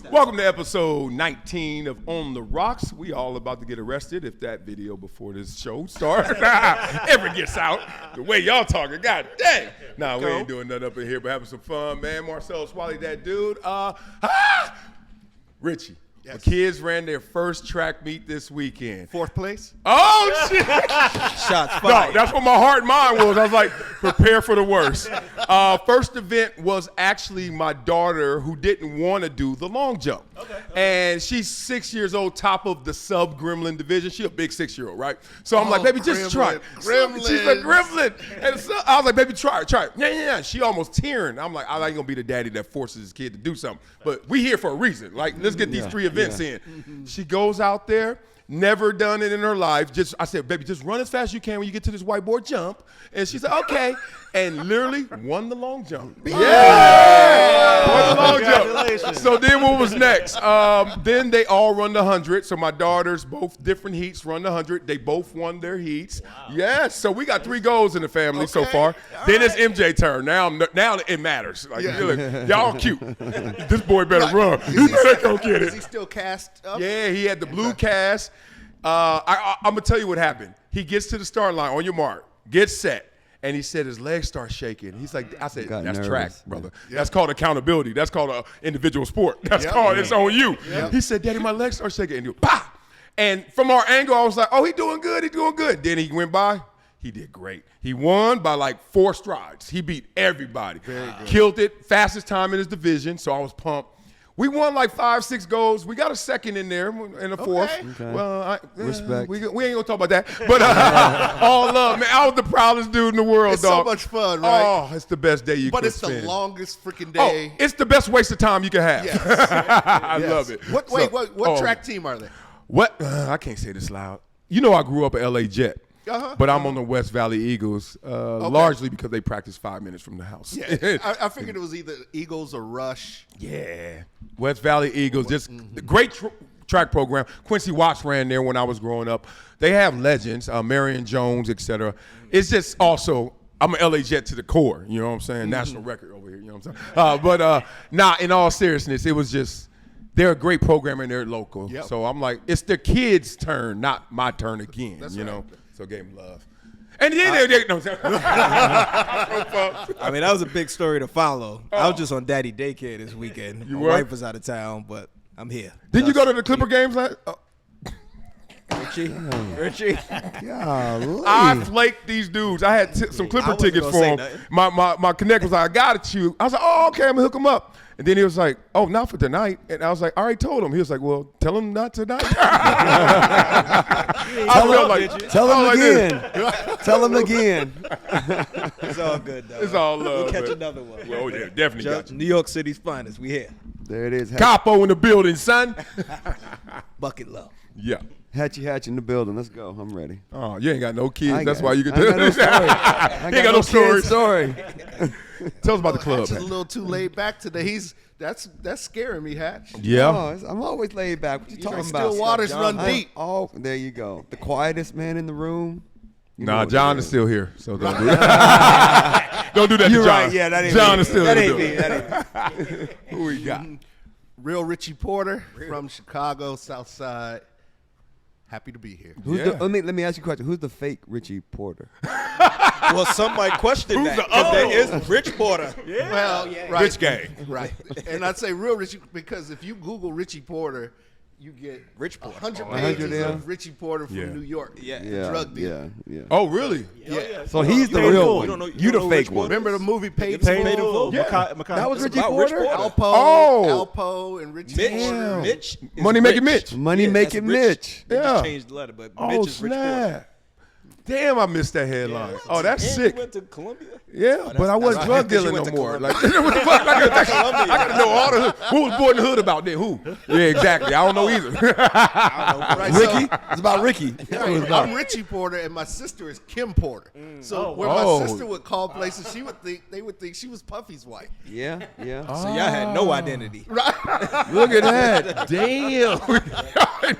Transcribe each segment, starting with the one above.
Welcome to episode 19 of On the Rocks. We all about to get arrested if that video before this show starts ever gets out. The way y'all talking, god dang. Nah, we ain't doing nothing up in here but having some fun, man. Marcellus Wiley, that dude. Richie. Yes. The kids ran their first track meet this weekend. 4th place? Oh, shit. Shots fired. No, that's what my heart and mind was. I was like, prepare for the worst. First event was actually my daughter who didn't want to do the long jump. Okay. And she's 6 years old, top of the sub-gremlin division. She's a big 6-year-old, right? So I'm like, baby, just try it. Gremlin. She's like, gremlin. And so I was like, baby, try it. Yeah. She almost tearing. I'm like, I ain't going to be the daddy that forces his kid to do something. But we here for a reason. Like, let's get these 3 events in. She goes out there, never done it in her life. I said, baby, just run as fast as you can when you get to this whiteboard jump. And she said, okay. And literally won the long jump. Yeah! Won the long jump. So then what was next? Then they all run the 100. So my daughters, both different heats, run the 100. They both won their heats. Wow. Yes. So we got 3 goals in the family so far. Then it's MJ turn. Now it matters. Like, y'all cute. This boy better run. He better go get it. Is he still cast up? Yeah, he had the blue cast. I'm going to tell you what happened. He gets to the start line, on your mark, gets set, and he said his legs start shaking. He's like, I said, that's nervous. Track, brother. Yep. That's called accountability. That's called an individual sport. That's called, it's on you. Yep. He said, Daddy, my legs start shaking. And he bah! And from our angle, I was like, oh, he's doing good. Then he went by. He did great. He won by like 4 strides. He beat everybody. Killed it. Fastest time in his division, so I was pumped. We won like 5, 6 goals. We got a second in there and a 4th. Okay. Well, respect. We ain't gonna talk about that. But all love, man. I was the proudest dude in the world, it's dog. So much fun, right? Oh, it's the best day you could spend. But it's the longest freaking day. Oh, it's the best waste of time you can have. Yes. I love it. What track team are they? What? I can't say this loud. You know I grew up at LA Jet. But I'm on the West Valley Eagles, largely because they practice 5 minutes from the house. Yeah. I figured it was either Eagles or Rush. Yeah. West Valley Eagles, just great track program. Quincy Watts ran there when I was growing up. They have legends, Marion Jones, et cetera. It's just also, I'm an LA Jet to the core, you know what I'm saying? National record over here, you know what I'm saying? In all seriousness, it was just, they're a great program and they're local. Yep. So I'm like, it's the kids' turn, not my turn again, you know? So gave him love. And then I mean, that was a big story to follow. I was just on daddy daycare this weekend. My wife was out of town, but I'm here. Didn't you go to the Clipper games last? Richie. Golly. I flaked these dudes. I had some Clipper tickets for them. My connect was like, I got it, you. I was like, oh, okay, I'm going to hook them up. And then he was like, oh, not for tonight. And I was like, I already told him. He was like, well, tell him not tonight. Tell him again. Tell him again. It's all good, though. It's all love. We'll catch another one. Well, yeah, definitely got you. New York City's finest. We here. There it is. Capo in the building, son. Bucket low. Yeah. Hatch in the building. Let's go. I'm ready. Oh, you ain't got no kids. That's why you can do it. You ain't got no story. Tell us about the club. Hatch is a little too laid back today. That's scaring me, Hatch. Yeah. Oh, I'm always laid back. What you talking about? Still waters run deep. Oh, there you go. The quietest man in the room. Nah, John is still here, so don't do that. Don't do that to John. Right. Yeah, that ain't John me. is still that here. ain't me. Who we got? Real Richie Porter from Chicago, South Side. Happy to be here. Let me ask you a question. Who's the fake Richie Porter? Well, some might question that because there is Rich Porter. Yeah. Well, right. Rich gang. Right. And I'd say real Richie because if you Google Richie Porter, you get Rich Porter. 100 pages of Richie Porter from New York. Drug deal. Yeah. Oh, really? Yeah. So he's the real one. You the fake one. Remember the movie Paid in in Full? Yeah. That was Richie Porter? Alpo and Richie Porter. Mitch. Money Making Mitch. Money Making Mitch. They just changed the letter, but Mitch is Rich Porter. Damn, I missed that headline. Yeah. Oh, that's and sick. You went to Columbia? Yeah, but I wasn't drug dealing no more. Like, what the fuck? I got to know all the who was born in the hood about that. Who? Yeah, exactly. I don't know either. Right, Ricky? It's about Ricky. I'm Richie Porter, and my sister is Kim Porter. So when my sister would call places, they would think she was Puffy's wife. Yeah. So y'all had no identity. Right. Look at that. Damn.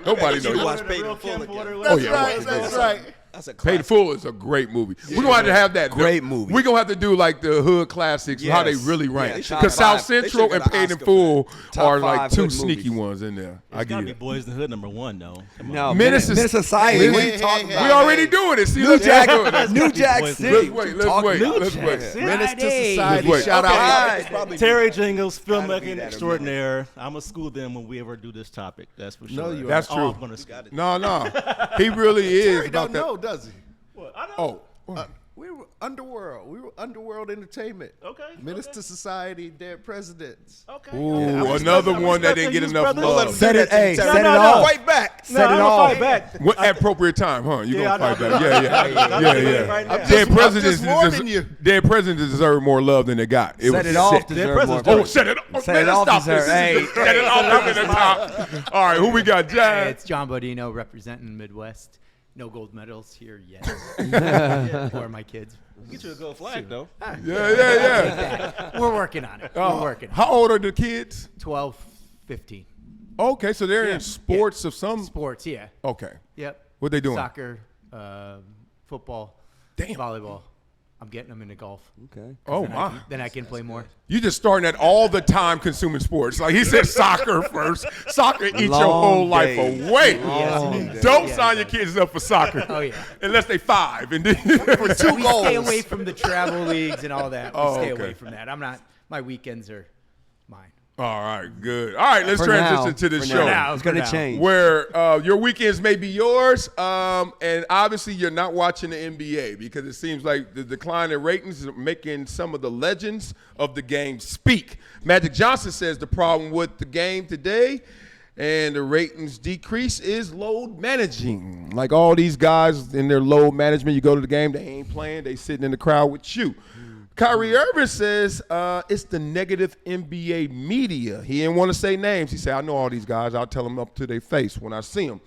Nobody knows. You watch Paid in Full again. That's right. That's a Paid in Full is a great movie. We're gonna have to have that. Great movie. We're gonna have to do like the hood classics, how they really rank. Yeah, Because top South five. Central and Paid in Full Top are five like two hood sneaky movies. ones in there. I It's gotta give be you. Boys in the Hood #1 though. Come on. No, Menace Menace Society. Hey, What hey, are you talking hey, about? We already doing it. See, New let's Jack, do it. New Jack Let's City. wait. What you talking about? Let's wait. Menace to Friday. Society. Let's wait. Shout Okay. out. Terry Jingles, Gotta be filmmaking that extraordinaire. I'm gonna school them when we ever do this topic. That's for sure. No, you That's Oh, true. I'm gonna school. No. He really is Terry about don't that. know, does he? What? I know. Oh. We were Underworld. We were Underworld Entertainment. Okay, Menace okay. to Society, Dead Presidents. Okay. Ooh, Yeah, I respect- another I one that respect didn't get these enough brothers. love. Set it, hey, No, set it no, no. off. Fight back. Set it I'm off. gonna fight back. What at appropriate time, huh? You Yeah, gonna I fight know. back? I'm doing it right now. Dead presidents. just warning you. Dead presidents deserve more love than they got. It Set was it off. sick. Deserve presidents more. do Oh, set it off. Set Man, it let's off, stop this. deserve- This is hey. set it off up in the top. All right, who we got? Hey, John. it's John Bodino representing Midwest. No gold medals here yet. For my kids. Get you a gold flag though. Yeah. We're working on it. We're working on How old are the kids? it. 12, 15. Okay, so they're Yeah, in sports of some. Sports, yeah. Okay. Yep. What they doing? Soccer, football, Damn. volleyball. I'm getting them into golf. Okay. Oh Then my. then I can play more. You just starting at all the time consuming sports. Like he said, soccer first. Soccer eats your Long whole life days. away. Yes. Don't Yeah, sign it your does. kids up for soccer. Oh, yeah. Unless they 5. And then We stay away from the travel leagues and all that. We Oh, stay okay. away from that. I'm not. My weekends are mine. All right, good. All right, let's For transition now, to the for show. now. It's going For to now. change. Where your weekends may be yours, and obviously you're not watching the NBA because it seems like the decline in ratings is making some of the legends of the game speak. Magic Johnson says the problem with the game today and the ratings decrease is load managing. Like all these guys in their load management, you go to the game, they ain't playing, they sitting in the crowd with you. Kyrie Irving says it's the negative NBA media. He didn't want to say names. He said, I know all these guys. I'll tell them up to their face when I see them.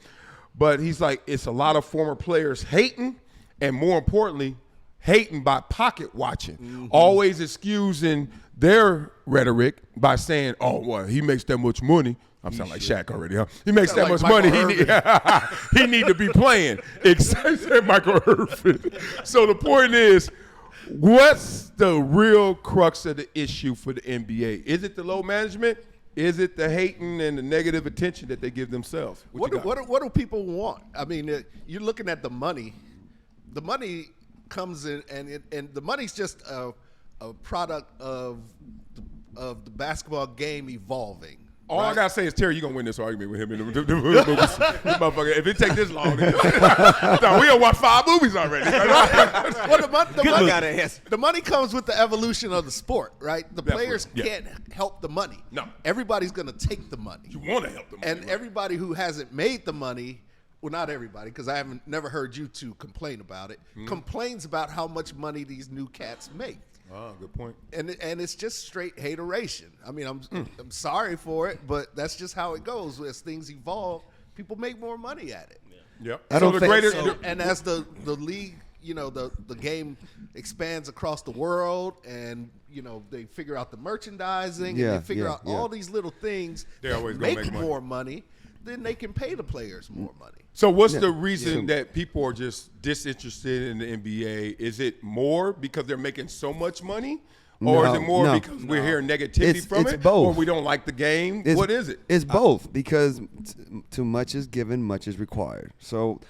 But he's like, it's a lot of former players hating, and more importantly, hating by pocket watching. Always excusing their rhetoric by saying, oh, well, he makes that much money. I'm sounding like Shaq already, huh? He makes that much money. He need to be playing. Except Michael Irvin. So the point is, what's the real crux of the issue for the NBA? Is it the low management? Is it the hating and the negative attention that they give themselves? What do people want? I mean, you're looking at the money. The money comes in, and the money's just a product of the basketball game evolving. All I right? gotta say is, Terry, you're gonna win this argument with him in the movies. Motherfucker, if it take this long, we done watched 5 movies already. Well, the money comes with the evolution of the sport, right? The Definitely, players yeah. can't help the money. No. Everybody's going to take the money. You want to help them, And everybody who hasn't made the money, well, not everybody, because I haven't never heard you two complain about it, complains about how much money these new cats make. Oh, good point. And it's just straight hateration. I mean, I'm sorry for it, but that's just how it goes. As things evolve, people make more money at it. Yep. I don't think So, and as the league, the game expands across the world, and they figure out the merchandising, Yeah, and they figure yeah, out yeah. all these little things They're that always gonna make make money. more money, then they can pay the players more money. So what's the reason that people are just disinterested in the NBA? Is it more because they're making so much money? Or is it more because we're hearing negativity from it's it? both. Or we don't like the game? It's- What is it? It's both, because too much is given, much is required. So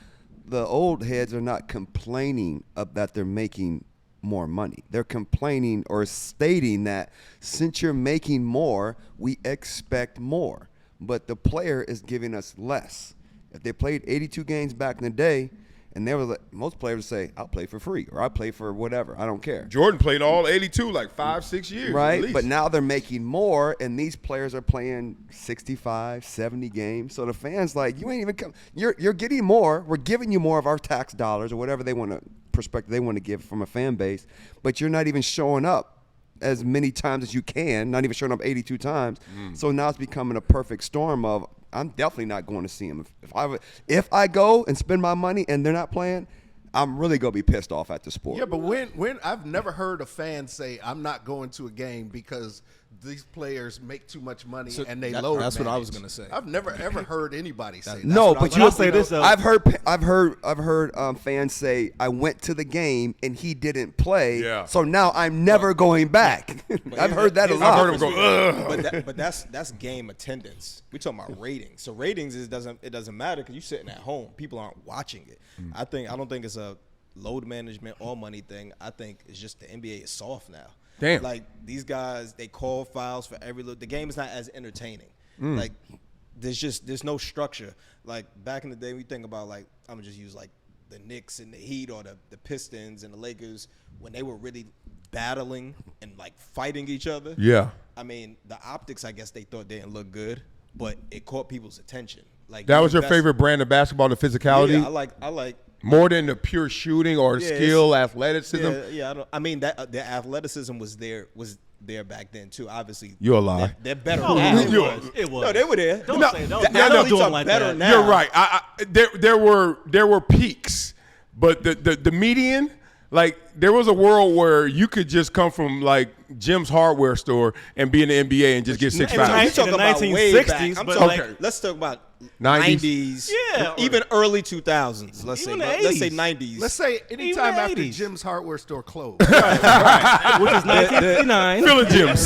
the old heads are not complaining that they're making more money. They're complaining or stating that since you're making more, we expect more. But the player is giving us less. If they played 82 games back in the day, and they were like, most players would say, I'll play for free, or I'll play for whatever. I don't care. Jordan played all 82, like 5-6 years. at Right, least. but now they're making more, and these players are playing 65, 70 games. So the fans like, you ain't even come. You're getting more. We're giving you more of our tax dollars or whatever they want to perspective they want to give from a fan base, but you're not even showing up as many times as you can. Not even showing up 82 times. So now it's becoming a perfect storm of, I'm definitely not going to see them. If I go and spend my money and they're not playing, I'm really gonna be pissed off at the sport. Yeah, but when I've never heard a fan say, I'm not going to a game because these players make too much money So and they that- load that's what I was manage. gonna say. I've never ever heard anybody say that. No, That's what but I you was- say this though. I've heard fans say I went to the game and he didn't play, Yeah. so now I'm never going back. I've heard that a lot. I've heard him go, ugh. But that's game attendance. We talking about ratings. So ratings doesn't matter because you're sitting at home. People aren't watching it. I don't think it's a load management or money thing. I think it's just the NBA is soft now. Damn. Like these guys, they call fouls for every look. The game is not as entertaining. Like there's no structure. Like back in the day, we think about like I'm gonna just use like the Knicks and the Heat or the Pistons and the Lakers when they were really battling and like fighting each other. Yeah. I mean, the optics, I guess they thought didn't look good, but it caught people's attention. Like That was your that's- favorite brand of basketball, the physicality? Yeah, I like. More than the pure shooting or Yeah, skill, athleticism? I mean that the athleticism was there back then too. Obviously, You're a lie. They're better No, now. it was. No, they were there. Don't No, say no, don't. no, Don't no, do it like better that. now. You're right. There were peaks, but the median, like there was a world where you could just come from like Jim's hardware store and be in the NBA and just get 6 in the fouls. We talking about way 1960s, back. I'm but talking, like- Okay. let's talk about 90s. 90s, Yeah, even early 2000s. Let's Even say the let's say 80s. 90s. Let's say anytime the after 80s. Jim's hardware store closed. Which is 1959. Filling gyms.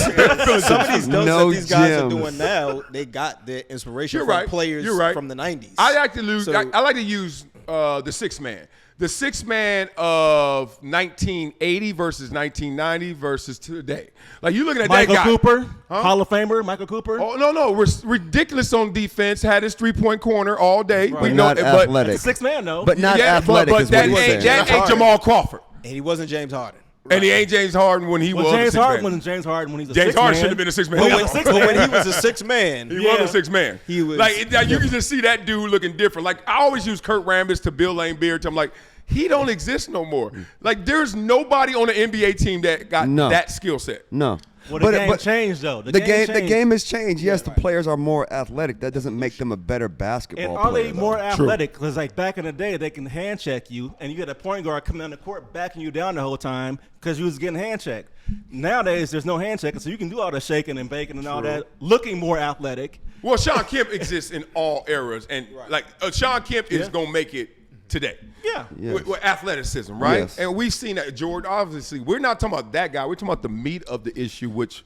Some of these dunks No that these guys gyms. are doing now, they got their inspiration You're from right. players You're right. from the 90s. I like to lose. So- I like to use the 6 man. The 6 man of 1980 versus 1990 versus today. Like you looking at Michael that guy. Cooper, Huh? Hall of Famer, Michael Cooper. Oh no, ridiculous on defense. Had his 3-point corner all day. Right. We But know, not but athletic. 6 man though. But not yeah, athletic but is that what he's ain't saying. that ain't Jamal Crawford, and he wasn't James Harden. and he ain't James Harden when he was. James a 6 Harden man. when James Harden when he's a James 6 Harden man. should have been a 6 man. When But he when, was a 6 but when man. he was a 6 man, He Yeah. was a 6 man. He was- like you can just see that dude looking different. Like I always use Kurt Rambis to Bill Lane Beard. I'm like, he don't exist no more. Like there's nobody on the NBA team that got No. that skill set. No. Well, the game changed though. The game changed. has changed. Yes, the players are more athletic. That doesn't make them a better basketball And are player. they though. more athletic? Because like back in the day, they can hand check you, and you get a point guard coming down the court backing you down the whole time because you was getting hand checked. Nowadays, there's no hand checking, so you can do all the shaking and baking and all that, looking more athletic. Well, Sean Kemp exists in all eras, and like Sean Kemp is gonna make it today. Yeah. Yes. With athleticism, right? Yes. And we've seen that. Jordan, obviously, we're not talking about that guy. We're talking about the meat of the issue, which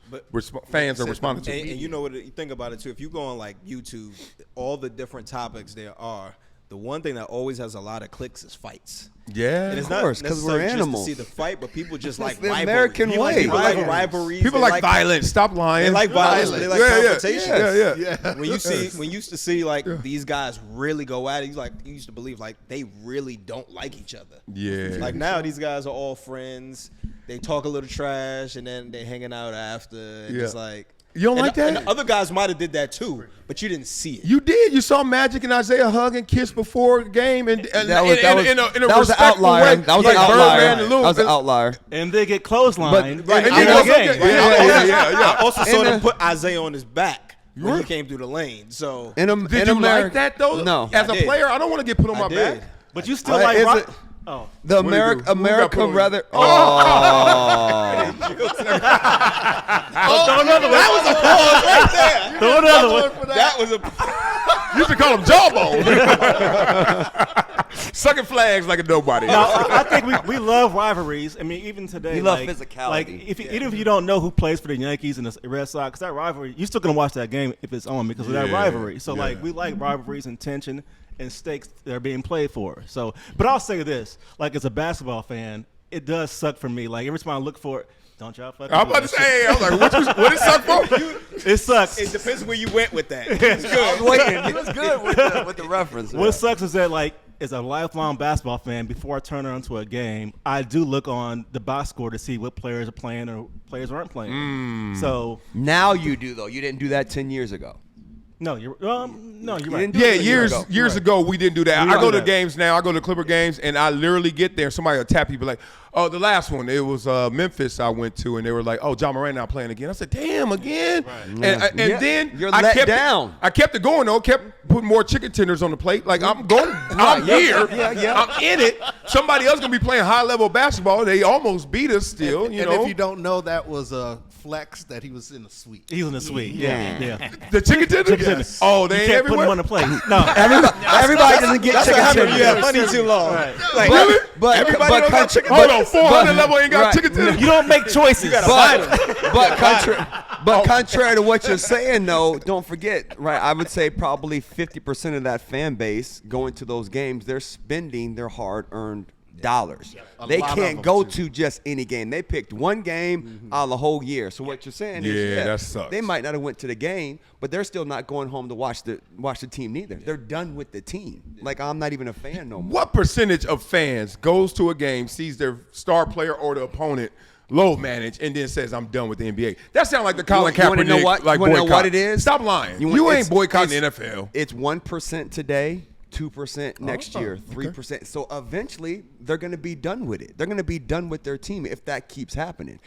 fans are responding to. And you know what? You think about it too. If you go on like YouTube, all the different topics there are. The one thing that always has a lot of clicks is fights. Yeah, And it's Of course, not 'cause we're necessarily animals. just to see the fight, but people just like the rivalry. American way. People like Rivalries. rivalries. people They like violence. Stop lying. They like violence. They like Yeah, yeah. confrontations. Yeah. When you used to see like these guys really go at it, you used to believe like they really don't like each other. Yeah. Like now these guys are all friends. They talk a little trash and then they hanging out after. And Yeah. it's like You don't and like the, that? And the other guys might have did that too, but you didn't see it. You did. You saw Magic and Isaiah hug and kiss before the game, and That was in a that was an respectful outlier. way. That was Like an outlier. Birdman and Lou. That was an outlier. And they get clotheslined. But- right, And I he know. was game. okay. Yeah. I also saw And, them put Isaiah on his back when Right. he came through the lane. So In, Did in you America, like that though? No. As I a did. player, I don't want to get put on I my did. back. But you still Is like it- rock. Oh. The What do you do? Who got America put on would you? rather. Oh. Throw another one. that was a pause right there. Throw another one. That was a You should call him jawbone. Sucking flags like a nobody. Now, I think we love rivalries. I mean, even today, We love like, physicality. Like, even if you don't know who plays for the Yankees and the Red Sox, that rivalry, you're still gonna watch that game if it's on because of that Yeah, rivalry. So, yeah. like, we like rivalries and tension and stakes that are being played for. So, but I'll say this: like, as a basketball fan, it does suck for me. Like, every time I look for it, don't y'all fucking. I'm do about to that say, I was like, what is suck for? shit. It sucks. It depends where you went with that. I was waiting. He was good with the reference. What sucks is that, like, as a lifelong basketball fan, before I turn on to a game, I do look on the box score to see what players are playing or players aren't playing. So, Now you do though. You didn't do that 10 years ago. no, you're right. didn't do Yeah, it a year years ago. ago we didn't do that. We I don't go do to that. games now. I go to Clipper games, and I literally get there. Somebody will tap people like, "Oh, the last one, it was Memphis I went to, and they were like, oh, John Moran not playing again." I said, "Damn, again?" And Yeah. then You're I let kept down. I kept it going though. Kept putting more chicken tenders on the plate. Like I'm going, I'm here, I'm in it. Somebody else gonna be playing high level basketball. They almost beat us still. And you know. if you don't know, that was flex that he was in the suite. He's in the suite. Yeah. The chicken tender? Yes. Oh, they You ain't can't put him everywhere? on the plate. No. Everybody doesn't get chicken happened when you have tenders. money too long. Right. Really? But Everybody don't got country, chicken Hold on, 400 level ain't got right. chicken tender? You don't make choices. but contrary to what you're saying, though, don't forget, right? I would say probably 50% of that fan base going to those games, they're spending their hard-earned dollars. They lot of can't them, go too. to just any game. They picked one game out of the whole year. So what you're saying is, Yeah, that sucks. they might not have went to the game, but they're still not going home to watch the team neither. They're done with the team. Like, I'm not even a fan no more. What percentage of fans goes to a game, sees their star player or the opponent low manage, and then says, I'm done with the NBA? That sounds like the Colin You wanna Kaepernick know what? like You wanna know boycott. what it is? Stop lying. You You, want- ain't it's- boycotting the it's- NFL. It's 1% today, 2% next year, 3%. So eventually, they're going to be done with it. They're going to be done with their team if that keeps happening.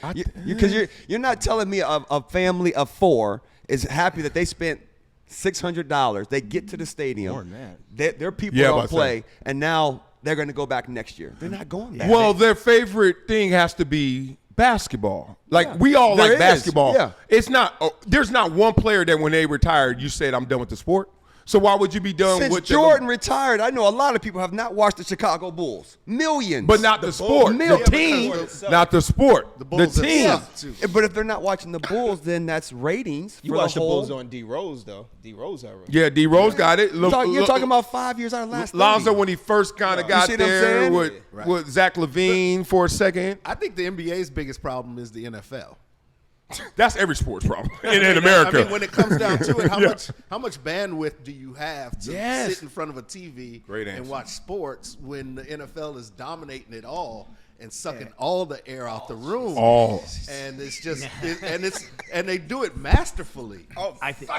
Because you're not telling me a family of 4 is happy that they spent $600. They get to the stadium. More than that. Their people Yeah, don't about to play, say. and now they're going to go back next year. They're not going back. Well, their favorite thing has to be basketball. Like, Yeah. we all There like is, basketball. yeah. It's not. There's not one player that when they retired, you said, I'm done with the sport. So why would you be done Since with Jordan retired, I know a lot of people have not watched the Chicago Bulls. Millions. But not the sport. Mil- The team, not the sport. The Bulls team. themselves, too. But if they're not watching the Bulls, then that's ratings. You for watch the whole. Bulls on D Rose though. D Rose era. Yeah, D Rose got it. You're talking about 5 years out of last. Lonzo 30. when he first kind of You got see what I'm there saying? with Zach LaVine for a second. I think the NBA's biggest problem is the NFL. That's every sports problem in America. I mean, when it comes down to it, how much bandwidth do you have to Yes. sit in front of a TV Great and answer. watch sports when the NFL is dominating it all and sucking all the air out the room? All. And it's just and they do it masterfully. I think.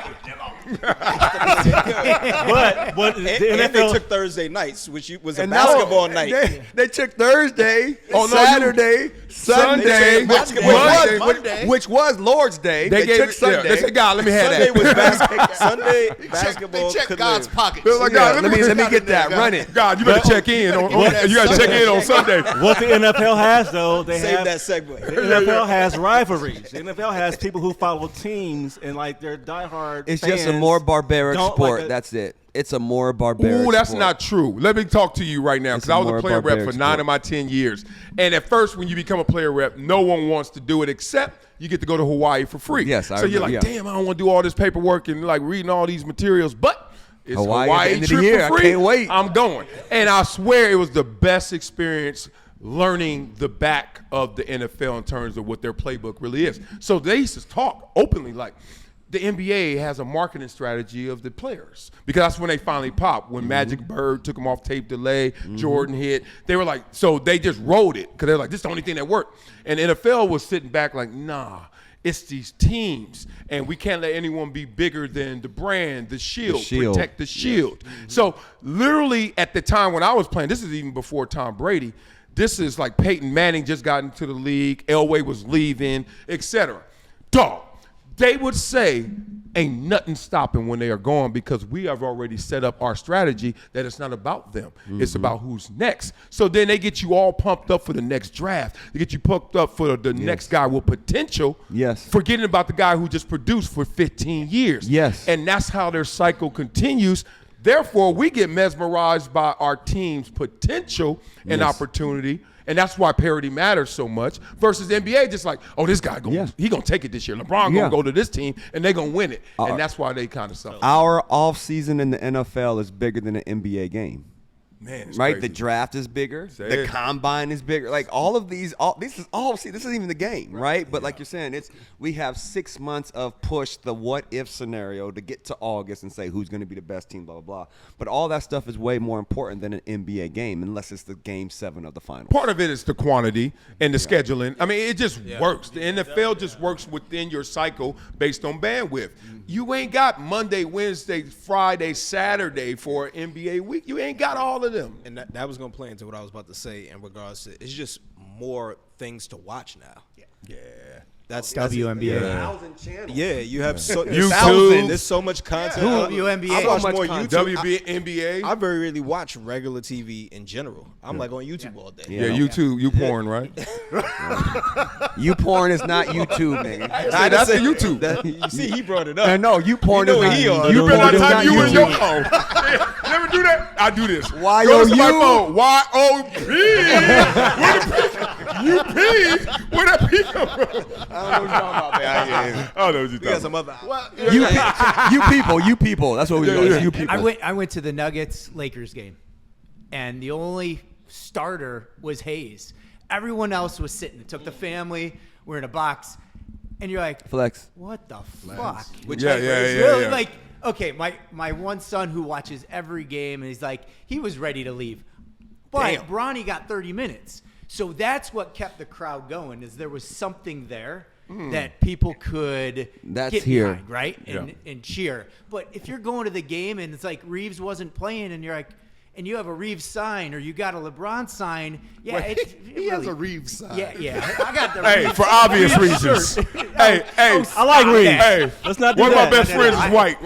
But the And they NFL took Thursday nights, which was a And now- basketball night. They took Thursday, Oh, no, Saturday, Sunday, Monday, Monday. which was Lord's Day. They gave took it, Sunday. They said, God, let me have Sunday that. was Sunday basketball. They check could God's live. pockets. They're like, Yeah, God, let me get that. Run it. God, you better check in. You got to check in on Sunday. what the NFL has though, they Save have that segue. the NFL has rivalries. The NFL has people who follow teams and like they're diehard. It's fans just a more barbaric don't sport. like That's it. It's a more barbaric. Ooh, that's sport. not true. Let me talk to you right now It's because I was more a player rep for barbaric 9 sport. of my 10 years. And at first, when you become a player rep, no one wants to do it except you get to go to Hawaii for free. Yes, I so you're like, remember, yeah. damn, I don't want to do all this paperwork and like reading all these materials, but it's Hawaii Hawaii, at the end of the trip year. for I free. can't wait. I'm going. And I swear it was the best experience learning the back of the NFL in terms of what their playbook really is. So they used to talk openly like, the NBA has a marketing strategy of the players because that's when they finally popped. When Magic Bird took them off tape delay, Jordan hit. They were like, so they just rolled it because they're like, this is the only thing that worked. And the NFL was sitting back like, nah, it's these teams, and we can't let anyone be bigger than the brand, the shield. Protect the shield. So literally at the time when I was playing, this is even before Tom Brady. This is like Peyton Manning just got into the league. Elway was leaving, etc. Dog. They would say, ain't nothing stopping when they are gone because we have already set up our strategy that it's not about them. It's about who's next. So then they get you all pumped up for the next draft. They get you pumped up for the next guy with potential. Yes. Forgetting about the guy who just produced for 15 years. Yes. And that's how their cycle continues. Therefore, we get mesmerized by our team's potential and opportunity. And that's why parity matters so much versus NBA just like, oh, this guy, he going to take it this year. LeBron going to go to this team, and they going to win it. And that's why they kind of suffer. Our offseason in the NFL is bigger than an NBA game. Man, it's Right, crazy. the draft is bigger. Say The it. combine is bigger. Like all of these, this isn't even the game, right? But like you're saying, we have 6 months of push the what if scenario to get to August and say who's going to be the best team, blah blah blah. But all that stuff is way more important than an NBA game, unless it's the game 7 of the final. Part of it is the quantity and the scheduling. I mean, it just works. The NFL just works within your cycle based on bandwidth. You ain't got Monday, Wednesday, Friday, Saturday for an NBA week. You ain't got all of them. And that was going to play into what I was about to say in regards to it's just more things to watch now. Yeah. That's WNBA. Thousand channels. Yeah, you have so YouTube. There's so much content. WNBA. I watch So much more content. YouTube. WNBA. I very rarely watch regular TV in general. I'm like on YouTube all day. Yeah, YouTube, you porn, right? You porn is not YouTube, nigga. Hey, that's the YouTube. You see, he brought it up. No, you porn You know is what not he on. YouTube. You better not Porn is type you in your YouTube. phone. Never do that. I do this. Y-O-U? Go to somebody's phone. Y-O-P. Where the P? U-P? Where that P come from? I don't know what you're talking about, man. I don't know what you're We got talking some about. other. You people. That's what we do. You people. I went to the Nuggets Lakers game, and the only starter was Hayes. Everyone else was sitting. It took the family. We're in a box, and you're like, Flex. what the fuck? Yeah. Really? Like, okay, my one son who watches every game, and he's like, he was ready to leave, but Damn. Bronny got 30 minutes. So that's what kept the crowd going. Is there was something there that people could That's get here. behind, right? And cheer. But if you're going to the game and it's like Reeves wasn't playing, and you're like, and you have a Reeves sign or you got a LeBron sign, He has a Reeves sign. Yeah. I got the Hey, Reeves for obvious Reeves reasons. shirt. Hey, I like Reeves. Hey, Let's not do one that. of my best friends is white.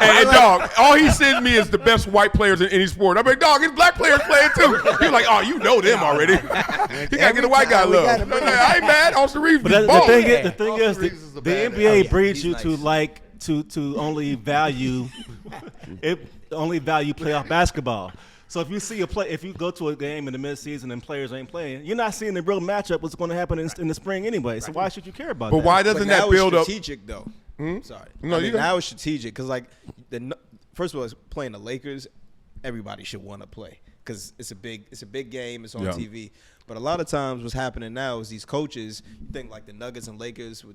And dog, all he sends me is the best white players in any sport. I'm like, dog, his black players playing too. He's like, oh, you know them already. He gotta get a white guy love. I ain't mad. Austin Reeves But is the balling. thing is, Austin Reeves is a the badass. NBA breeds he's you nice. to only value playoff basketball. So if you see if you go to a game in the midseason and players ain't playing, you're not seeing the real matchup. What's going to happen in the spring anyway? So why should you care about But that? why But doesn't now that build it's up? strategic though. Sorry. No, I you mean, go. now it's strategic because like first of all, it's playing the Lakers. Everybody should want to play because it's a big game. It's on Yeah. TV. But a lot of times, what's happening now is these coaches. You think like the Nuggets and Lakers with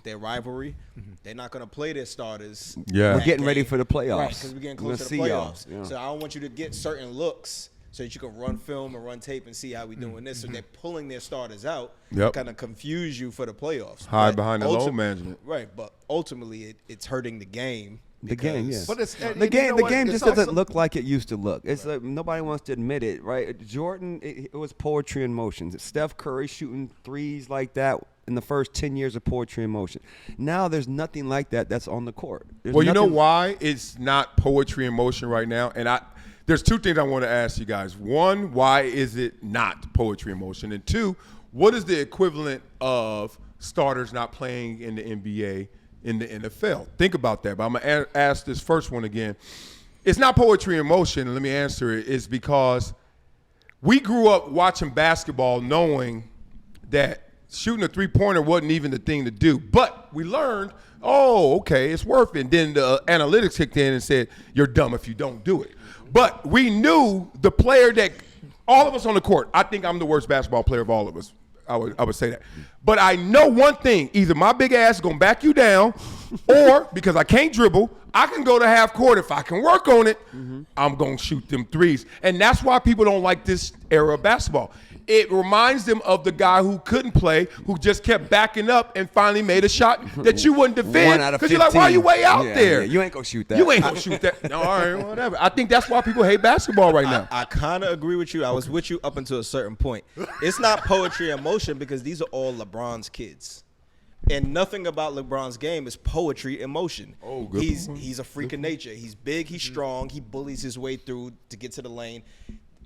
their rivalry, they're not going to play their starters. Yeah. We're that getting ready game. for the playoffs. Right? Because we're getting We're close to gonna the see y'all. playoffs. Yeah. So I don't want you to get certain looks so that you can run film and run tape and see how we doing this. So they're pulling their starters out, Yep. kind of confuse you for the playoffs. Hide But behind the load ulti- management. Right, but ultimately it's hurting the game. The game, yeah. But it's The game just doesn't look like it used to look. It's like nobody wants to admit it, right? Jordan, it was poetry in motion. Steph Curry shooting threes like that in the first 10 years of poetry in motion. Now there's nothing like that that's on the court. There's Well, you know nothing- why it's not poetry in motion right now? And there's two things I want to ask you guys. One, why is it not poetry in motion? And two, what is the equivalent of starters not playing in the NBA in the NFL? Think about that. But I'm going to ask this first one again. It's not poetry in motion, and let me answer it. It's because we grew up watching basketball knowing that shooting a three-pointer wasn't even the thing to do. But we learned, oh, okay, it's worth it. And then the analytics kicked in and said, you're dumb if you don't do it. But we knew the player that all of us on the court, I think I'm the worst basketball player of all of us. I would say that. But I know one thing, either my big ass is going to back you down or because I can't dribble, I can go to half court. If I can work on it, I'm going to shoot them threes. And that's why people don't like this era of basketball. It reminds them of the guy who couldn't play, who just kept backing up and finally made a shot that you wouldn't defend. 1 out of 15. Because you're like, why are you way out there? Yeah, you ain't going to shoot that. You ain't going to shoot that. No, all right, whatever. I think that's why people hate basketball right now. I kind of agree with you. I was with you up until a certain point. It's not poetry in motion because these are all LeBron's kids. And nothing about LeBron's game is poetry in motion. Oh, good He's a freak of nature. He's big, he's strong, he bullies his way through to get to the lane.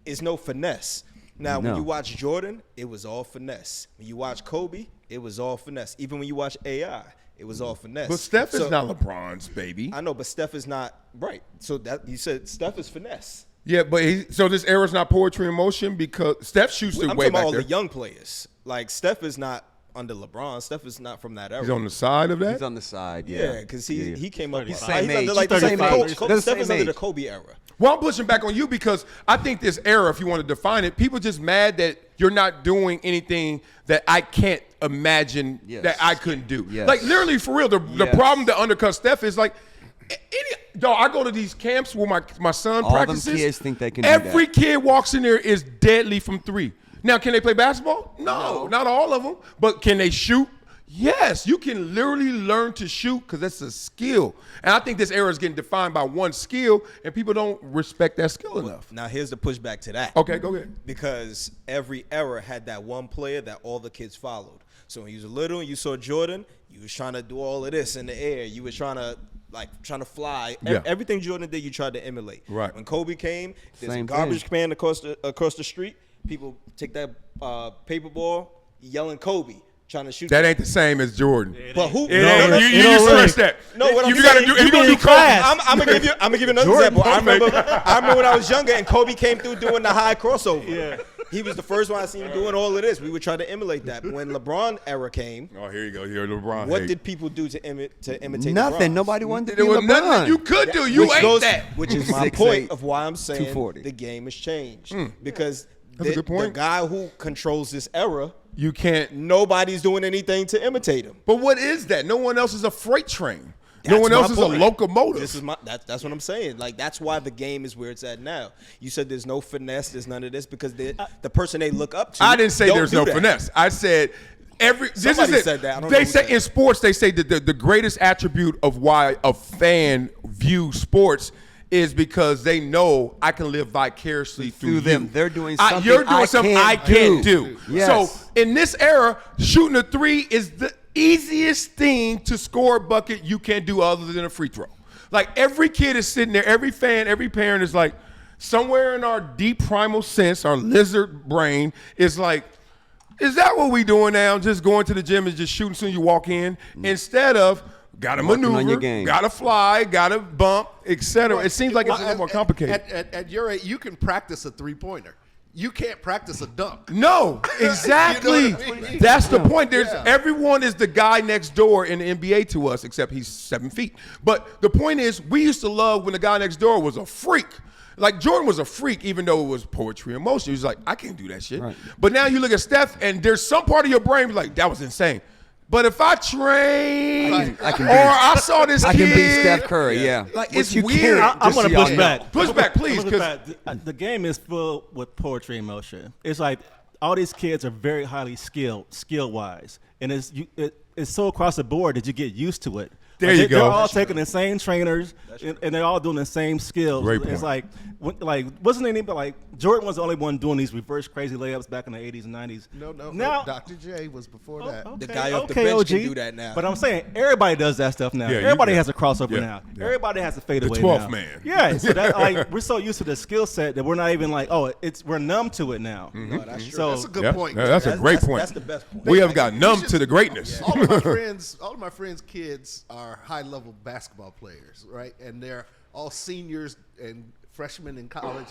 It's no finesse. Now, when No. you watch Jordan, it was all finesse. When you watch Kobe, it was all finesse. Even when you watch AI, it was all finesse. But Steph is So- not LeBron's baby. I know, but Steph is not right. So that you said Steph is finesse. Yeah, but so this era's not poetry in motion because Steph shoots it I'm way talking about back all there. the young players. Like Steph is not under LeBron. Steph is not from that era. He's on the side of that. He's on the side, yeah, because he came up. Same he's under age. like the same 35. age. They're the Steph is same under the age. Kobe era. Well, I'm pushing back on you because I think this era, if you want to define it, people just mad that you're not doing anything that I can't imagine Yes. that I couldn't do. Yes. Like literally for real, the Yes. problem that undercuts Steph is like, I go to these camps where my son All them practices. kids think they can do Every that. kid walks in there is deadly from three. Now, can they play basketball? No, not all of them. But can they shoot? Yes, you can literally learn to shoot because that's a skill. And I think this era is getting defined by one skill, and people don't respect that skill enough. Now here's the pushback to that. Okay, go ahead. Because every era had that one player that all the kids followed. So when you was little and you saw Jordan, you was trying to do all of this in the air. You was trying to fly. Yeah. Everything Jordan did, you tried to emulate. Right. When Kobe came, there's a Same garbage thing. can across the street. People take that paper ball, yelling Kobe, trying to shoot. That ain't the same as Jordan. But who? It ain't. You just stress that. No, what I'm you saying, gotta do. If you you gonna be do in Kobe, class. I'm gonna give you another example. I remember when I was younger and Kobe came through doing the high crossover. Yeah. He was the first one I seen doing all of this. We would try to emulate that. But when LeBron era came, oh, here you go. Here, LeBron. what hate. did people do to imitate Nothing. LeBron? Nobody wanted to There be was nothing that LeBron. you could do. You ain't that. Which is my 6'8", point of why I'm saying 240. the game has changed. Because That's a good point. the guy who controls this era, You can't. nobody's doing anything to imitate him. But what is that? No one else is a freight train. No That's one my else is a point. locomotive. This is that's what I'm saying. Like, that's why the game is where it's at now. You said there's no finesse, there's none of this, because the person they look up to. I didn't say don't there's do this that. finesse. I said this Somebody is it. said that. I don't know They who say said in it. sports, they say that the greatest attribute of why a fan views sports is because they know I can live vicariously through them. you. They're doing You're something doing I something can't I can't do. do. Yes. So in this era, shooting a three is the easiest thing to score a bucket you can't do other than a free throw. Like, every kid is sitting there, every fan, every parent is like, somewhere in our deep primal sense, our lizard brain is like, is that what we doing now? Just going to the gym and just shooting as soon as you walk in? Instead of gotta Working on maneuver, your game. gotta fly, gotta bump, etc. It seems like it's a little more complicated. At your age, you can practice a three-pointer. You can't practice a dunk. No, exactly. You know what I mean? That's the point. Yeah. Everyone is the guy next door in the NBA to us, except he's 7 feet. But the point is, we used to love when the guy next door was a freak. Like, Jordan was a freak, even though it was poetry and motion. He was like, I can't do that shit. Right. But now you look at Steph, and there's some part of your brain like, that was insane. But if I train, I can or I saw this I kid, can beat Steph Curry. Yeah. Like, Which it's you weird. can't, I'm just gonna so y'all push know. back. Push back, please, I'm gonna 'cause- push back. The game is filled with poetry and motion. It's like all these kids are very highly skill wise, and it's so across the board that you get used to it. There Like, you go. They're all taking the same trainers, and they're all doing the same skills. Great It's point. like wasn't anybody like Jordan was the only one doing these reverse crazy layups back in the 80s and 90s. No, Now, Dr. J was before that. okay, The guy off the okay, bench can OG. do that now. But I'm saying everybody does that stuff now. Yeah, you Everybody do. has a crossover Yeah, now. yeah. Everybody has a fadeaway 12th now. man. Yeah, so that like we're so used to the skill set that we're not even like, oh, we're numb to it now. Mm-hmm. No, that's true. So That's a good Yeah, point. that's a great point. That's the best point. We have got numb to the greatness. All of my friends' kids are high-level basketball players, right? And they're all seniors and freshmen in college.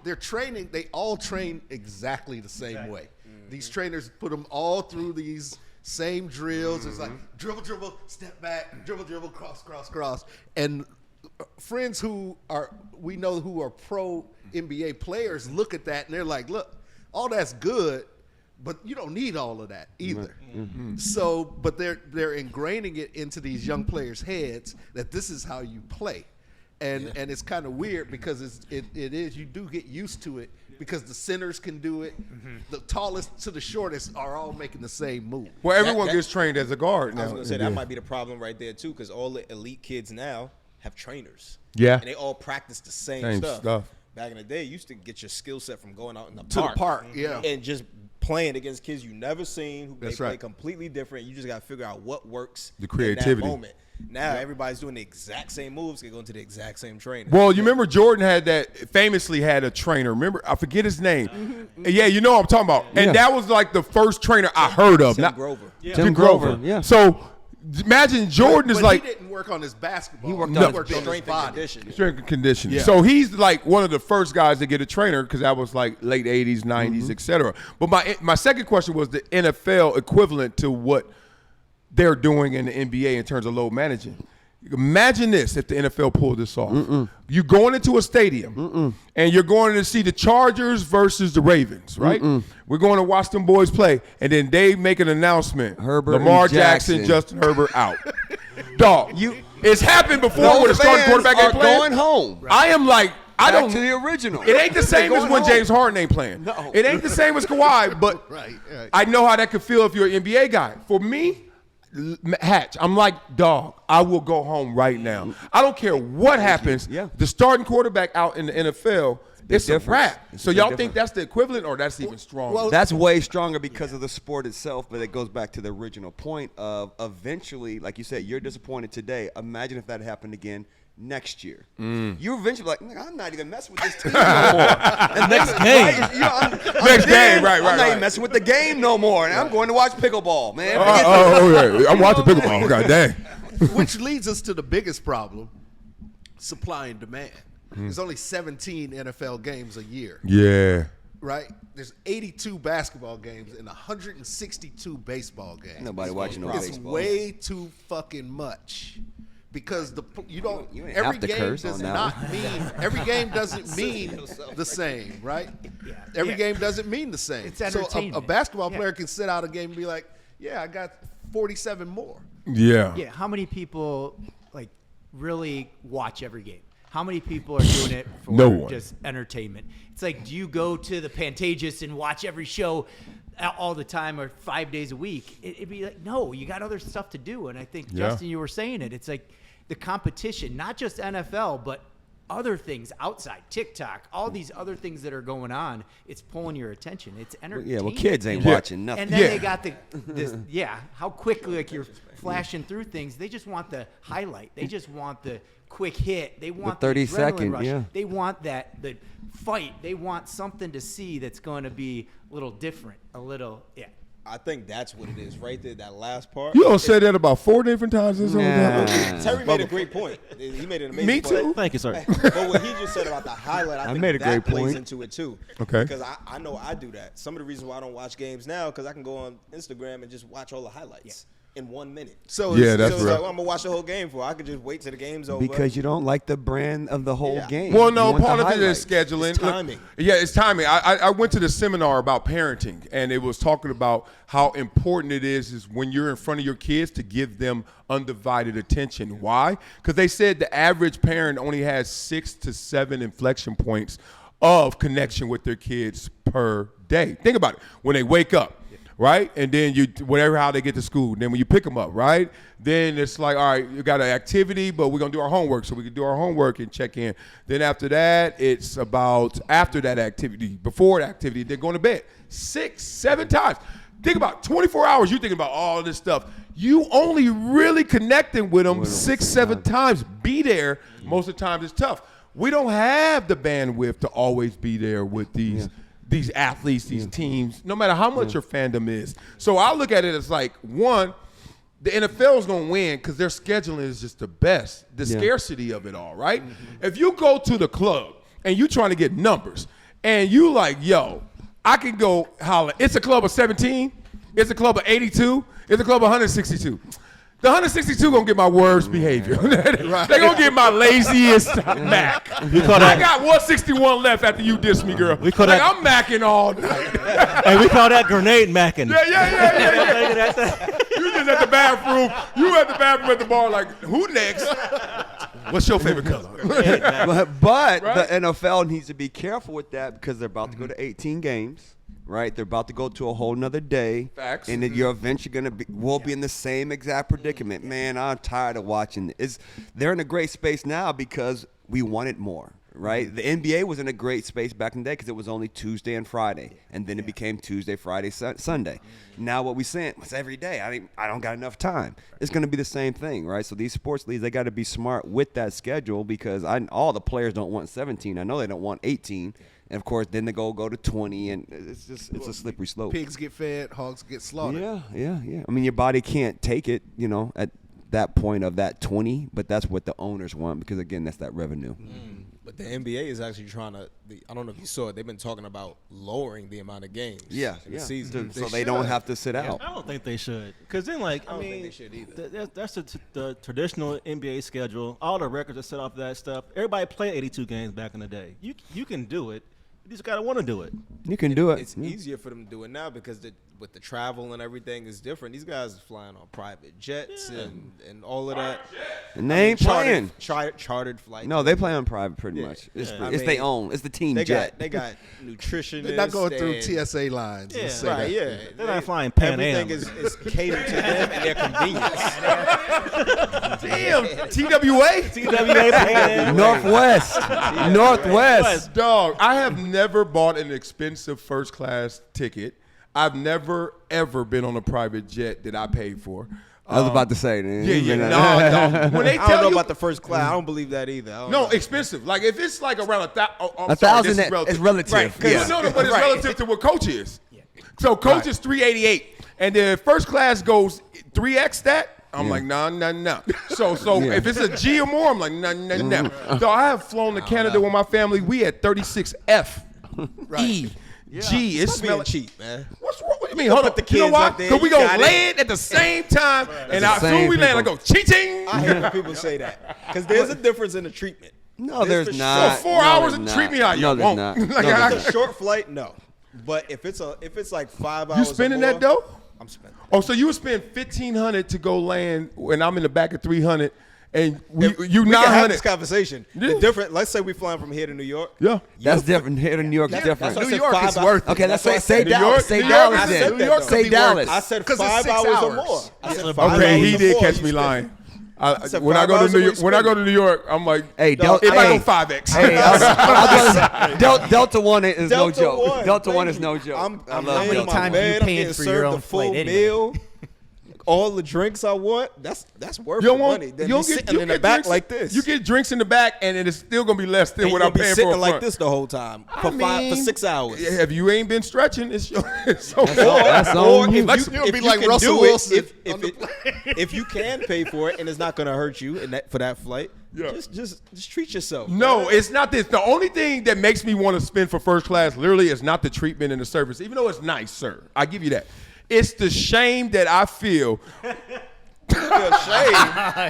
They're training. They all train exactly the same way. These trainers put them all through these same drills. It's like dribble, dribble, step back, dribble, dribble, cross, cross, cross. And friends who we know who are pro NBA players look at that and they're like, look, all that's good, but you don't need all of that either. So, but they're ingraining it into these young players' heads that this is how you play. And it's kind of weird because it is you do get used to it because the centers can do it. The tallest to the shortest are all making the same move. Well, everyone That- gets trained as a guard now. I was gonna say that might be the problem right there too, because all the elite kids now have trainers. Yeah. and they all practice the same stuff. Back in the day, you used to get your skill set from going out in the To the park, park, yeah. and just playing against kids you never seen who That's play right. completely different. You just got to figure out what works. The creativity. In that moment. Now everybody's doing the exact same moves. They go into the exact same training. Well, you remember Jordan famously had a trainer. Remember, I forget his name. Yeah, you know what I'm talking about. And Yeah. that was like the first trainer I heard of. Tim Grover. Tim Grover, yeah. So imagine Jordan is but like he didn't work on his basketball. He worked on his on his Strength and body. conditioning. strength and conditioning. Yeah. So he's like one of the first guys to get a trainer because that was like late 80s, 90s, etc. But my second question was the NFL equivalent to what they're doing in the NBA in terms of load managing. Imagine this if the NFL pulled this off. You're going into a stadium and you're going to see the Chargers versus the Ravens, right? We're going to watch them boys play, and then they make an announcement. Herbert Lamar and Jackson. Justin Herbert out. Dog, it's happened before Those with a starting fans quarterback are ain't playing. going home. I am like, I Back don't. to the original. It ain't the same They're as going when home. James Harden ain't playing. No. It ain't the same as Kawhi, but Right. I know how that could feel if you're an NBA guy. For me, Hatch, I'm like, dog, I will go home right now. I don't care what happens. Yeah. The starting quarterback out in the NFL, it's a difference. wrap. It's So big y'all difference. think that's the equivalent or that's even stronger? well, That's way stronger because of the sport itself, but it goes back to the original point of eventually, like you said, you're disappointed today. Imagine if that happened again next year. You eventually like, "Nigga, I'm not even messing with this team no more. And next game. Next game, right, I'm not right. even messing with the game no more. And I'm going to watch pickleball, man. Yeah. I'm watching pickleball. God dang. which leads us to the biggest problem: supply and demand. There's only 17 NFL games a year, Yeah. right? There's 82 basketball games and 162 baseball games. Nobody watching no It's baseball. way too fucking much. Because You ain't every have to game curse does on that not mean every game doesn't mean the same, right? Every game doesn't mean the same. It's so entertainment. a basketball Yeah. player can sit out a game and be like, "Yeah, I got 47 more." Yeah. Yeah, how many people like really watch every game? How many people are doing it for No one. just entertainment? It's like, do you go to the Pantages and watch every show all the time or 5 days a week? It'd be like, no, you got other stuff to do. And I think, Yeah. Justin, you were saying it. It's like the competition, not just NFL, but other things outside, TikTok, all these other things that are going on. It's pulling your attention. It's entertainment. Yeah, well, kids ain't Yeah. watching nothing. And then Yeah. they got how quickly like you're flashing through things. They just want the highlight. They just want the quick hit. They want the 30 adrenaline second, rush. yeah. They want the fight. They want something to see that's going to be a little different, I think that's what it is right there. That last part. You don't say that about 4 different times this whole Nah. time. Terry made a great point. He made an amazing Me point. too. Thank you, sir. But what he just said about the highlight, I think made a that great plays point. into it too. Okay. Because I know I do that. Some of the reasons why I don't watch games now, because I can go on Instagram and just watch all the highlights in 1 minute. So Yeah, it's- that's so it's real. like, well, I'm gonna watch the whole game for. I could just wait till the game's over. Because you don't like the brand of the whole Yeah. game. Well, You no, want the part of it is highlights. scheduling. It's timing. Yeah, it's timing. I went to the seminar about parenting, and it was talking about how important it is when you're in front of your kids to give them undivided attention. Why? Because they said the average parent only has 6 to 7 inflection points of connection with their kids per day. Think about it. When they wake up, right? And then how they get to school. Then when you pick them up, right? Then it's like, all right, you got an activity, but we're going to do our homework. So we can do our homework and check in. Then after that, it's about after that activity, before the activity, they're going to bed 6, 7 times. Think about 24 hours. You're thinking about all this stuff. You only really connecting with them 6, 7 times. Be there. Most of the time, it's tough. We don't have the bandwidth to always be there with these athletes, these teams, no matter how much your fandom is. So I look at it as like, one, the NFL is going to win because their scheduling is just the best, the scarcity of it all, right? If you go to the club and you trying to get numbers and you like, yo, I can go holler. It's a club of 17. It's a club of 82. It's a club of 162. The 162 gonna get my worst behavior. They gonna get my laziest Mac. I got 161 left after you diss me, girl. We call like that- I'm macking all night. Hey, we call that grenade macking. Yeah. You just at the bathroom. You at the bathroom at the bar. Like, who next? What's your favorite color? But Right? the NFL needs to be careful with that because they're about to go to 18 games, right? They're about to go to a whole nother day. Facts. And then you're eventually will be in the same exact predicament. Man, I'm tired of watching this. They're in a great space now because we wanted more, right? The NBA was in a great space back in the day because it was only Tuesday and Friday. And then it became Tuesday, Friday, Sunday. Now what we saying was every day. I don't got enough time. It's going to be the same thing, right? So these sports leagues, they got to be smart with that schedule because all the players don't want 17. I know they don't want 18. And of course, then they go to 20, and it's a slippery slope. Pigs get fed, hogs get slaughtered. Yeah. I mean, your body can't take it, at that point of that 20, but that's what the owners want because again, that's that revenue. But the NBA is actually trying to. I don't know if you saw it. They've been talking about lowering the amount of games. Yeah, in the season. So they don't have to sit out. I don't think they should. Because then, I don't mean, think they should either. That's the traditional NBA schedule. All the records are set off that stuff. Everybody played 82 games back in the day. You can do it. You just got to want to do it. You can do it. It's easier for them to do it now because with the travel and everything is different. These guys are flying on private jets and all of that. And they ain't playing. Chartered flights. No, they play on private pretty much. It's their own. It's the team jet. They got nutritionists. They're not going through TSA lines. Yeah, right. Yeah, They're not flying Pan Am. Everything is catered to them and their convenience. Damn, TWA? TWA Pan Am. Northwest. Dog, I have never bought an expensive first class ticket. I've never, ever been on a private jet that I paid for. I was about to say, man. No. When they I don't tell know you, about the first class. I don't believe that either. no, expensive. Like if it's like around $1,000, it's relative. Right, Yeah. no, but it's relative to what coach is. So coach is $388, and then first class goes 3x that. I'm like, nah. So if it's a G or more, I'm like, nah. So I have flown to Canada with my family. We had 36F, E, G. It Stop being smells cheap, man. What's wrong with me? Hold on. the You know kids why? up there, Because we you gonna got it. land at the same time, and as soon as we land, I go ching. I hate when people say that because there's a difference in the treatment. No, there's So not. 4 hours and treat me how you No, there's want. not. Like, No, there's I- not. It's a short flight, no. But if it's like 5 hours, You spending or more, that dough? I'm spending. Oh, so you would spend $1,500 to go land, and I'm in the back of 300, and you We can have 900. this conversation. Yeah. The different. Let's say we flying from here to New York. Yeah. That's different. Here in New York, it's different. That's New what I said, York is 5 hours. worth it. Okay, let's That's what I say said. Dallas. Say New York- Dallas I then. said New York Say could be Dallas. I said 'Cause it's 5 6 hours or hours. more. I said Yeah. 5 Okay, hours he or did more, catch you me spend. lying. said When I 5 go to hours New a York, week when I go spending. to New York, I'm like, Hey, it might go 5x. Hey, Delta One is no Delta joke. One, Delta thank One is you. no joke. I'm I love laying many in my Delta times One. you bed, I'm paying getting for served your the own full flight anyway? meal. All the drinks I want, that's worth You the don't want, money. Then you be don't get, sitting you in the get back drinks, like this. You get drinks in the back, and it is still gonna be less than and what you'll I'm be paying sitting for. like this the whole time for 6 hours. If you ain't been stretching, it's okay. That's Or on if you. you, You'll if be you like can Russell do it, Wilson on the if you can pay for it and it's not going to hurt you for that flight, Yeah. just treat yourself. No, it's not this. The only thing that makes me want to spend for first class literally is not the treatment and the service, even though it's nice, sir. I give you that. It's the shame that I feel. Shame.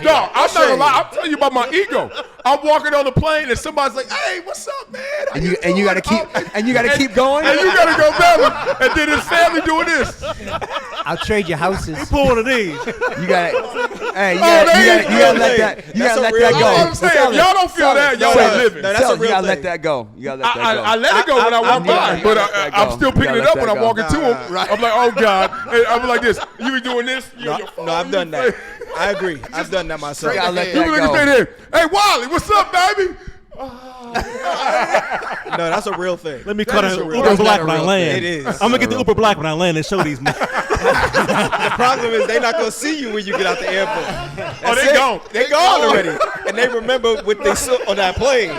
Dog, I'm not gonna lie. I'm telling you about my ego. I'm walking on the plane and somebody's like, "Hey, what's up, man?" How And you gotta keep keep going. And you gotta go better. And then his family doing this. I'll trade you houses. Pull one of these. You gotta, hey, you that gotta, is you real gotta let thing. that, you That's gotta a let real that thing. go. I'm saying, if y'all don't feel that, y'all ain't living. No, that's a You real gotta let thing. that go. You gotta let that go. I let it go when I walk by, but I'm still picking gotta it up let when I'm that go. walking to him. I'm like, oh God. And I'm like this. You be doing this? No, I've done that. I agree. I've done that myself. You gotta let You that look go. at here. Hey, Wiley, what's up, baby? No, that's a real thing. Let me cut That's an a real Uber thing. Black That's when I not a real land. thing. It is. I'm gonna get the Uber Black when I land and show these. The problem is they're not gonna see you when you get out the airport. Oh, they it. gone. They gone already, and they remember what they saw on that plane.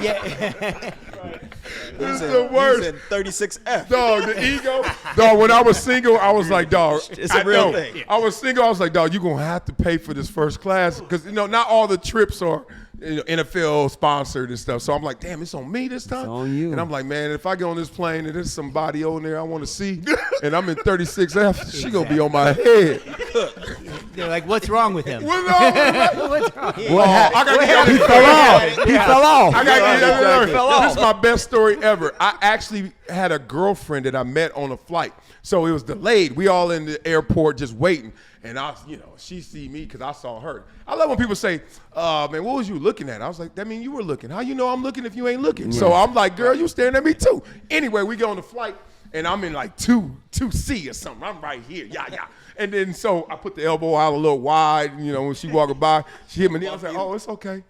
This is the worst. 36F. Dog, the ego. Dog, when I was single, I was like, dog. It's a real thing. I was single. I was like, dog, you're going to have to pay for this first class. Because, not all the trips are NFL sponsored and stuff. So I'm like, damn, it's on me this time? It's on you. And I'm like, man, if I get on this plane and there's somebody on there I want to see, and I'm in 36F, she going to be on my head. They're like, what's wrong with him? What's wrong with me? What's wrong? What happened? I gotta get He fell off. He fell off. I got Fell This is my best story ever. I actually had a girlfriend that I met on a flight. So it was delayed. We all in the airport just waiting. And she see me because I saw her. I love when people say, man, what was you looking at? I was like, that mean you were looking. How you know I'm looking if you ain't looking? So I'm like, girl, you staring at me too. Anyway, we get on the flight and I'm in like 2C or something. I'm right here. Yeah. And then so I put the elbow out a little wide, when she walking by, she hit my knee. I was like, oh, it's okay.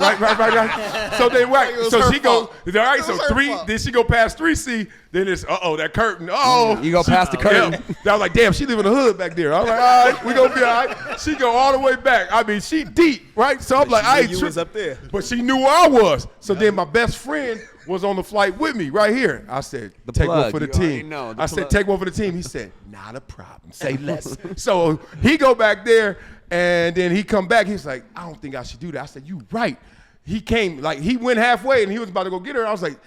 Right. So then so she go, all right, so 3, then she go past 3C, then it's, that curtain. You go past the curtain. Yeah. I was like, damn, she live in the hood back there. I was like, all right, we gonna be all right. She go all the way back. I mean, she deep, right? So I'm like, I ain't You was up there. But she knew where I was. So then my best friend was on the flight with me right here. I said, take one plug. for the You already team. know, the I said, plug. take one for the team. He said, not a problem. Say less. So he go back there, and then he come back. He's like, I don't think I should do that. I said, you right. He came, he went halfway, and he was about to go get her. I was like,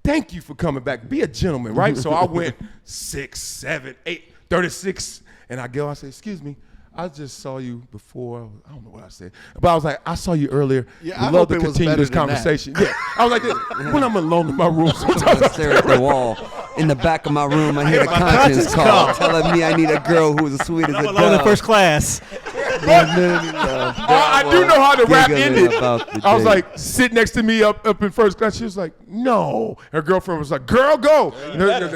thank you for coming back. Be a gentleman, right? So I went 6, 7, 8, 36, and I go, I said, excuse me. I just saw you before. I don't know what I said, but I was like, I saw you earlier. Yeah, Would I love hope to it was continue better this than that. conversation. Yeah, I was like this when I'm alone in my room. Sometimes I Stare at the wall. In the back of my room, I hear the conscience call telling me I need a girl who's as sweet as a I'm alone in dove. first class. I do know how the rap ended. About the I was day. like, sit next to me up in first class. She was like, no. Her girlfriend was like, girl, go.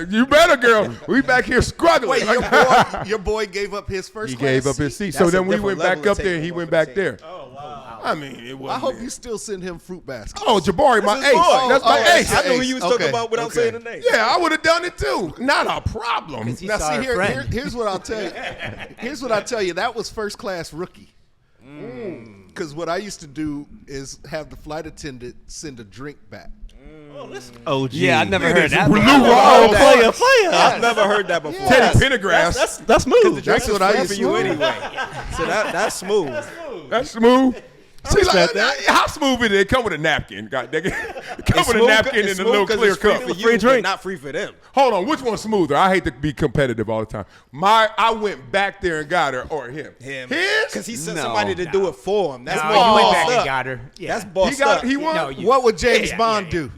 You better, girl. We back here struggling. Wait, your boy gave up his first He class gave up his seat? seat. So That's a then we different went back level up of there and he taking went one for back the there. Oh wow. I mean, it wasn't. I hope you still send him fruit baskets. Oh, Jabari, my His ace. boy. That's my ace. I knew who you was talking Okay, about without okay. saying the name. Yeah, I would have done it too. Not a problem. Because he Now saw see, her friend. here's what I'll tell you. Here's what I tell you. That was first class rookie. Because what I used to do is have the flight attendant send a drink back. Oh, gee. Yeah, I never heard that. Blue Oh, Roll. player. I've never heard that before. Teddy Pendergrass. That's smooth. That's what I used for to you do. anyway. So that's smooth. That's smooth. See, like, respect that. how smooth is it? It come with a napkin. God dang it. It come with a napkin and a little clear cup. For Free you, drink. but not free for them. Hold on, which one's smoother? I hate to be competitive all the time. I went back there and got her, or him. Him. His? Because he sent No. somebody to do it for him. That's No, bossed you went back up. and got her. Yeah. That's bossed He got. up. He won. No, you- What would James Bond do?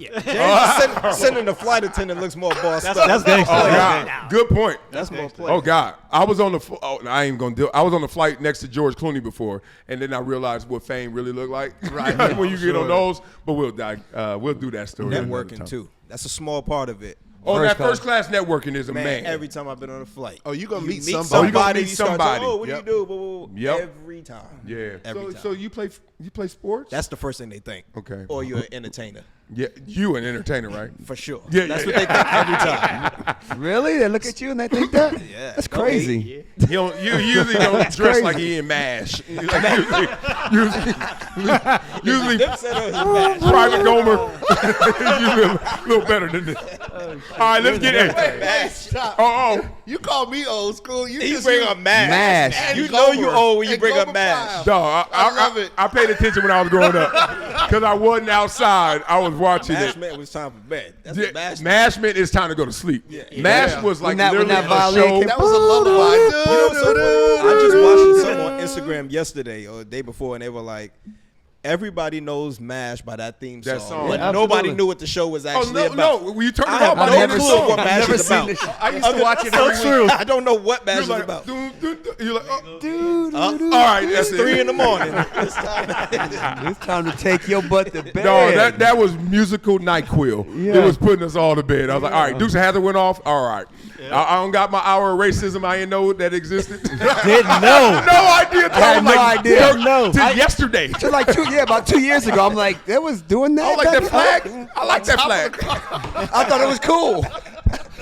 Sending the flight attendant looks more bossed up. That's gangster. Oh That's God, good point. That's more play. Oh God, I was on the. I ain't gonna do. I was on the flight next to George Clooney before, and then I realized what fame really looked like. Right when you get on those, but we'll do that story. another Networking time. too. That's a small part of it. Oh, First that first class networking is a man. Every time I've been on a flight. Oh, you gonna meet Oh, you somebody. gonna meet you start somebody. To, oh, what Yep. do you do? Blah, blah, blah. Yep. Every time. Yeah. Every So time. you play sports? That's the first thing they think. Okay. Or you're an entertainer. Yeah, you an entertainer, right? For sure. Yeah, That's yeah. what they think every time. Really? They look at you and they think that? Yeah. That's crazy. You usually don't dress crazy. like he in MASH. usually Dipset or his badge. Private Gomer. usually a little better than this. All right, let's get it. Hey, stop. Oh, You call me old school. You He just bring use- up mash. Mash. You know you Gomer. old when you And bring up Gomer mash. Pyle. dog. I love it. I paid attention when I was growing up because I wasn't outside. I was watching Mash it. meant it was time for bed. That's Yeah, what mash meant. MASH meant it's time to go to sleep. MASH was like When that literally a violin show. came- That was a lullaby. You know what's so cool? I just watched something on Instagram yesterday or the day before, and they were like, everybody knows MASH by that theme song. That song. But Yeah, nobody absolutely. knew what the show was Oh actually no, about. no! When you turn it I off, have I no never clue what seen. MASH never is seen about. this show. I used to watch it So every true. week. I don't know what MASH You're is like, about. you're like, oh, Dude, all right, that's It's 3 it. in the morning. it's time to take your butt to bed. No, that was musical NyQuil. Yeah. It was putting us all to bed. I was like, all right, Dukes of Hazzard went off. All right. I don't got my hour of racism. I didn't know that existed. Didn't know. No idea. I had no idea. No. Till yesterday. Just like about 2 years ago, I'm like, they was doing that. I like that back flag. then? I like that flag. I thought it was cool.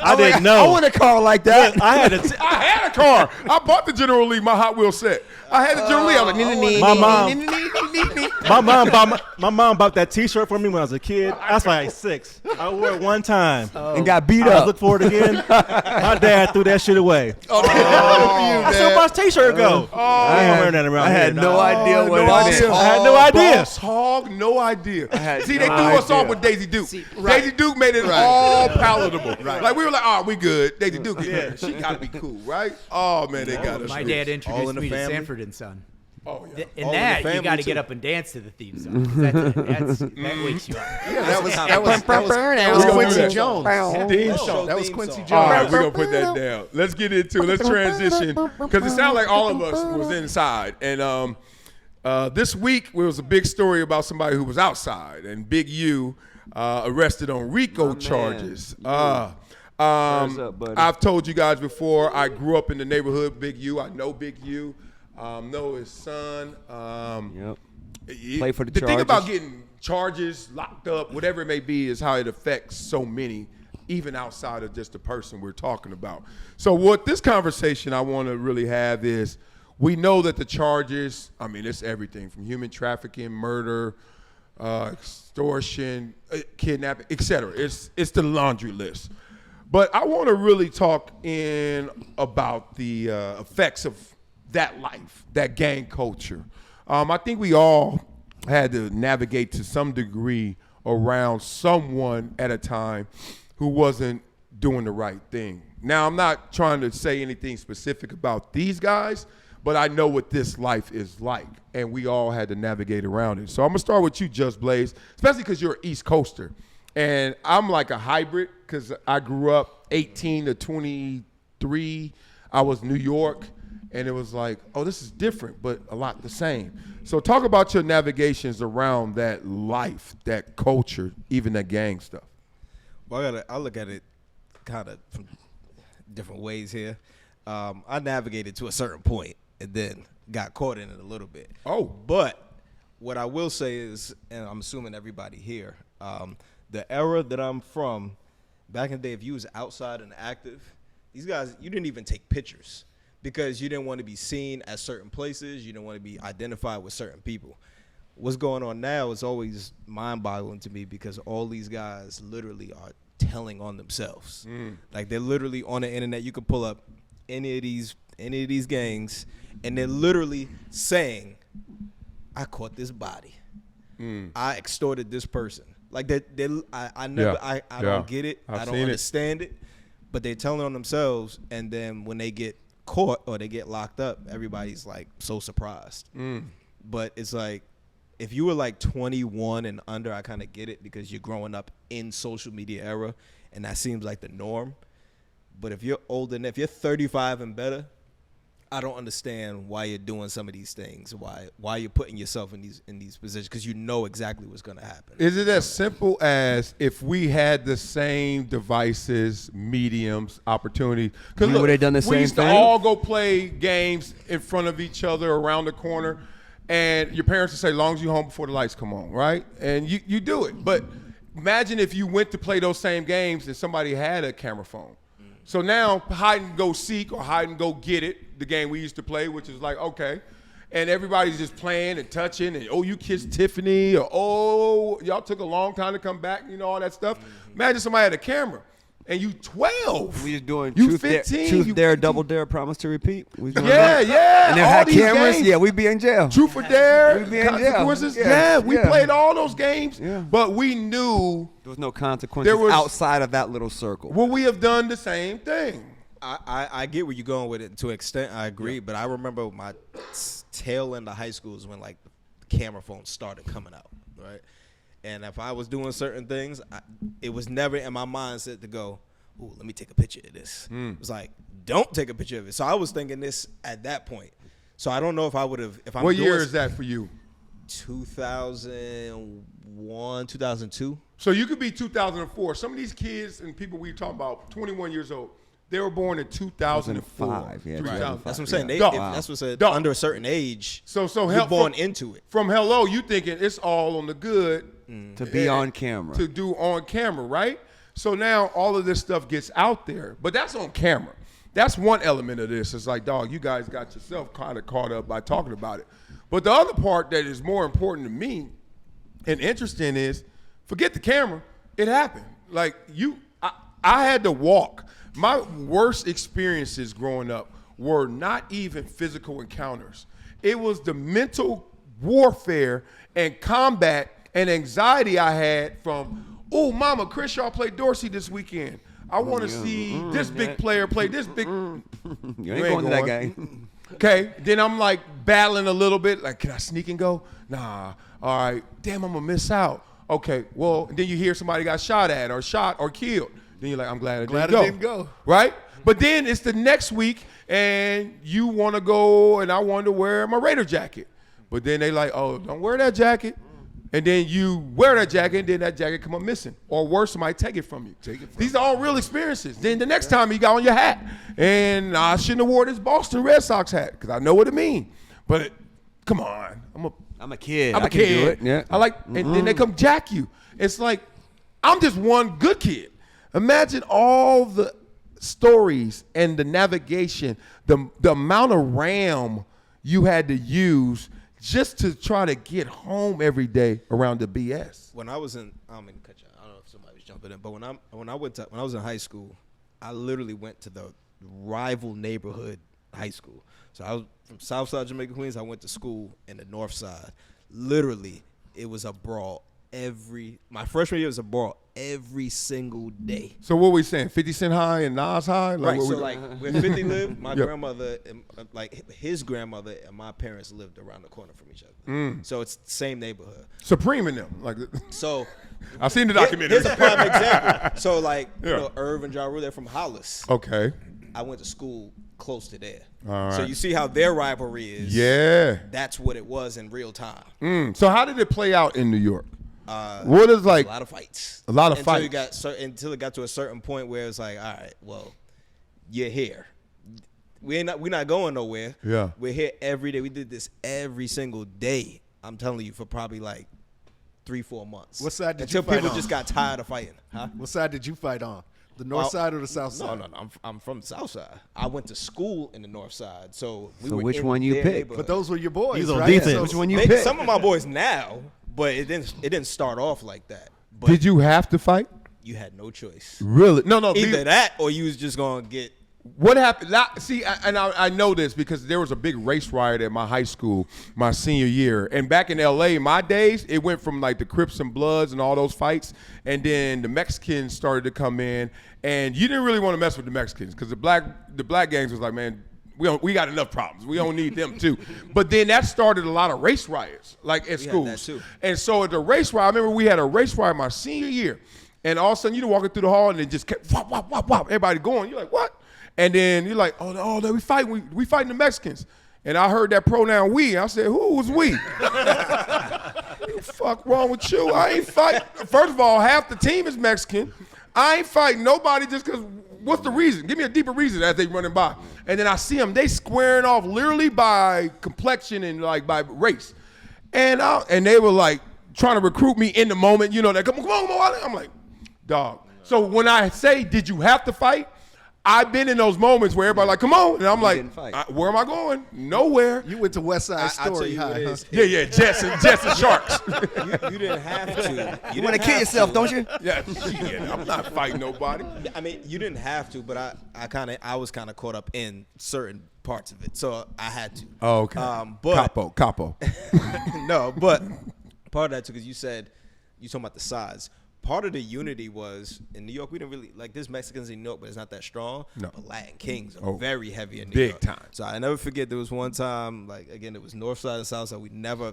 I didn't know. I want a car like that. I had a I had a car. I bought the General Lee, my Hot Wheel set. I had the General Lee. I was like, my mom bought that T-shirt for me when I was a kid. I was like 6. I wore it one time. And got beat I up. looked for it again. My dad threw that shit away. I said, "Where's my T-shirt go?" I ain't wearing that around I here. had no dog. idea what no it idea. meant. I had no idea. Boss Hog, no idea. had See, they no threw us off idea. with Daisy Duke. right. Daisy Duke made it Right. all palatable. Like we were like, oh, we good. Daisy Duke, she gotta be cool, right? Oh man, they got us. My good. dad All introduced in the me to family? Sanford and Son. Oh yeah. In All in that, the you family, got to too. get up and dance to the theme song. That wakes you up. Yeah, that was gonna Quincy do that. Jones. Theme Show song. That was theme Quincy song. Jones. All right, we're gonna put that down. Let's get into it. Let's transition because it sounded like all of us was inside. And this week there was a big story about somebody who was outside, and Big U arrested on RICO charges. up, buddy? I've told you guys before. I grew up in the neighborhood. Big U. I know Big U. Know his son. Yep. It- Play for the thing about Chargers. getting charges, locked up, whatever it may be, is how it affects so many, even outside of just the person we're talking about. So what this conversation I want to really have is, we know that the charges, I mean, it's everything from human trafficking, murder, extortion, kidnapping, etc. It's the laundry list. But I want to really talk about the effects of that life, that gang culture. I think we all had to navigate to some degree around someone at a time who wasn't doing the right thing. Now, I'm not trying to say anything specific about these guys, but I know what this life is like, and we all had to navigate around it. So I'm going to start with you, Just Blaze, especially because you're an East Coaster. And I'm like a hybrid because I grew up 18 to 23. I was New York, and it was like, oh, this is different, but a lot the same. So talk about your navigations around that life, that culture, even that gang stuff. Well, I look at it kind of from different ways here. I navigated to a certain point and then got caught in it a little bit. Oh. But what I will say is, and I'm assuming everybody here, the era that I'm from, back in the day, if you was outside and active, these guys, you didn't even take pictures because you didn't want to be seen at certain places. You didn't want to be identified with certain people. What's going on now is always mind-boggling to me because all these guys literally are telling on themselves. Like they're literally on the internet. You can pull up any of these gangs, and they're literally saying, "I caught this body. I extorted this person." Like I don't get it. I don't understand it. But they're telling on themselves, and then when they get caught or they get locked up, everybody's like so surprised. But it's like, if you were like 21 and under, I kind of get it because you're growing up in social media era, and that seems like the norm. But if you're older than, if you're 35 and better, I don't understand why you're doing some of these things, why you're putting yourself in these positions, because you know exactly what's going to happen. Is it as simple as if we had the same devices, mediums, opportunities? Because would have done the we same used to thing? all go play games in front of each other around the corner, and your parents would say, "Long as you home before the lights come on," right? And you do it. But imagine if you went to play those same games and somebody had a camera phone. So now hide and go seek or hide and go get it, the game we used to play, which is like, okay. And everybody's just playing and touching and, oh, you kissed Tiffany, or, oh, y'all took a long time to come back, you know, all that stuff. Imagine somebody had a camera and you 12. We just doing you truth, 15, truth you dare, 15. double dare, promise to repeat. We doing Yeah, that. yeah. And they all had these cameras. games. Yeah, we'd be in jail. Truth or dare, We'd be in jail. consequences. Yeah, Yeah, we yeah. played all those games, Yeah. but we knew There was no consequences outside of that little circle. will we have done the same thing. I get where you're going with it to an extent. I agree, but I remember my tail end of high school is when like the camera phones started coming out, right? And if I was doing certain things, it was never in my mindset to go, "Ooh, let me take a picture of this." It was like, "Don't take a picture of it." So I was thinking this at that point. So I don't know if I would have. If I'm What doing year is that for you? 2001, 2002. So you could be 2004. Some of these kids and people we talk about, 21 years old, they were born in 2004. 2005, yeah, 2005. That's what I'm saying. Yeah. That's what said. Dog. Under a certain age, So you're help born into it. From hello, you thinking it's all on the good To be on camera. to do on camera, right? So now all of this stuff gets out there, but that's on camera. That's one element of this. It's like, dog, you guys got yourself kind of caught up by talking about it. But the other part that is more important to me and interesting is, forget the camera. It happened. Like I had to walk. My worst experiences growing up were not even physical encounters. It was the mental warfare and combat and anxiety I had from, oh, mama, Chris Shaw played Dorsey this weekend. I want to see this big player play this big. You ain't going to that game. Okay, then I'm like battling a little bit. Like, can I sneak and go? Nah. All right. Damn, I'm gonna miss out. Okay. Well, then you hear somebody got shot at or shot or killed. Then you're like, I'm glad I didn't go. Right? But then it's the next week, and you want to go, and I want to wear my Raider jacket. But then they like, oh, don't wear that jacket. And then you wear that jacket, and then that jacket come up missing. Or worse, somebody take it from you. These are all real experiences. Then the next time you got on your hat, and I shouldn't have wore this Boston Red Sox hat because I know what it means. But come on, I'm a kid. I'm a I can kid. do it. Yeah. I like, and then they come jack you. It's like, I'm just one good kid. Imagine all the stories and the navigation, the amount of RAM you had to use just to try to get home every day around the BS. When I was in, I don't mean to cut you. I don't know if somebody was jumping in, but when I was in high school, I literally went to the rival neighborhood high school. So I was from Southside Jamaica, Queens. I went to school in the North Side. Literally, it was a brawl my freshman year was a brawl every single day. So what we saying? 50 Cent high and Nas high? Right. what So we- like where 50 lived, my Yep. grandmother, and, like his grandmother and my parents lived around the corner from each other. So it's the same neighborhood. Supreme in them. Like, So I've seen the documentary. here's a prime example. So like Yeah. you know, Irv and Ja Rule, they're from Hollis. Okay. I went to school close to there. All So right. you see how their rivalry is. Yeah. That's what it was in real time. So how did it play out in New York? What is like A lot of fights. A lot of until fights. Until it got to a certain point where it's like, all right, well, you're here. We're not going nowhere. Yeah. We're here every day. We did this every single day. I'm telling you, for probably like 3-4 months. What side did until you fight people on? just got tired of fighting? Huh? What side did you fight on? The north side or the south side? No. I'm from the south side. I went to school in the north side, so we So were which in one you their picked? neighborhood. But those were your boys, He's on right? defense. So- Which one you Maybe picked? some of my boys now, but it didn't start off like that. But did you have to fight? you had no choice. Really? No. Either that or you was just gonna get. What happened? See, I know this because there was a big race riot at my high school my senior year. And back in L.A., my days, it went from like the Crips and Bloods and all those fights. And then the Mexicans started to come in. And you didn't really want to mess with the Mexicans because the black gangs was like, man, we got enough problems. We don't need them too. But then that started a lot of race riots, like at had schools. that too. And so at the race riot, I remember we had a race riot my senior year. And all of a sudden, you're walking through the hall and it just kept wop, wop, wop, wop. Everybody going. You're like, what? And then you're like, oh, we fighting the Mexicans. And I heard that pronoun we. I said, who was we? What the fuck wrong with you? I ain't fight. First of all, half the team is Mexican. I ain't fighting nobody just because, what's the reason? Give me a deeper reason as they running by. And then I see them, they squaring off literally by complexion and like by race. And they were like trying to recruit me in the moment, you know, that come on. I'm like, dog. So when I say, did you have to fight? I've been in those moments where everybody like, come on. And I'm didn't like, fight. where am I going? Nowhere. You went to West Side I'll tell Story you what High, it huh? is. Yeah, Jets and Sharks. You didn't have to. You want to kill yourself, don't you? Yeah, shit, I'm not fighting nobody. I mean, you didn't have to, but I was kind of caught up in certain parts of it, so I had to. Oh, okay. But Capo. no, but part of that too, because you talking about the size. Part of the unity was in New York. We didn't really like there's Mexicans in New York, but it's not that strong. No. But Latin Kings are very heavy in New big York. time. So I never forget there was one time, like again, it was North Side and South Side. We never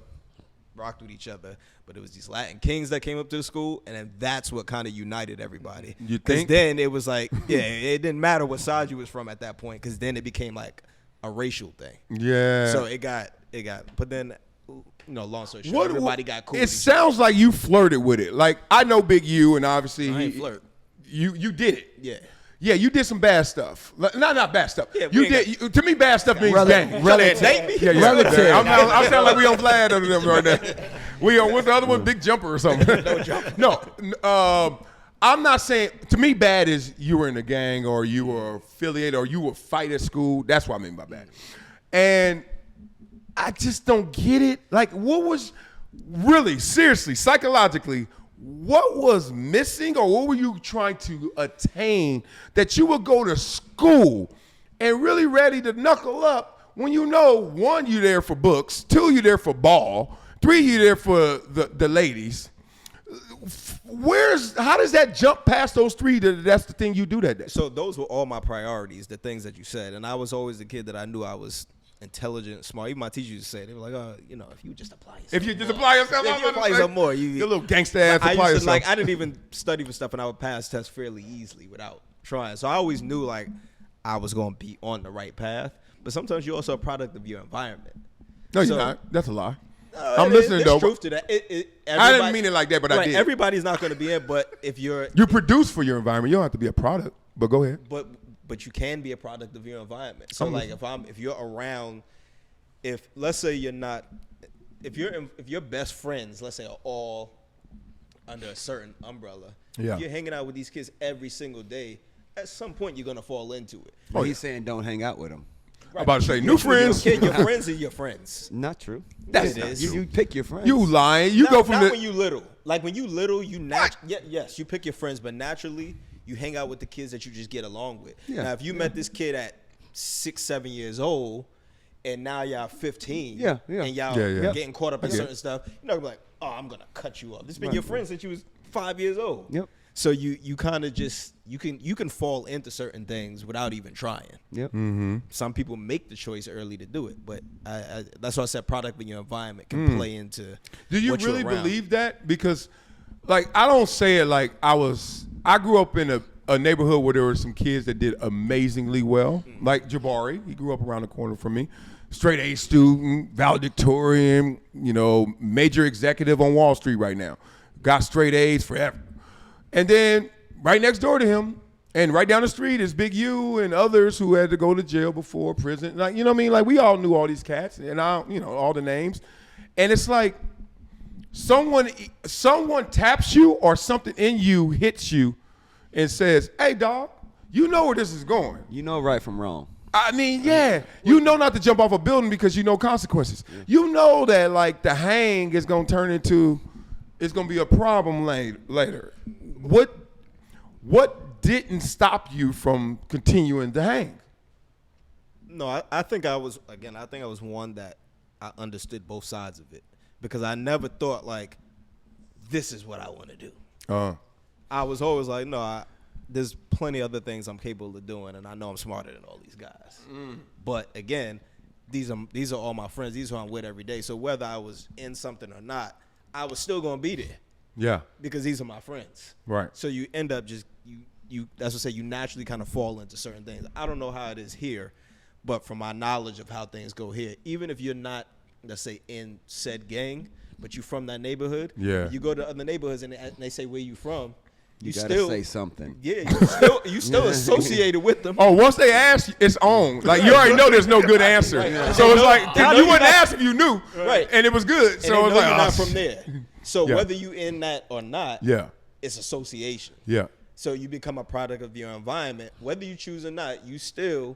rocked with each other, but it was these Latin Kings that came up to the school, and then that's what kind of united everybody. You Because think? then it was like, yeah, it didn't matter what side you was from at that point, because then it became like a racial thing. Yeah. So it got, but then, you know, long story short, everybody got cool. It with each sounds like you flirted with it. Like I know Big U, and obviously I ain't flirt. You did it. Yeah. Yeah, you did some bad stuff. Not bad stuff. Yeah, we you ain't did. To me, bad stuff means gang. Relative. Yeah. Relative. I sound like we on Vlad under them right now. We on what's the other one? Big Jumper or something. No jumper. No. I'm not saying. To me, bad is you were in a gang or you were affiliated or you would fight at school. That's what I mean by bad. And I just don't get it. Like, what was really, seriously, psychologically, what was missing or what were you trying to attain that you would go to school and really ready to knuckle up when you know, 1, you there for books, 2, you there for ball, 3, you there for the ladies. How does that jump past those 3 that's the thing you do that day? So those were all my priorities, the things that you said. And I was always the kid that I knew I was intelligent, smart. Even my teachers used to say, they were like, you know, if you just apply yourself. If you just apply yourself, If you apply yourself more, your little gangster ass I apply used to, yourself. like, I didn't even study for stuff, and I would pass tests fairly easily without trying. So I always knew, like, I was going to be on the right path. But sometimes you're also a product of your environment. No, you're So- not. That's a lie. I'm listening, there's though. truth to that. I didn't mean it like that, but I right, did. Everybody's not going to be in, but if you're, You produce for your environment. You don't have to be a product. But go ahead. but you can be a product of your environment. So like if you're around, if let's say you're not, if your best friends, let's say, are all under a certain umbrella, Yeah. if you're hanging out with these kids every single day, at some point you're gonna fall into it. Well, he's saying don't hang out with him. I'm about to say, new friends. Your friends are your friends. Not true. That's It not is. true. You pick your friends. You lying. You Not- go from not the. when you little. Like when you little, yes, you pick your friends, but naturally you hang out with the kids that you just get along with. Yeah. Now, if you met this kid at 6, 7 years old, and now y'all 15, Yeah, yeah. and y'all Yeah. getting caught up in certain stuff, you're not gonna be like, oh, I'm gonna cut you off. This has been your friend since you was 5 years old. Yep. So you kind of just you can fall into certain things without even trying. Yep. Some people make the choice early to do it, but I that's why I said product in your environment can play into. Do you what you're really around. believe that? Because, like, I don't say it like I grew up in a neighborhood where there were some kids that did amazingly well, like Jabari. He grew up around the corner from me. Straight A student, valedictorian, major executive on Wall Street right now. Got straight A's forever. And then right next door to him and right down the street is Big U and others who had to go to jail before prison. Like, you know what I mean? Like, we all knew all these cats and all the names. And it's like someone taps you or something in you hits you and says, hey, dog, you know where this is going. You know right from wrong. I mean, yeah. You know not to jump off a building because you know consequences. Yeah. You know that, like, the hang is going to turn into, it's going to be a problem later. What didn't stop you from continuing to hang? No, I think I was one that I understood both sides of it because I never thought, like, this is what I want to do. I was always like, no, there's plenty of other things I'm capable of doing, and I know I'm smarter than all these guys. But again, these are all my friends. These are who I'm with every day. So whether I was in something or not, I was still gonna be there. Yeah. Because these are my friends. Right. So you end up just you that's what I say, you naturally kind of fall into certain things. I don't know how it is here, but from my knowledge of how things go here, even if you're not, let's say, in said gang, but you from that neighborhood, you go to other neighborhoods and they say where you from. You gotta still say something. Yeah, you still associated with them. Oh, once they ask, it's on. Like, you already know there's no good answer. Right. So it's like, you wouldn't ask if you knew. Right. And it was good. And so it's like, you're not from there. So Yeah. whether you in that or not, it's association. Yeah. So you become a product of your environment. Whether you choose or not, you still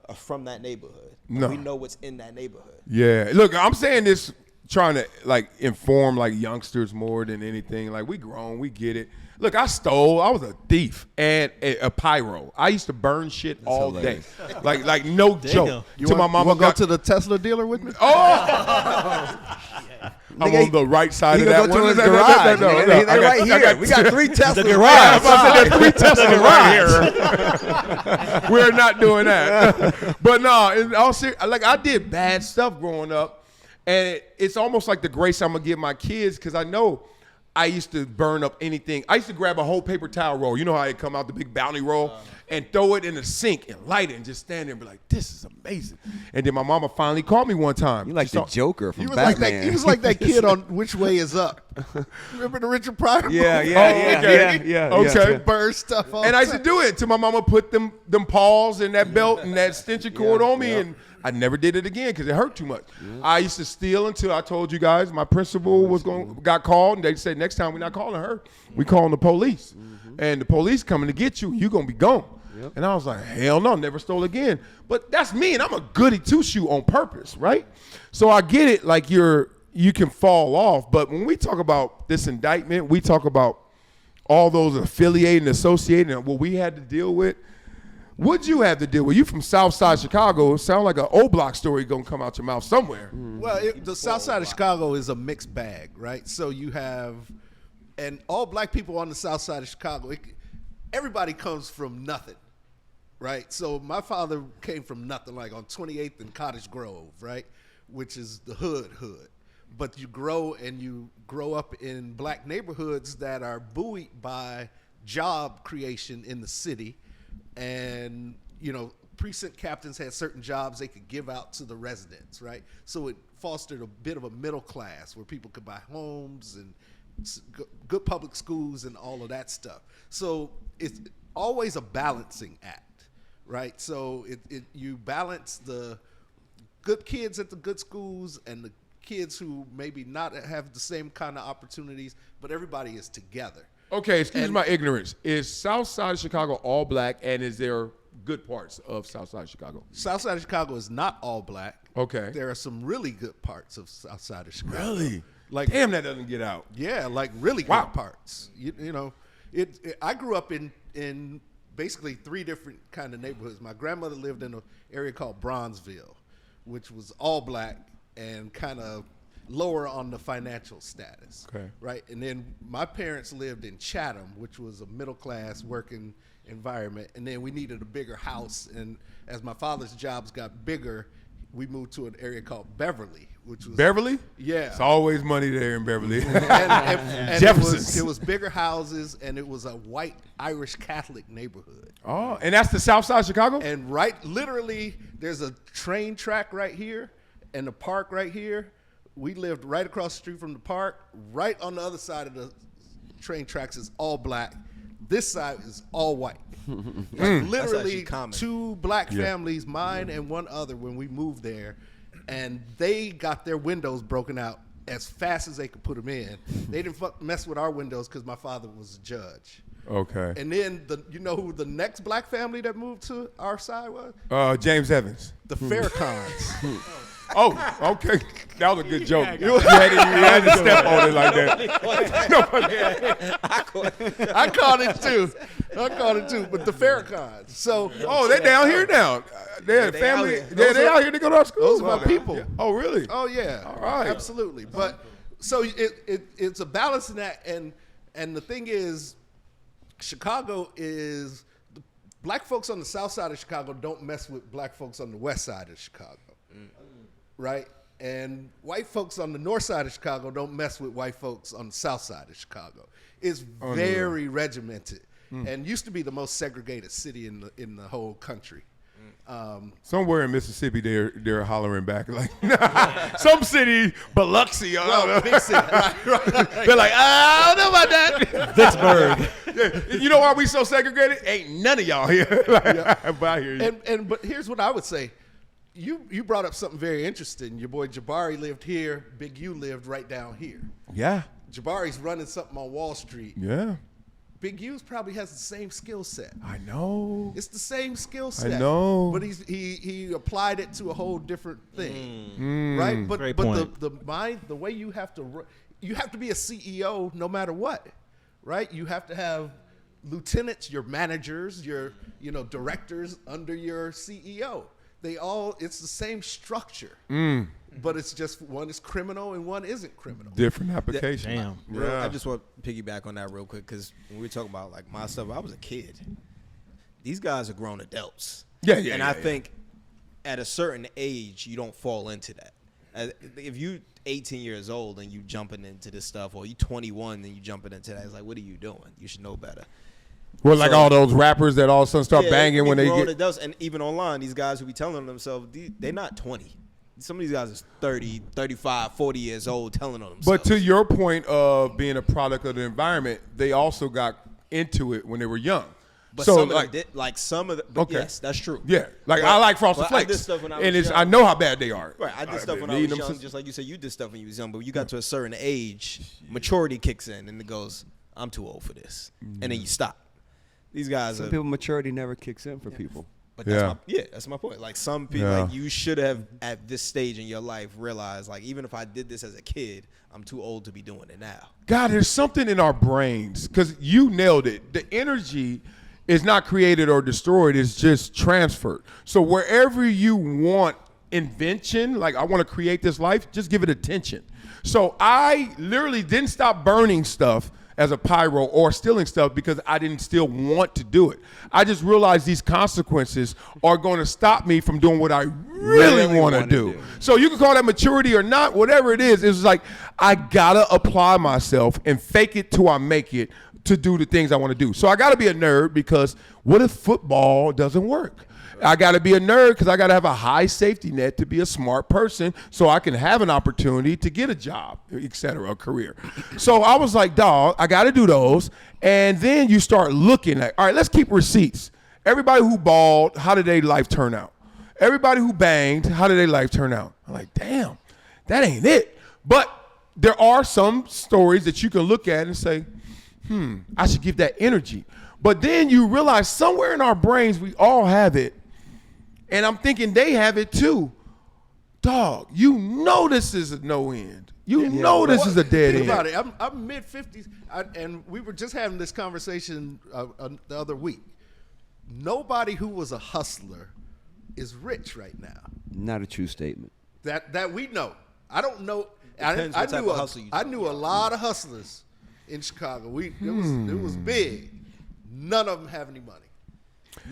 are from that neighborhood. No. We know what's in that neighborhood. Yeah. Look, I'm saying this trying to, like, inform, like, youngsters more than anything. Like, we grown, we get it. Look, I was a thief and a pyro. I used to burn shit all day. Like no joke. You want to go to the Tesla dealer with me? Oh! I'm on the right side of that Go to one. his garage. They're right here. We got 3 Teslas. The garage. There's 3 Teslas right here. We're not doing that. But no, in all like, I did bad stuff growing up, and it's almost like the grace I'm gonna give my kids, because I know I used to burn up anything. I used to grab a whole paper towel roll. You know how it come out, the big bounty roll, and throw it in the sink and light it and just stand there and be like, this is amazing. And then my mama finally called me one time. You like the Joker from He was Batman. he was like that kid on Which Way Is Up. Remember the Richard Pryor movie? Yeah. Okay. Burn stuff all And the I used to time. do it till my mama put them paws and that belt and that extension cord on me, and I never did it again because it hurt too much. I used to steal until I told you guys my principal got called, and they said, next time we're not calling her, we calling the police. And the police coming to get you, you're going to be gone. And I was like, hell no, never stole again. But that's me, and I'm a goody two-shoe on purpose, right? So I get it, like you can fall off. But when we talk about this indictment, we talk about all those affiliated and associated and what we had to deal with. What'd you have to deal with? You from Southside Chicago. It sounds like an O-Block story gonna come out your mouth somewhere. Well, the South Side of Chicago is a mixed bag, right? So you have, and all black people on the South Side of Chicago, everybody comes from nothing, right? So my father came from nothing, like on 28th and Cottage Grove, right? Which is the hood. But you grow up in black neighborhoods that are buoyed by job creation in the city. And, precinct captains had certain jobs they could give out to the residents, right? So it fostered a bit of a middle class where people could buy homes and good public schools and all of that stuff. So it's always a balancing act, right? So you balance the good kids at the good schools and the kids who maybe not have the same kind of opportunities, but everybody is together. Okay, excuse my ignorance. Is Southside Chicago all black, and is there good parts of Southside Chicago? Southside of Chicago is not all black. Okay. There are some really good parts of Southside of Chicago. Really? Like, damn, that doesn't get out. Yeah, like really good parts. I grew up in basically 3 different kind of neighborhoods. My grandmother lived in an area called Bronzeville, which was all black and kind of lower on the financial status. Okay. Right. And then my parents lived in Chatham, which was a middle class working environment. And then we needed a bigger house. And as my father's jobs got bigger, we moved to an area called Beverly, which was Beverly? Yeah. It's always money there in Beverly. and Jefferson's. it was bigger houses, and it was a white Irish Catholic neighborhood. Oh, and that's the South Side of Chicago? And literally, there's a train track right here and a park right here. We lived right across the street from the park. Right on the other side of the train tracks is all black. This side is all white. Like literally two black families, mine and one other, when we moved there, and they got their windows broken out as fast as they could put them in. They didn't mess with our windows because my father was a judge. Okay. And then you know who the next black family that moved to our side was? James Evans. The Farrakhan's. Oh, okay. That was a good joke. You had to step on it like that. I caught it too. But the Farrakhan's. So, they down here now. They're they family. out here. They out here to go to our school. those are my people. Yeah. Oh, really? Oh yeah. All right. Absolutely. But so it's a balance in that, and the thing is, Chicago is black folks on the south side of Chicago don't mess with black folks on the west side of Chicago. Right? And white folks on the north side of Chicago don't mess with white folks on the south side of Chicago. It's very regimented, and used to be the most segregated city in the whole country. Somewhere in Mississippi, they're hollering back like some city, Biloxi. Big city. Right. They're like, I don't know about that. Vicksburg. Yeah. You know why we so segregated? Ain't none of y'all here. But I hear you. But here's what I would say. You brought up something very interesting. Your boy Jabari lived here. Big U lived right down here. Yeah. Jabari's running something on Wall Street. Yeah. Big U's probably has the same skill set. I know. It's the same skill set. I know. But he applied it to a whole different thing. Right? But Great but point. the way you have to be a CEO no matter what. Right? You have to have lieutenants, your managers, your directors under your CEO. It's the same structure, but it's just one is criminal and one isn't criminal. Different application. Damn. Yeah. I just want to piggyback on that real quick, because when we talk about like my stuff, I was a kid. These guys are grown adults. Yeah. And I think at a certain age, you don't fall into that. If you 18 years old and you jumping into this stuff, or you 21 and you jumping into that, it's like, what are you doing? You should know better. Well, like all those rappers that all of a sudden start banging when they grown get. adults, and even online, these guys who be telling themselves, they're not 20. Some of these guys are 30, 35, 40 years old telling on themselves. But to your point of being a product of the environment, they also got into it when they were young. But so some of them did, like some of the, but Okay. yes, that's true. Yeah, like But- I like Frosted but I did Flakes, stuff when I and was young. I know how bad they are. Right, I did stuff when I need was them young, just like you said, you did stuff when you was young, but you got to a certain age, maturity kicks in, and it goes, I'm too old for this, and then you stop. These guys Some are, people maturity never kicks in for people. but that's Yeah. that's my point. Like some people, Yeah. like you should have at this stage in your life realized, like even if I did this as a kid, I'm too old to be doing it now. God, there's something in our brains, because you nailed it. The energy is not created or destroyed, it's just transferred. So wherever you want invention, like I want to create this life, just give it attention. So I literally didn't stop burning stuff as a pyro or stealing stuff because I didn't still want to do it. I just realized these consequences are going to stop me from doing what I really want to do. So you can call that maturity or not, whatever it is. It's like I gotta apply myself and fake it till I make it to do the things I want to do. So I gotta be a nerd, because what if football doesn't work? I got to be a nerd because I got to have a high safety net to be a smart person so I can have an opportunity to get a job, et cetera, a career. So I was like, dog, I got to do those. And then you start looking at, all right, let's keep receipts. Everybody who balled, how did their life turn out? Everybody who banged, how did their life turn out? I'm like, damn, that ain't it. But there are some stories that you can look at and say, I should give that energy. But then you realize somewhere in our brains, we all have it. And I'm thinking they have it too. Dog, you know this is a no end. You know this is a dead Think end. about it. I'm mid-50s, and we were just having this conversation the other week. Nobody who was a hustler is rich right now. Not a true statement. That we know. I don't know. Depends what type of hustle you I talking knew a lot of hustlers in Chicago. It was big. None of them have any money.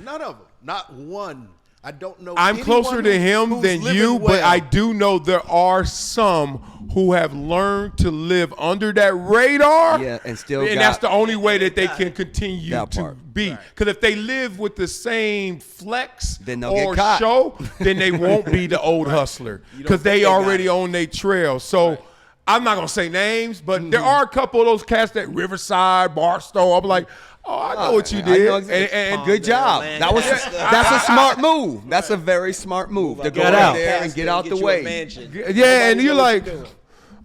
None of them. Not one. I don't know. I'm closer to him who's than living you, well. but I do know there are some who have learned to live under that radar. Yeah, and still and got that's the only way that they can continue that to part. be. Because if they live with the same flex Then they'll or get caught. show, then they won't be the old hustler because they already own their trail. So I'm not gonna say names, but there are a couple of those cats that Riverside, Barstow. I'm like, oh, I know what you I did. know exactly. And Good job. That was that's a smart move. That's a very smart move to go Get out out. there and get out the way. yeah, and you're like,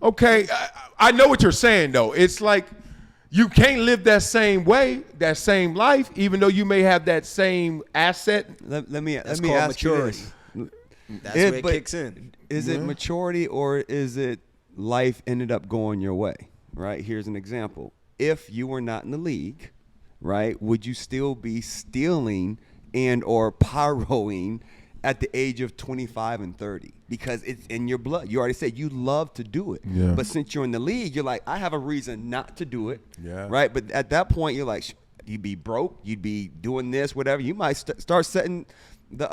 okay, I know what you're saying though. It's like you can't live that same way, that same life, even though you may have that same asset. Let me That's called called ask you maturity. this. That's where it but kicks in. Is it maturity or is it life ended up going your way? Right? Here's an example. If you were not in the league, right, would you still be stealing and or pyroing at the age of 25 and 30? Because it's in your blood. You already said you love to do it. Yeah. But since you're in the league, you're like, I have a reason not to do it. Yeah. Right? But at that point, you're like, you'd be broke. You'd be doing this, whatever. You might start setting the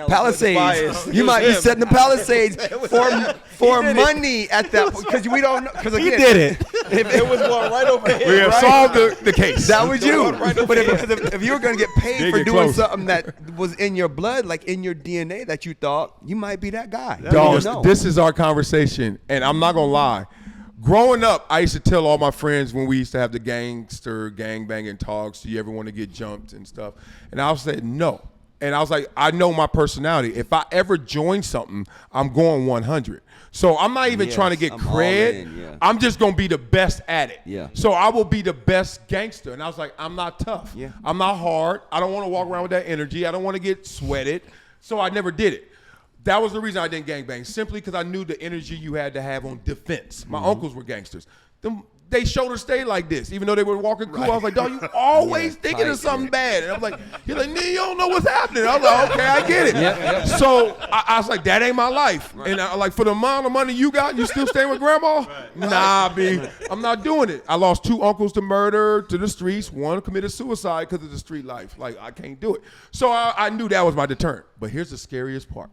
Palisades. fires. You might be setting the Palisades for money at that point because we don't know. Because He did it. There was one right over here. We have solved the case. That was you. Right over But if you were going to get paid They for get doing close. something that was in your blood, like in your DNA, that you thought you might be that guy. You Dogs, don't know. this is our conversation, and I'm not gonna lie. Growing up, I used to tell all my friends when we used to have the gangster gangbanging talks, do you ever want to get jumped and stuff? And I would say no. And I was like, I know my personality. If I ever join something, I'm going 100. So I'm not even Yes, trying to get I'm all cred. in, yeah. I'm just going to be the best at it. Yeah. So I will be the best gangster. And I was like, I'm not tough. Yeah. I'm not hard. I don't want to walk around with that energy. I don't want to get sweated. So I never did it. That was the reason I didn't gangbang, simply because I knew the energy you had to have on defense. My uncles were gangsters. They shoulder stayed like this, even though they were walking cool. I was like, dog, you always thinking of something bad. And I'm like, he's like, nigga, you don't know what's happening. I was like, okay, I get it. So I was like, that ain't my life. And I, like, for the amount of money you got, you still staying with grandma? Nah, B, I'm not doing it. I lost 2 uncles to murder, to the streets. One committed suicide because of the street life. Like, I can't do it. So I knew that was my deterrent. But here's the scariest part.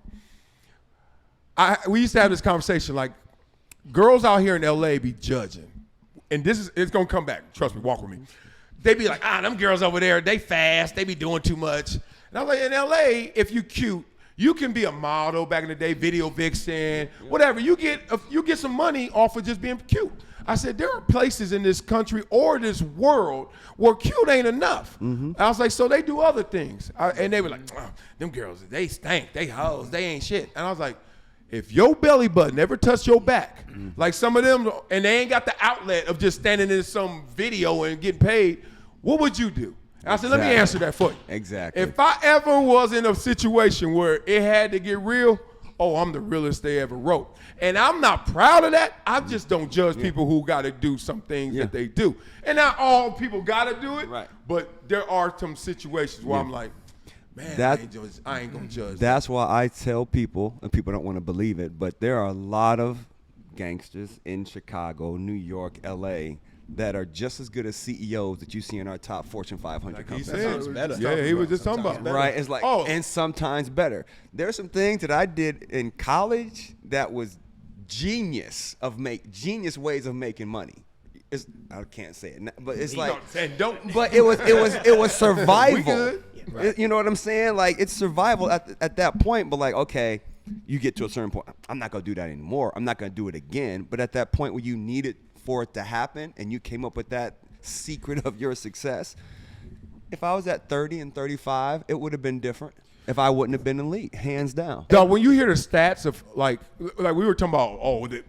We used to have this conversation, like, girls out here in LA be judging. And it's gonna come back. Trust me, walk with me. They be like, them girls over there, they fast, they be doing too much. And I was like, in LA, if you cute, you can be a model back in the day, video vixen, whatever. You get some money off of just being cute. I said, there are places in this country or this world where cute ain't enough. I was like, so they do other things. And they were like, them girls, they stink, they hoes, they ain't shit. And I was like, if your belly button ever touch your back, like some of them, and they ain't got the outlet of just standing in some video and getting paid, what would you do? And I said, let me answer that for you. Exactly. If I ever was in a situation where it had to get real, I'm the realest they ever wrote. And I'm not proud of that. I just don't judge people who got to do some things that they do. And not all people got to do it, but there are some situations where I'm like, man, I ain't gonna judge. That's why I tell people, and people don't want to believe it, but there are a lot of gangsters in Chicago, New York, LA that are just as good as CEOs that you see in our top Fortune 500 companies. He was just talking about. Right, it's like, and sometimes better. There's some things that I did in college that was genius ways of making money. I can't say it, but it's like, but it was survival. We good. You know what I'm saying? Like, it's survival at that point, but like, okay, you get to a certain point. I'm not going to do that anymore. I'm not going to do it again. But at that point where you need it for it to happen and you came up with that secret of your success, if I was at 30 and 35, it would have been different if I wouldn't have been elite, hands down. Dog, when you hear the stats of, like we were talking about, the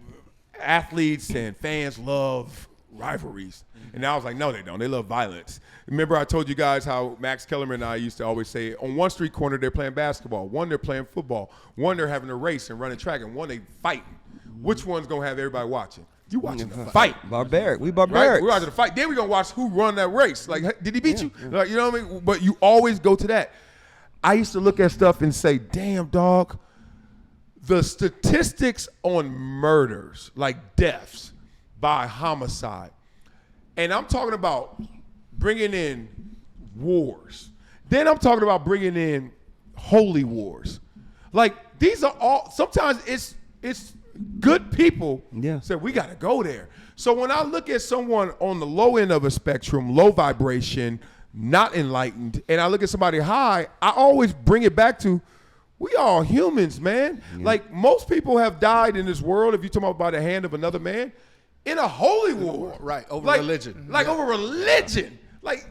athletes and fans love rivalries. And I was like, no, they don't. They love violence. Remember I told you guys how Max Kellerman and I used to always say, on one street corner they're playing basketball, one they're playing football, one they're having a race and running track, and one they fighting. Which one's going to have everybody watching? You watching the fight. Barbaric. We Right? barbaric. We're watching the fight. Then we're going to watch who run that race. Like, did he beat you? Like, you know what I mean? But you always go to that. I used to look at stuff and say, damn, dog, the statistics on murders, like deaths by homicide, and I'm talking about bringing in wars. Then I'm talking about bringing in holy wars. Like, these are all, sometimes it's good people say, we got to go there. So when I look at someone on the low end of a spectrum, low vibration, not enlightened, and I look at somebody high, I always bring it back to, we all humans, man. Like, most people have died in this world, if you're talking about by the hand of another man, in a holy war. Right, over like, religion. Like, over religion. Like,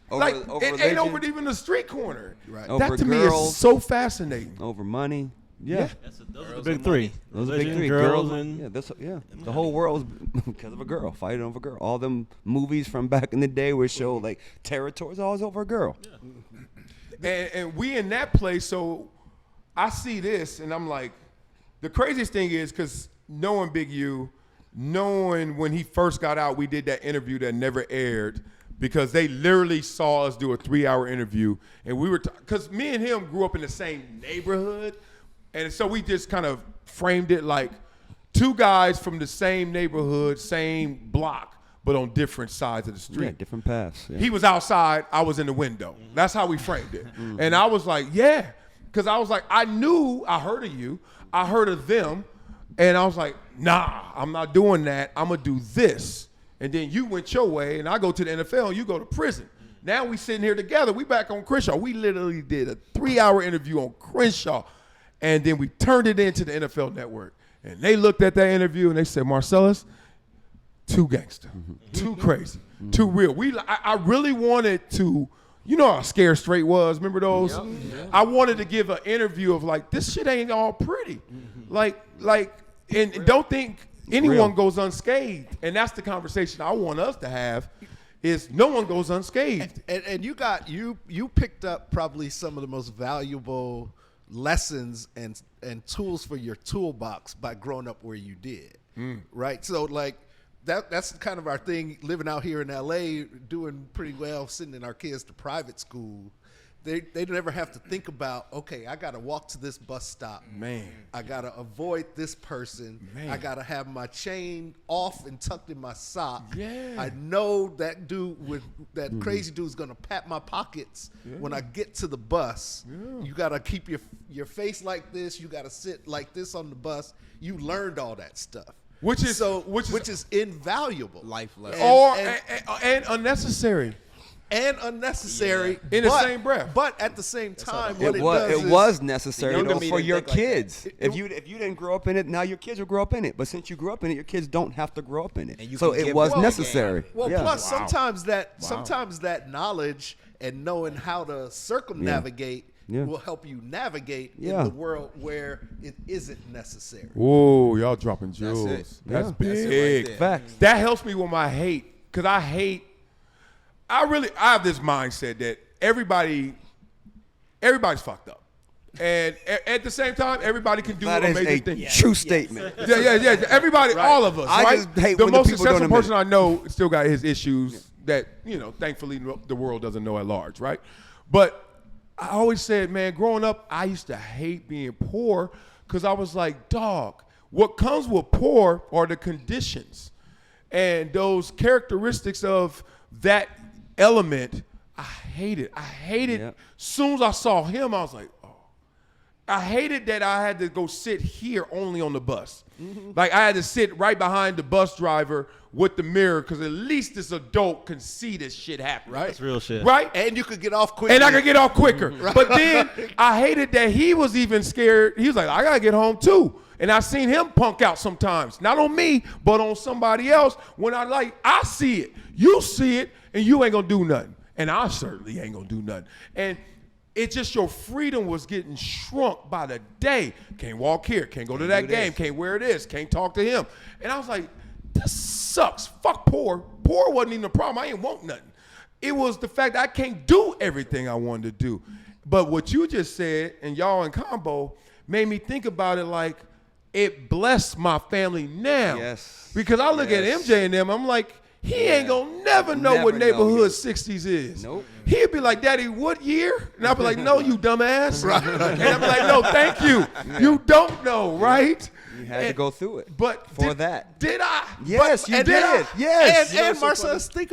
Over it religion. ain't over even the street corner. Right. That Over to me girls. is so fascinating. Over money. Yeah. Those are the big three. Those are the big Religion, three. girls, and The whole world's because of a girl, fighting over a girl. All them movies from back in the day where show like territories, always over a girl. And we in that place, so I see this and I'm like, the craziest thing is, because knowing Big U, knowing when he first got out, we did that interview that never aired, because they literally saw us do a 3-hour interview, and we were, because me and him grew up in the same neighborhood, and so we just kind of framed it like two guys from the same neighborhood, same block, but on different sides of the street. Yeah, different paths. Yeah. He was outside, I was in the window. That's how we framed it. And I was like, yeah, because I was like, I heard of you, I heard of them, and I was like, nah, I'm not doing that, I'm gonna do this. And then you went your way, and I go to the NFL, and you go to prison. Now we sitting here together. We back on Crenshaw. We literally did a 3-hour interview on Crenshaw, and then we turned it into the NFL Network. And they looked at that interview, and they said, Marcellus, too gangster, too crazy, too real. I really wanted to, you know how Scared Straight was. Remember those? Yep. I wanted to give an interview of like, this shit ain't all pretty. And don't think anyone goes unscathed, and that's the conversation I want us to have. Is no one goes unscathed. And you picked up probably some of the most valuable lessons and tools for your toolbox by growing up where you did, right? So like that's kind of our thing. Living out here in LA, doing pretty well, sending our kids to private school. They never have to think about, okay, I got to walk to this bus stop. Man. I got to avoid this person. Man. I got to have my chain off and tucked in my sock. Yeah. I know that crazy dude's going to pat my pockets when I get to the bus. Yeah. You got to keep your face like this. You got to sit like this on the bus. You learned all that stuff. Which is invaluable. Life lesson. And unnecessary. And unnecessary in the same breath. But at the same time, it was necessary though, for your kids. If you didn't grow up in it, now your kids will grow up in it. But since you grew up in it, your kids don't have to grow up in it. So it was necessary. Well, plus sometimes that knowledge and knowing how to circumnavigate will help you navigate in the world where it isn't necessary. Whoa, y'all dropping jewels. That's big. That's it right. Facts. That helps me with my hate, because I have this mindset that everybody's fucked up, and at the same time, everybody can do amazing things. True statement. Yeah. Everybody, all of us. I right? just hate the when most the people don't successful person admit I know still got his issues that thankfully the world doesn't know at large, right? But I always said, man, growing up, I used to hate being poor because I was like, dog, what comes with poor are the conditions and those characteristics of that element. I hated. Yep. Soon as I saw him, I was like, oh. I hated that I had to go sit here only on the bus. Mm-hmm. Like I had to sit right behind the bus driver with the mirror because at least this adult can see this shit happen. Right? That's real shit. Right? And you could get off quicker. And I could get off quicker. Right. But then I hated that he was even scared. He was like, I got to get home too. And I seen him punk out sometimes. Not on me, but on somebody else. When I see it. You see it, and you ain't going to do nothing. And I certainly ain't going to do nothing. And it's just your freedom was getting shrunk by the day. Can't walk here. Can't go to that game. Can't wear this. Can't talk to him. And I was like, this sucks. Fuck poor. Poor wasn't even a problem. I ain't want nothing. It was the fact that I can't do everything I wanted to do. But what you just said, and y'all in combo, made me think about it like it blessed my family now. Yes. Because I look at MJ and them, I'm like, he ain't gonna never know Never what know neighborhood yet. 60s is. Nope. He'd be like, Daddy, what year? And I'd be like, no, you dumbass. And I'd be like, no, thank you. You don't know, right? You had to go through it. But for that. Did I? Yes, you did. Yes. And Marcellus, think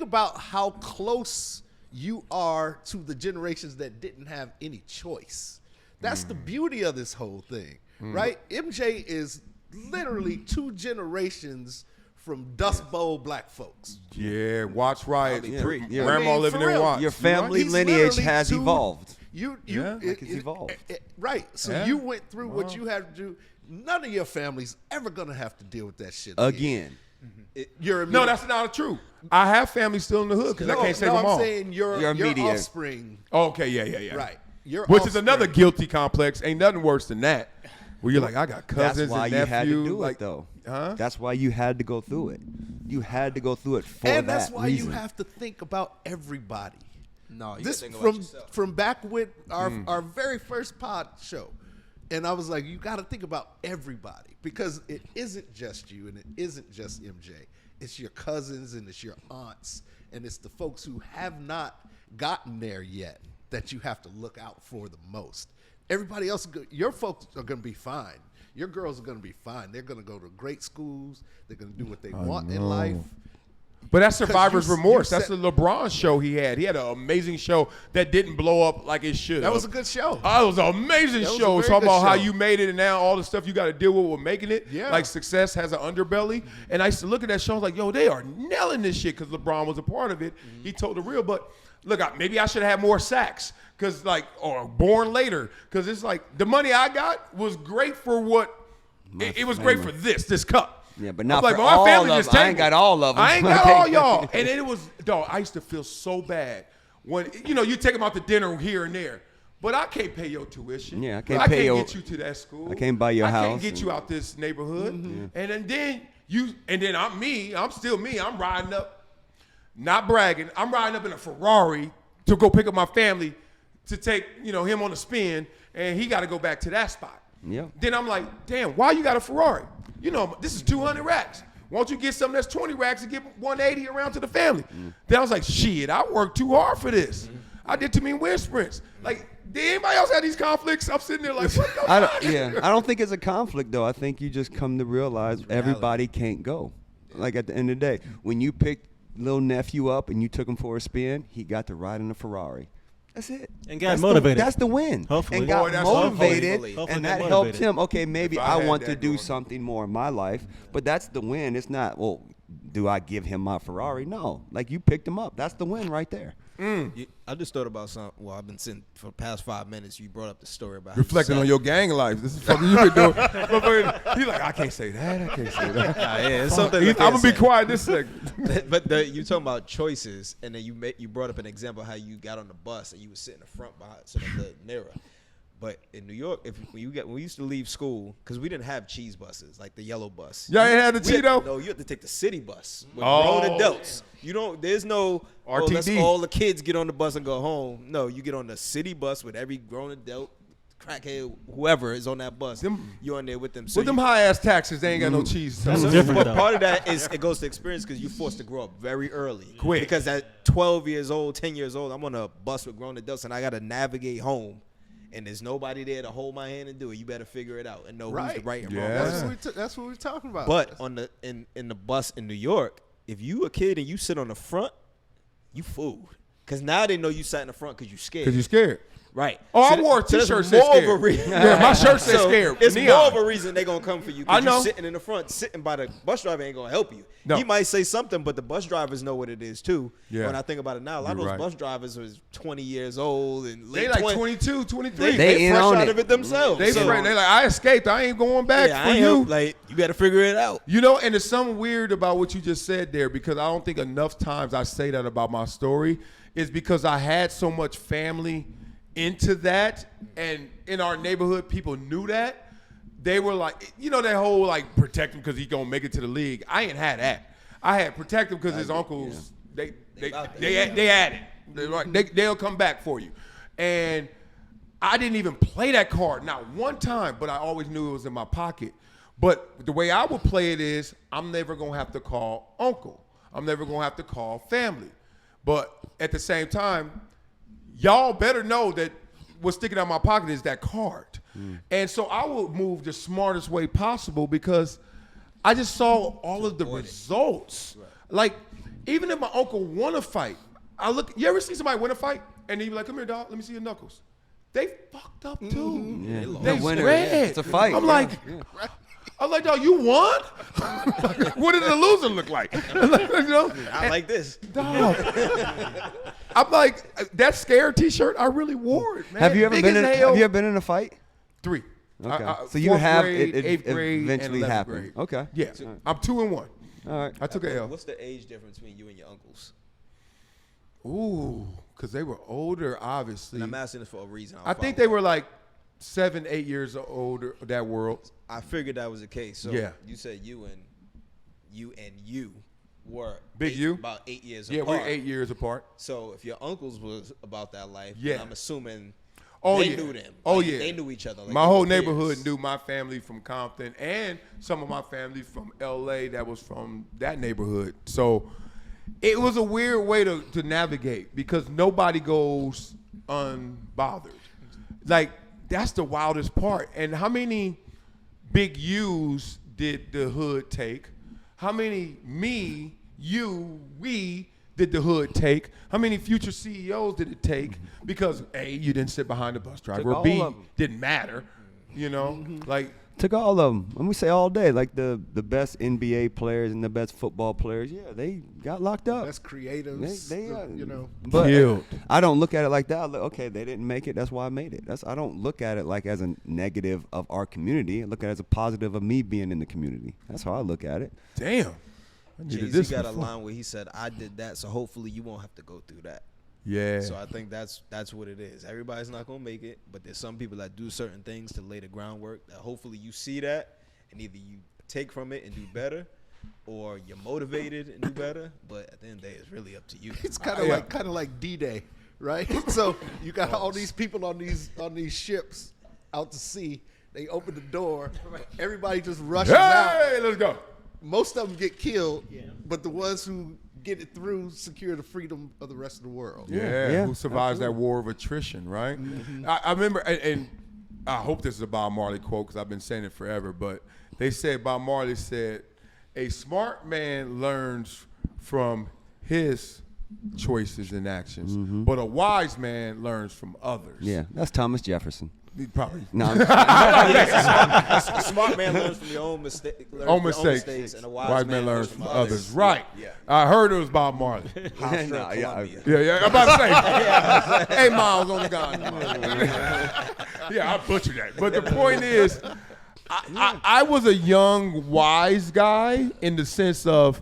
about how close you are to the generations that didn't have any choice. That's the beauty of this whole thing, right? MJ is literally 2 generations from Dust Bowl black folks. Yeah, Watts right. Yeah. Grandma living for in real. Watts. Your family He's lineage literally has 2 evolved. Like it's evolved. Right. So Yeah. you went through what you had to do. None of your family's ever gonna have to deal with that shit Again. You're No, that's not true. I have family still in the hood because I can't save them I'm all. saying your immediate. offspring. Okay, yeah. Right. Your Which is offspring. another guilty complex. Ain't nothing worse than that. Where you're like, I got That's cousins why and you nephews. had to do like, it, though. Huh? That's why you had to go through it. You had to go through it for And that that's why reason. you have to think about everybody. No, you This gotta think about from yourself. from back with our very first pod show. And I was like, you got to think about everybody because it isn't just you and it isn't just MJ. It's your cousins and it's your aunts and it's the folks who have not gotten there yet that you have to look out for the most. Everybody else, your folks are going to be fine. Your girls are going to be fine. They're going to go to great schools. They're going to do what they want in life. But that's survivor's you remorse. said- That's the LeBron show he had. He had an amazing show that didn't blow up like it should. That was a good show. It was an amazing That was a show. very Talking good about how show. you made it and now all the stuff you got to deal with making it. Yeah. Like success has an underbelly. And I used to look at that show. I was like, yo, they are nailing this shit because LeBron was a part of it. He told the real. But look, maybe I should have had more sacks because or born later. Because it's like the money I got was great for what it was great for this cup. Yeah, but I'm not like, for my all family of just them. I ain't tabled. got all of them. I ain't got all y'all. And it was, dog, I used to feel so bad when, you take them out to dinner here and there. But I can't pay your tuition. Yeah, I can't pay your- get you to that school. I can't buy your I house can't get you out this neighborhood. And then I'm me. I'm still me. I'm riding up, not bragging. I'm riding up in a Ferrari to go pick up my family to take, him on a spin. And he got to go back to that spot. Yeah. Then I'm like, damn, why you got a Ferrari? This is 200 racks. Why don't you get something that's 20 racks and give 180 around to the family? Then I was like, shit, I worked too hard for this. I did too many wind sprints. Like, did anybody else have these conflicts? I'm sitting there like, what the fuck? I don't think it's a conflict, though. I think you just come to realize everybody can't go. Like, at the end of the day, when you picked little nephew up and you took him for a spin, he got to ride in a Ferrari. That's it. And got That's motivated. That's the win. Hopefully. And got Boy, that's motivated, hopefully. Hopefully and got that helped motivated. him. Okay, maybe If I I had want that to do going. something more in my life, but that's the win. It's not, well, do I give him my Ferrari? No. Like, you picked him up. That's the win right there. I just thought about something. Well, I've been sitting for the past 5 minutes. You brought up the story about Reflecting on your gang life. This is fucking you been doing. He's like, I can't say that. I can't say that. yeah, it's something. I'm going to be quiet this second. But you talking about choices, and then you brought up an example how you got on the bus and you was sitting in the front behind so the mirror. But in New York, when we used to leave school, because we didn't have cheese buses like the yellow bus. Y'all ain't had the We had- Cheeto? No, you have to take the city bus with Oh. grown adults. You don't. There's no. Oh, let's RTD. all the kids get on the bus and go home. No, you get on the city bus with every grown adult, crackhead, whoever is on that bus. You on there with them. So With them you- high ass taxes, they ain't got no cheese. That's different, but though. part of that is it goes to experience because you're forced to grow up very early. Quick. Because at 12 years old, 10 years old, I'm on a bus with grown adults and I got to navigate home. And there's nobody there to hold my hand and do it. You better figure it out and know who's the right and wrong Yeah. person. That's what we're talking about. But on the in the bus in New York, if you a kid and you sit on the front, you fooled. Because now they know you sat in the front because you scared. Because you scared. Right. Oh, I th- wore a so that's t-shirt that said more of a scared. reason. Yeah, my shirt said So scared. It's Neon. more of a reason they're going to come for you. I Because know. you sitting in the front, sitting by the bus driver ain't going to help you. No. He might say something, but the bus drivers know what it is too. Yeah. When I think about it now, a lot of You're those right. bus drivers was 20 years old and They late like 20s. 22, 23. They in fresh on out it. of it themselves. They So, like, I escaped. I ain't going back yeah, for I ain't you. help, like, you got to figure it out. And there's something weird about what you just said there because I don't think enough times I say that about my story is because I had so much family into that, and in our neighborhood, people knew that. They were like, that whole like protect him because he's gonna make it to the league. I ain't had that. I had protect him because his uncles they had it. They'll come back for you, and I didn't even play that card not one time, but I always knew it was in my pocket. But the way I would play it is I'm never going to have to call uncle. I'm never going to have to call family. But at the same time, y'all better know that what's sticking out of my pocket is that card. And so I would move the smartest way possible because I just saw all of the results. Like, even if my uncle won a fight, you ever see somebody win a fight? And they be like, come here, dog, let me see your knuckles. They fucked up too. Yeah. They winner. red. It's a fight. I'm like, dog, you won? What did the loser look like? You know? I like this. Dog. I'm like, that scared T-shirt, I really wore it, man. Have you ever Big been as in? hell. Have you ever been in a fight? 3. Okay. So you fourth have grade, it 8th grade, eventually and 11th happened. grade. Okay. Yeah. I'm 2-1. All right. I took a L. What's the age difference between you and your uncles? Ooh, because they were older, obviously. And I'm asking this for a reason. I think they were like 7, 8 years older, that world. I figured that was the case. So Yeah. you said you were Big U? about 8 years Yeah, apart. we're 8 years apart. So if your uncles was about that life, Yeah. then I'm assuming Oh, they yeah. knew them. Oh, Like, yeah. They knew each other. Like My they whole were peers. neighborhood knew my family from Compton and some of my family from L.A. that was from that neighborhood. So it was a weird way to navigate because nobody goes unbothered. Like, that's the wildest part. And how many big U's did the hood take? How many we did the hood take? How many future CEOs did it take? Because A, you didn't sit behind the bus driver. all B, of 'em. didn't matter. You know, like Took all of them. And we say all day, like the best NBA players and the best football players. Yeah, they got locked up. That's creatives. They you know. But Killed. I don't look at it like that. I look, okay, they didn't make it. That's why I made it. I don't look at it like as a negative of our community. I look at it as a positive of me being in the community. That's how I look at it. damn. I needed Jay-Z this got a before. line where he said, "I did that, so hopefully you won't have to go through that." Yeah. So I think that's what it is. Everybody's not gonna make it, but there's some people that do certain things to lay the groundwork. That hopefully you see that, and either you take from it and do better, or you're motivated and do better. But at the end of the day, it's really up to you. It's kind of like D-Day, right? So you got all these people on these ships out to sea. They open the door. Everybody just rushes out. Hey, let's go. Most of them get killed, but the ones who get it through secure the freedom of the rest of the world. Yeah, who survives that war of attrition, right? I remember, and I hope this is a Bob Marley quote because I've been saying it forever, but they said, Bob Marley said, a smart man learns from his choices and actions, but a wise man learns from others. Yeah, that's Thomas Jefferson. Probably. No, A smart man learns from your own mistakes, and a wise man learns from others. Right. Yeah. I heard it was Bob Marley. High strength No, yeah, Columbia. Yeah, I'm about to say, 8 miles on the gun. Yeah, I butchered that. But the point is, I was a young, wise guy in the sense of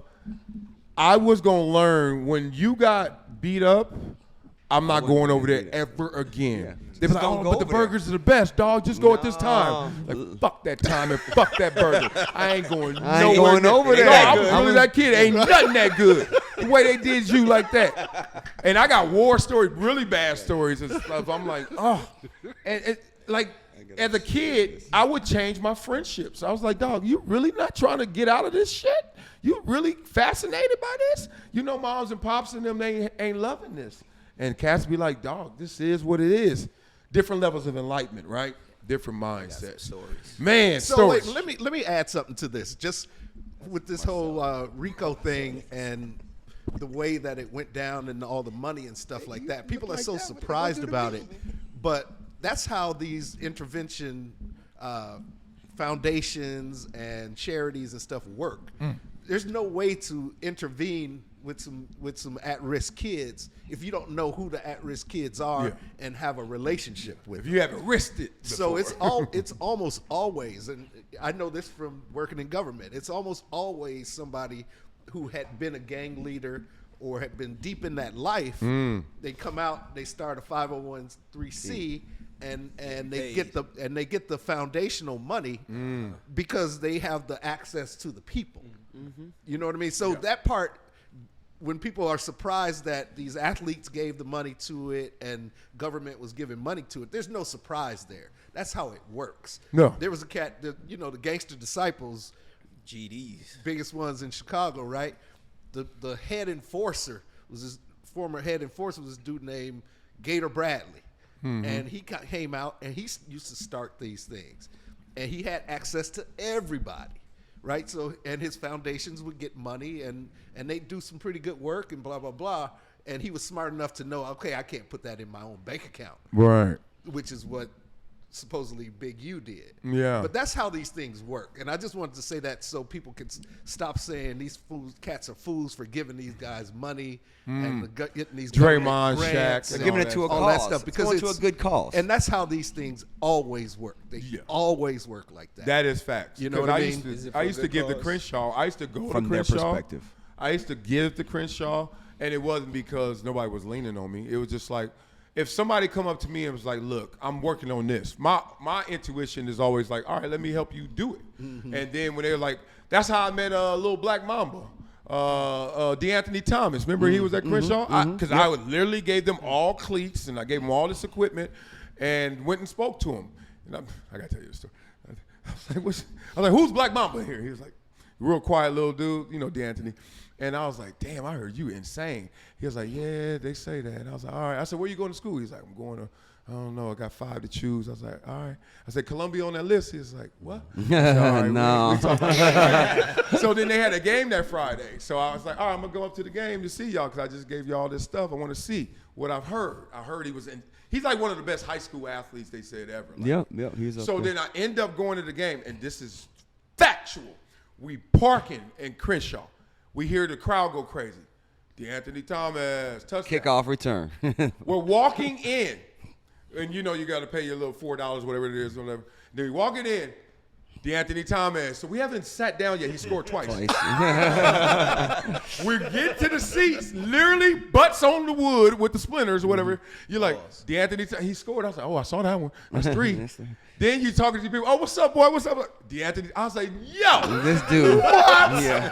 I was going to learn when you got beat up, I'm not going over there ever again. They be like, don't oh, go but the over there. burgers are the best, dog. Just go at this time. Like, fuck that time and fuck that burger. I ain't going I ain't nowhere going over near- there. No, I was really that kid. Ain't nothing that good. The way they did you like that. And I got war stories, really bad stories and stuff. I'm like, oh. And like, as a kid, I would change my friendships. I was like, dog, you really not trying to get out of this shit? You really fascinated by this? You know, moms and pops and them, they ain't loving this. And cats be like, dog, this is what it is. Different levels of enlightenment, right? Different mindsets. Stories. Man, So stories. wait, let me add something to this. Just with this whole RICO thing and the way that it went down and all the money and stuff like that. People are so surprised about it, but that's how these intervention foundations and charities and stuff work. There's no way to intervene with some at-risk kids if you don't know who the at-risk kids are and have a relationship with if them. you haven't risked it So before. it's almost always, and I know this from working in government, it's almost always somebody who had been a gang leader or had been deep in that life. They come out, they start a 501c, and they get the foundational money because they have the access to the people. You know what I mean? So that part, when people are surprised that these athletes gave the money to it and government was giving money to it, there's no surprise there. That's how it works. No. There was a cat, the Gangster Disciples, GDs. biggest ones in Chicago, right? The head enforcer was this former head enforcer was this dude named Gator Bradley. And he came out and he used to start these things. And he had access to everybody. Right, so and his foundations would get money, and they do some pretty good work, and blah blah blah. And he was smart enough to know, okay, I can't put that in my own bank account, Right. which is what supposedly Big U did. Yeah. But that's how these things work, and I just wanted to say that so people can stop saying these cats are fools for giving these guys money and getting these Draymond, government grants Shaq, and They're giving all it to a that all cause. that stuff It's because going it's to a good cause. and that's how these things always work. They always work like that. That is facts. You know what I mean? I used to give to Crenshaw. I used to go From to their Crenshaw. perspective. I used to give to Crenshaw, and it wasn't because nobody was leaning on me. It was just like, if somebody come up to me and was like, look, I'm working on this. My intuition is always like, all right, let me help you do it. And then when they were like, that's how I met Little Black Mamba. DeAnthony Thomas. Remember he was at Crenshaw? Because I would literally gave them all cleats and I gave them all this equipment and went and spoke to him. And I got to tell you the story. I was like, who's Black Mamba here? He was like, real quiet little dude, DeAnthony. And I was like, damn, I heard you insane. He was like, yeah, they say that. And I was like, all right. I said, where you going to school? He's like, I'm going to, I don't know, I got 5 to choose. I was like, all right. I said, Columbia on that list? He was like, what? I said, all right, No. we talking about that. So then they had a game that Friday. So I was like, all right, I'm going to go up to the game to see y'all because I just gave you all this stuff. I want to see what I've heard. I heard he's like one of the best high school athletes they said ever. Like, Yep, he's up so there. then I end up going to the game, and this is factual. We parking in Crenshaw. We hear the crowd go crazy. DeAnthony Thomas, touchdown. Kickoff return. We're walking in, and you got to pay your little $4, whatever it is, whatever. Then we walking in, DeAnthony Thomas. So we haven't sat down yet. He scored twice. We get to the seats, literally butts on the wood with the splinters or whatever. You're like, DeAnthony, he scored. I was like, oh, I saw that one. That's 3. Then you talking to people, oh, what's up, boy? What's up? DeAnthony. I was like, yo. This dude. What? Yeah.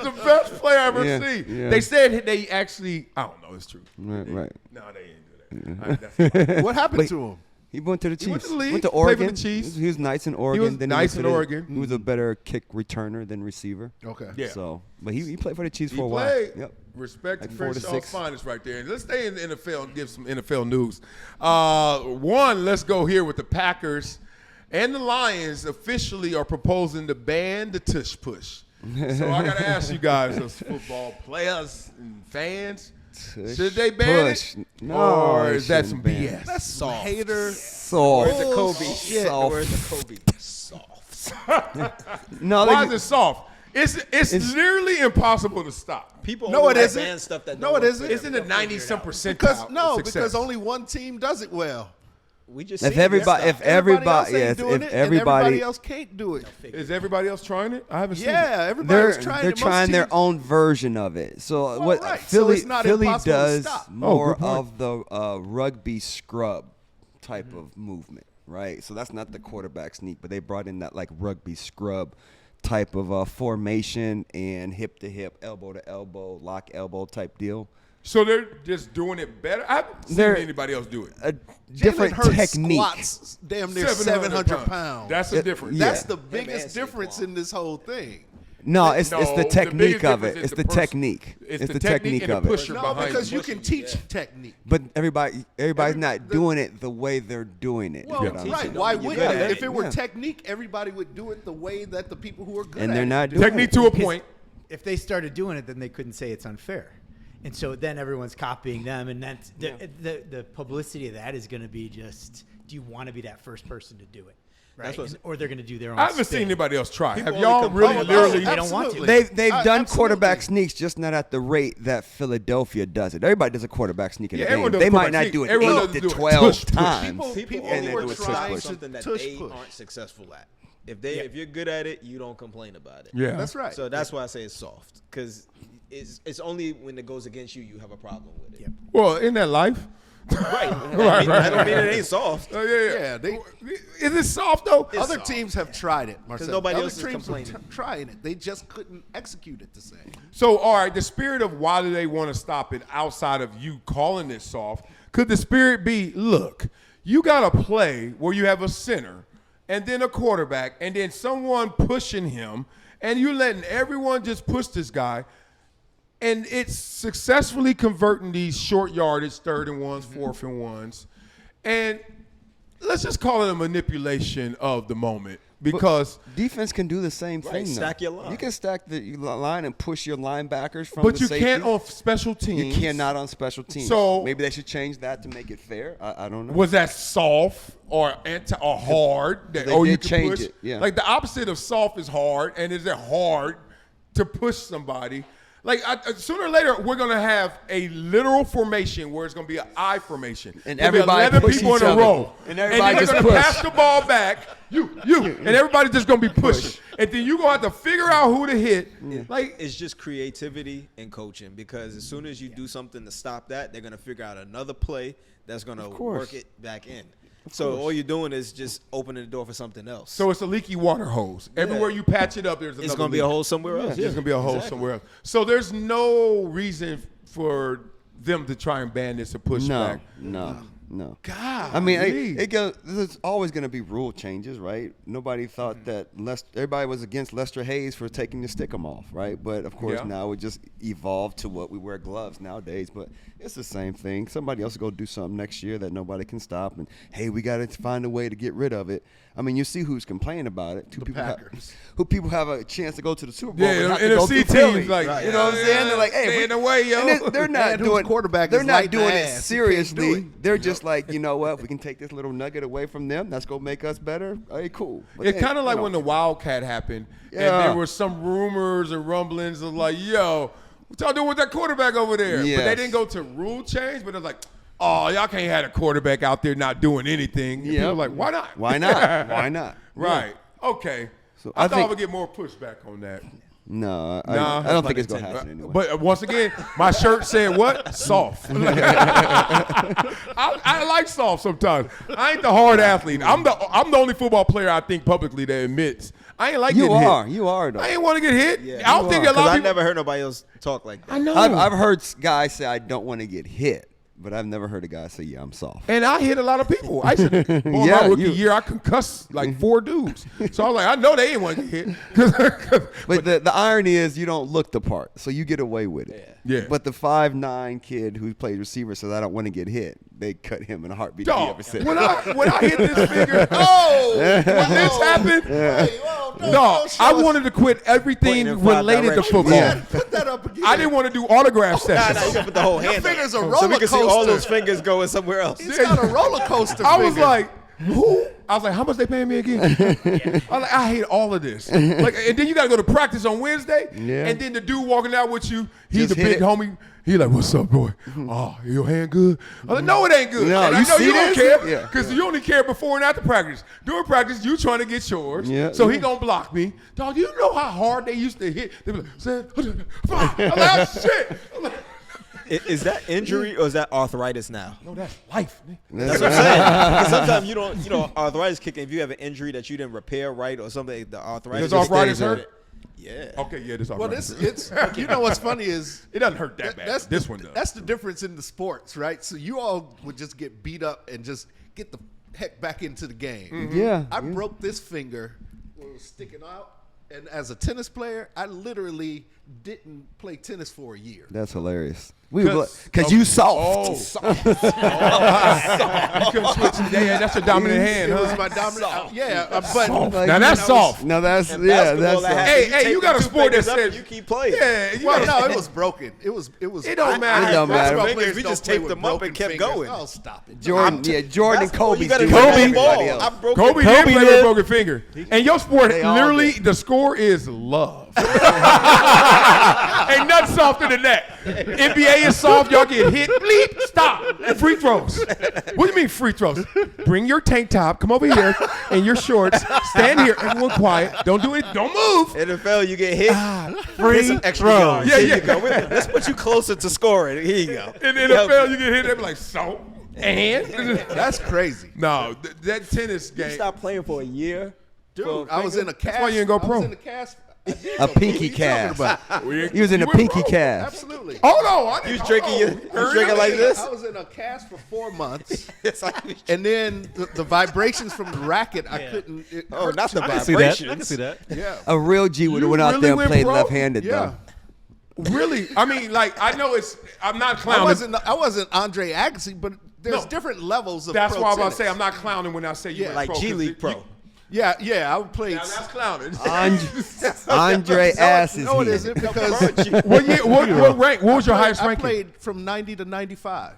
The best player I've ever Yeah, seen. yeah. They said they actually, I don't know, it's true. Right. No, they didn't do that. That's fine. What happened Wait. to him? He went to the Chiefs. went to the league, Went to played for Oregon. the Chiefs. He was nice in Oregon. was Then nice went in to the- Oregon. He was a better kick returner than receiver. Okay. Yeah. So, but he played for the Chiefs He for a while. played. Yep. Respect Like to 4 to Crenshaw's 6. finest right there. And let's stay in the NFL and give some NFL news. One, let's go here with the Packers and the Lions officially are proposing to ban the Tush push. So I got to ask you guys, as football players and fans, should they ban push. it? No, or they is that shouldn't some ban BS? it. That's some hater. Soft. Where's the Kobe? Shit. Soft. Where's the Kobe? Soft. No, Why they- is it soft? It's literally impossible to stop. People No, only it like is't. ban stuff that No, don't it work isn't. for It's in them. the 90-some percentile. Because only one team does it well. We just If seen everybody, this if stuff. everybody, else ain't yes, doing if it, and everybody, everybody else can't do it. Is everybody else trying it? I haven't seen it. Yeah, everybody's trying they're it. Most trying their teams- own version of it. So what right. So Philly it's not Philly impossible to does stop. more good point. of the rugby scrub type of movement, right? So that's not the quarterback sneak, but they brought in that like rugby scrub type of formation and hip to hip, elbow to elbow, lock elbow type deal. So they're just doing it better? I haven't seen They're- anybody else do it. A Jalen different Hurts technique. Squats damn near 700 pounds. That's a difference. Yeah. That's the and biggest difference Saquon. in this whole thing. No, it's No, the the technique biggest of difference it. is It's the the person. technique. It's It's the the technique technique and the of it. pusher. No, behind because you. you can teach technique. But everybody's not doing it the way they're doing it. is Well, what I'm right. saying. Why You're would good you? at If it. it were Yeah. technique, everybody would do it the way that the people who are good And at they're it not do. doing Technique it. to a Because point. If they started doing it, then they couldn't say it's unfair. And so then everyone's copying them, and that's the publicity of that is going to be just, do you want to be that first person to do it? Right? That's what's- Or they're going to do their own I haven't spin. seen anybody else try. Have People y'all only really complain literally? They don't want to. Absolutely. They've done Absolutely. quarterback sneaks, just not at the rate that Philadelphia does it. Everybody does a quarterback sneak in Yeah, a everyone game. does They might quarterback not do sneak. it Everyone 8 doesn't to do it. 12 Tush push. times. People and they were do it trying successfully. to something that tush they push. aren't successful at. If you're good at it, you don't complain about it. Yeah, That's right. So that's why I say it's soft, because it's only when it goes against you have a problem with it. Yep. Well, in that life, Right. Right. I don't mean it ain't soft. Yeah, they, Is it soft though? other teams have tried it, Marcel. nobody Other else is teams were complaining. trying it. They just couldn't execute it the same. So, all right, the spirit of why do they want to stop it outside of you calling it soft? Could the spirit be, look, you got to play where you have a center and then a quarterback and then someone pushing him and you letting everyone just push this guy and it's successfully converting these short yardage 3rd and 1s, 4th and 1s. And let's just call it a manipulation of the moment because defense can do the same thing. Though. Stack your line. You can stack the line and push your linebackers from but the you safety. can't on special teams. You cannot on special teams. So- maybe they should change that to make it fair. I don't know. Was that soft or or hard? That, They you did can change push? it, yeah. Like the opposite of soft is hard, and is it hard to push somebody? Like sooner or later, we're gonna have a literal formation where it's gonna be an I formation, And There'll be everybody 11 push people each in a other. row, And everybody then just they're gonna push. pass the ball back. You, and everybody's just gonna be pushing, and then you gonna have to figure out who to hit. Like It's just creativity and coaching because as soon as you do something to stop that, they're going to figure out another play that's going to work it back in. So all you're doing is just opening the door for something else. so, it's a leaky water hose. Everywhere you patch it up, there's another it's going to be a leak. hole somewhere else. There's gonna be a hole somewhere else. So there's no reason for them to try and ban this or push back. No. God, I mean, it goes. There's always going to be rule changes, right? Nobody thought that everybody was against Lester Hayes for taking the stickum off, right? But of course, now it just evolved to what we wear gloves nowadays. But it's the same thing. Somebody else will go do something next year that nobody can stop, and hey, we got to find a way to get rid of it. I mean, you see who's complaining about it. Who people have a chance to go to the Super Bowl. Yeah, but have to go NFC through Philly. teams, like, you know what I'm saying? They're like, hey, stay in the way, yo. and they're not Man, whose doing quarterback They're is not lighting doing the it ass. You can't seriously. do it. They're just like, you know what? If we can take this little nugget away from them, that's gonna make us better. Hey, cool. But It's hey, kind of like you know, when the Wildcat happened, and Yeah. there were some rumors and rumblings of like, yo, what y'all doing with that quarterback over there? But they Yes. didn't go to rule change, but it's like, oh, y'all can't have a quarterback out there not doing anything. And people Yep. are like, why not? Why not? Why not? Right. Okay. So I I thought I think- would get more pushback on that. No, Nah, I don't think it's gonna happen anyway. But once again, my shirt said what? Soft. I like soft sometimes. I ain't the hard athlete. I'm the only football player I think publicly that admits I ain't like you getting are. hit. You are though. I ain't want to get hit. Yeah, I don't think a Because lot of I people. never heard nobody else talk like that. I know. I've heard guys say I don't want to get hit, but I've never heard a guy say, yeah, I'm soft. And I hit a lot of people. I used to, on Yeah, my rookie you- year, I concussed like 4 dudes. So I was like, I know they ain't want to get hit. But the irony is you don't look the part, so you get away with it. Yeah. But the 5'9" kid who plays receiver says, I don't want to get hit. They cut him in a heartbeat. if he Dog, ever said when that. I hit this finger, when this happened, dog, I wanted to quit everything Pointing in 5 related to directions. football. Yeah. Put that up again. I didn't want to do autograph Nah, sessions. you gotta put the whole hand finger's up. a So we can see all roller those fingers going somewhere else. It's got a roller coaster. I was finger. like, who? I was like, how much they paying me again? I was like, I hate all of this. Like, and then you got to go to practice on Wednesday, Yeah. and then the dude walking out with you, he's Just the hit big it. homie. He like, what's up, boy? Oh, your hand good? I was like, no, it ain't good. No, and I you know see you don't this? care Yeah. because you only care before and after practice. During practice, you trying to get yours. Yeah, So he yeah. gonna block me. Dog, you know how hard they used to hit? They be like, I'm like, oh, shit. I'm like, Is that injury or is that arthritis now? no, that's life. Man. That's what I'm saying. Because sometimes you don't, arthritis kicking. If you have an injury that you didn't repair right or something, the arthritis. Does arthritis stays in hurt? it. Yeah. Okay, yeah, this well, arthritis. it's you know what's funny is It doesn't hurt that bad. That's This the, one does. That's the difference in the sports, right? So you all would just get beat up and just get the heck back into the game. Yeah. I broke this finger when it was sticking out, and as a tennis player, I literally didn't play tennis for a year. That's hilarious. Because you soft. Oh, you couldn't switch. Yeah, that's your dominant hand. It Huh? was my dominant. But Soft. Like, Now that's soft. No, that's And yeah, basketball, that's that soft. happens. Hey, you take got a the two sport that fingers up and says you keep playing. Yeah, you well, gotta- no, it was broken. It was. It don't matter. It don't matter. Basketball Fingers, players we don't just play taped with them up and broken kept fingers. going. Oh, stop it. Jordan and Basketball, Kobe you gotta do do it. that Everybody ball. else. I broke Kobe it. did play with a did. broken finger. And your sport, They all literally, did. the score is love. Ain't nothing softer than that. NBA is soft. Y'all get hit. Bleep. Stop. And free throws. What do you mean free throws? Bring your tank top. Come over here and your shorts. Stand here. Everyone quiet. Don't do it. Don't move. NFL, you get hit. Free Get some extra throws. yards. Yeah, Here yeah. you go. Let's put you closer to scoring. Here you go. In the NFL, you get hit. They be like, so? And That's crazy. no, that tennis You game. stopped playing for a year. Dude, I was in a cast. why you didn't go I pro. was in a cast. I did A go pro. pinky What you cast. talking about? He was in a You went pinky pro. cast. Absolutely. Hold on, You was drinking like this? I was in a cast for 4 months, Yes, I was- and then the vibrations from the racket, I Yeah. couldn't. It Oh, hurt not the too I bad. can see that. I vibrations. can see that. Yeah. A real G would have You went out really there and went played pro? left-handed Yeah. though. Really? I mean, like I know it's. I'm not clowning. I wasn't Andre Agassi, but there's No. different levels of That's pro why I'm about tennis. to say I'm not clowning when I say you Yeah. went like pro, G 'cause League you- Pro. Yeah, I would play. Now that's clowning. Andre Ass is No, it here. isn't because What rank? What was your highest I ranking? played from 90 to 95.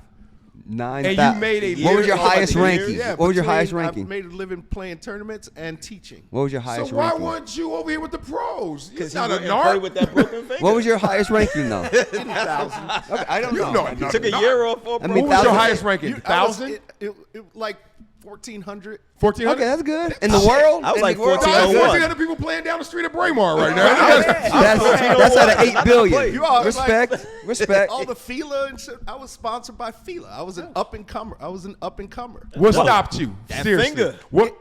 9,000. And you made a What was your living- highest Oh, like ranking? Yeah, What was your between- highest I ranking? made a living playing tournaments and teaching. What was your So highest why ranking? weren't you over here with the pros? It's Because he not a wouldn't play narc. with that broken finger. What was your highest ranking though? Okay, I don't You know. know I it. mean, Took a year off for I mean, What was your 1,000. highest ranking? I was- 1,000? It like 1,400. 1,400? Okay, that's good. In the world? I was In like the world? 1401. 1,400 people playing down the street at Braemar right now. That's out of 8 billion. You all Respect, like- respect. All the FILA and shit. I was sponsored by FILA. I was an up and comer. What stopped you? Seriously. finger. What?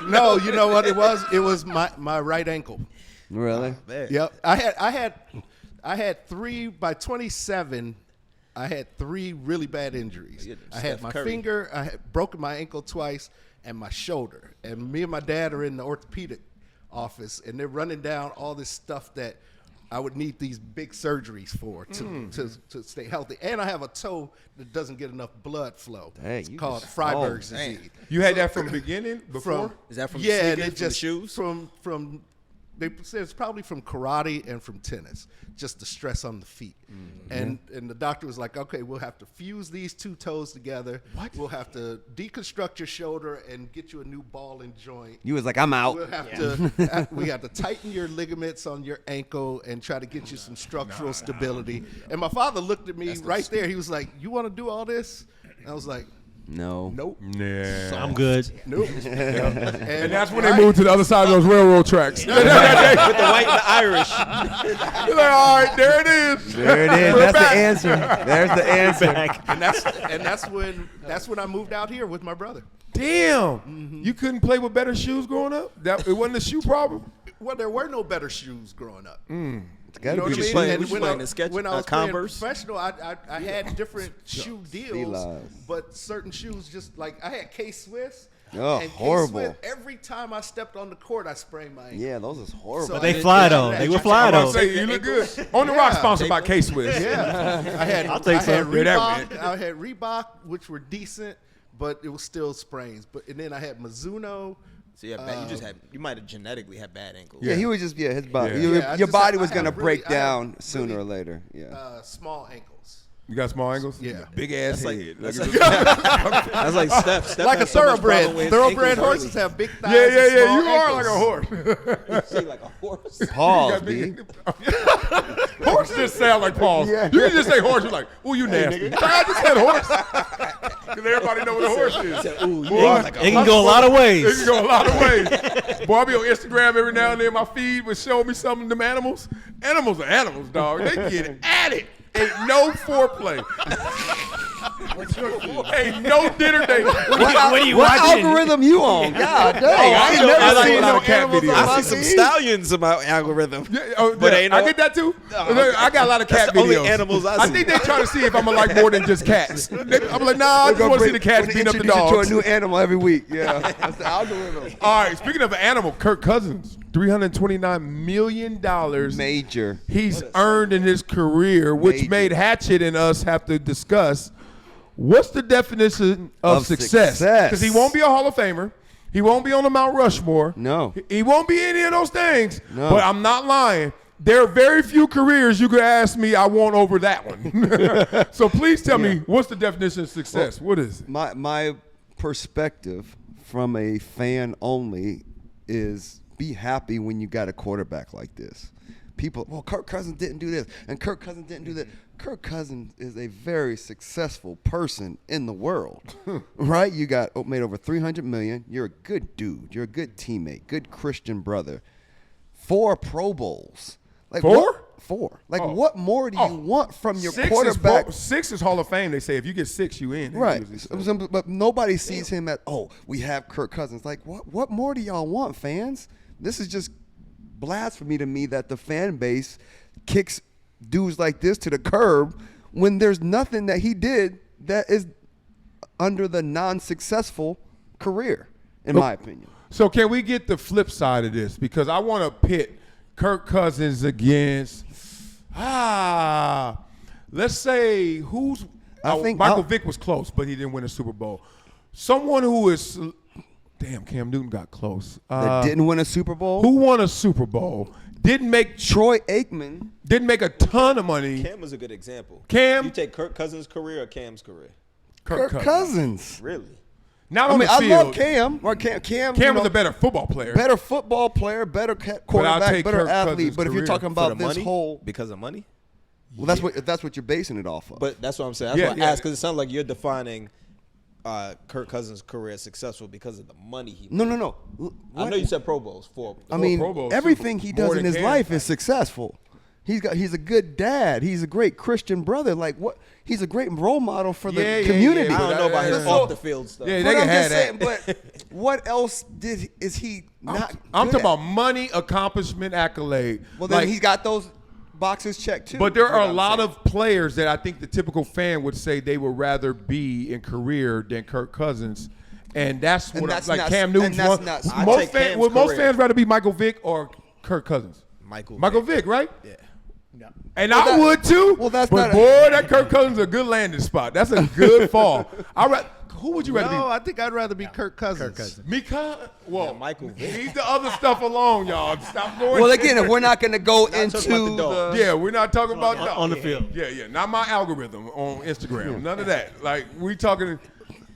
No, you know what it was? It was my right ankle. Really? Yep. I had 3 by 27. I had 3 really bad injuries. You're I had Steph my Curry. finger, I had broken my ankle twice, and my shoulder. And me and my dad are in the orthopedic office, and they're running down all this stuff that I would need these big surgeries for to stay healthy. And I have a toe that doesn't get enough blood flow. Dang, It's you called just- Freiberg's oh, dang. disease. You had that from the beginning? Before? Is that from the Yeah, sneakers, and it from the just shoes? from they said it's probably from karate and from tennis, just the stress on the feet. And the doctor was like, okay, we'll have to fuse these 2 toes together. What? We'll have to deconstruct your shoulder and get you a new ball and joint. You was like, I'm out. We'll have to we have to tighten your ligaments on your ankle and try to get you some structural stability. And my father looked at me right there. He was like, "You want to do all this?" And I was like, No. "Nope, Yeah. I'm good. nope." And that's when they moved to the other side of those railroad tracks. You're With the white and the Irish. like, all right, there it is. There it is. We're That's back. the answer. There's the answer. And that's when I moved out here with my brother. Damn. You couldn't play with better shoes growing up? It wasn't a shoe problem? Well, there were no better shoes growing up. It's gotta You know be what I just mean? playing- And we just playing the sketch- when I was Converse? playing professional, I had different shoe deals, Filas. but certain shoes just like I had K-Swiss. Oh, and horrible. K-Swiss, every time I stepped on the court, I sprained my ankle. Yeah, those is horrible. So But I they didn't fly have though. that. They will fly I'm about though. to say, you look good. On the Rock, Yeah. sponsored by K-Swiss. Yeah, I had I'll take I had some. Yeah, that Reebok. went. I had Reebok, which were decent, but it was still sprains. And then I had Mizuno. So you might have genetically had bad ankles. yeah, he was just his body. Yeah. Your, Yeah, I your just- body I was have gonna really- break I have down sooner really, or later. Yeah. Small ankles. You got small angles? Yeah. Big ass That's like- head. that's Look like- at That's like Steph. Steph Like a has so much thoroughbred. problem with his Thoroughbred ankles horses early. have big thighs. yeah, and small you are like a ankles. horse. See, like a horse. Pause, B. Horse just sound like Paul. You can just say horse. You're like, ooh, you nasty. I just said horse. Because everybody know what a horse is. Ooh, Boy, yeah, like It can go a lot of It ways. can go a lot of ways. Boy, I be on Instagram every now and then. My feed would show me some of them animals. Animals are animals, dog. They get at it. Ain't no foreplay. Ain't no dinner date. What are you What watching? algorithm you on? God dang. I ain't know- never I like seen a lot no of cat animals videos. on I my see some feed. stallions in my algorithm. Yeah, oh, But yeah, ain't I no- get that too. I got a lot of cat That's the only videos. animals I I see. think they try to see if I'm gonna like more than just cats. I'm like, nah, I just want to see the cats beating up the Introduce you dogs. to a new animal every week. Yeah, that's the algorithm. All right, speaking of an animal, Kirk Cousins, $329 million Major. he's earned in his career, which Major. made Hatchet and us have to discuss what's the definition of success. success. Because he won't be a Hall of Famer. He won't be on the Mount Rushmore. No. He won't be any of those things. No. But I'm not lying. There are very few careers you could ask me I want over that one. So please tell me, what's the definition of success? What is it? My perspective from a fan only is be happy when you got a quarterback like this. People, well, Kirk Cousins didn't do this, and Kirk Cousins didn't do that. Kirk Cousins is a very successful person in the world, right? You got made over $300 million. You're a good dude. You're a good teammate, good Christian brother. 4 Pro Bowls. Like 4? what- for? Like, Oh. what more do you Oh. want from your 6 quarterback? Is 6 is Hall of Fame. They say if you get 6, you in. Right. But nobody sees him at, oh, we have Kirk Cousins. Like, what more do y'all want, fans? This is just blasphemy to me that the fan base kicks dudes like this to the curb when there's nothing that he did that is under the non-successful career, in my opinion. So can we get the flip side of this? Because I want to pit Kirk Cousins against, let's say Michael Vick was close, but he didn't win a Super Bowl. Someone who is, damn, Cam Newton got close. That didn't win a Super Bowl? Who won a Super Bowl? Didn't make Troy Aikman. Didn't make a ton of money. Cam was a good example. Cam? You take Kirk Cousins' career or Cam's career? Kirk Cousins. Really? Not I on mean, the I field. love Cam. Or Cam Cam was a better football player. better football player, better quarterback, take better Kirk athlete. Cousins' But if you're career. talking For about the this money? whole, Because of money? well, that's what you're basing it off of. But that's what I'm saying. That's Yeah, why I yeah. asked, because it sounds like you're defining Kirk Cousins' career as successful because of the money he made. no. I know you said Pro Bowls. I mean, Pro Bowls, everything Super- he more does in than his Cam. life is successful. He's a good dad. He's a great Christian brother. Like what? He's a great role model for the Yeah, yeah, community. yeah, I don't know about his So- off the field stuff. Yeah, But they can I'm have just saying. that. But what else is he not? I'm good talking at? about money, accomplishment, accolade. Well, then Like, he's got those boxes checked too. But there is what are a I'm lot saying. of players that I think the typical fan would say they would rather be in career than Kirk Cousins. And that's And what that's like not- Cam Newton's and that's one. not- I Most take fans, Cam's would most career. fans rather be Michael Vick or Kirk Cousins? Michael Vick, right? Yeah. And Well, I that- would too. well, that's but not a- boy, that Kirk Cousins is a good landing spot. That's a good fall. Who would you rather No, be? I think I'd rather be Kirk Cousins. Mika? Whoa, Yeah, Michael Vick. Leave the other stuff alone, y'all. Stop going. Well, again, if we're not going to go into talking about the dog. Yeah, we're not talking about on the field. Yeah, not my algorithm on Instagram. None of that. Like we talking.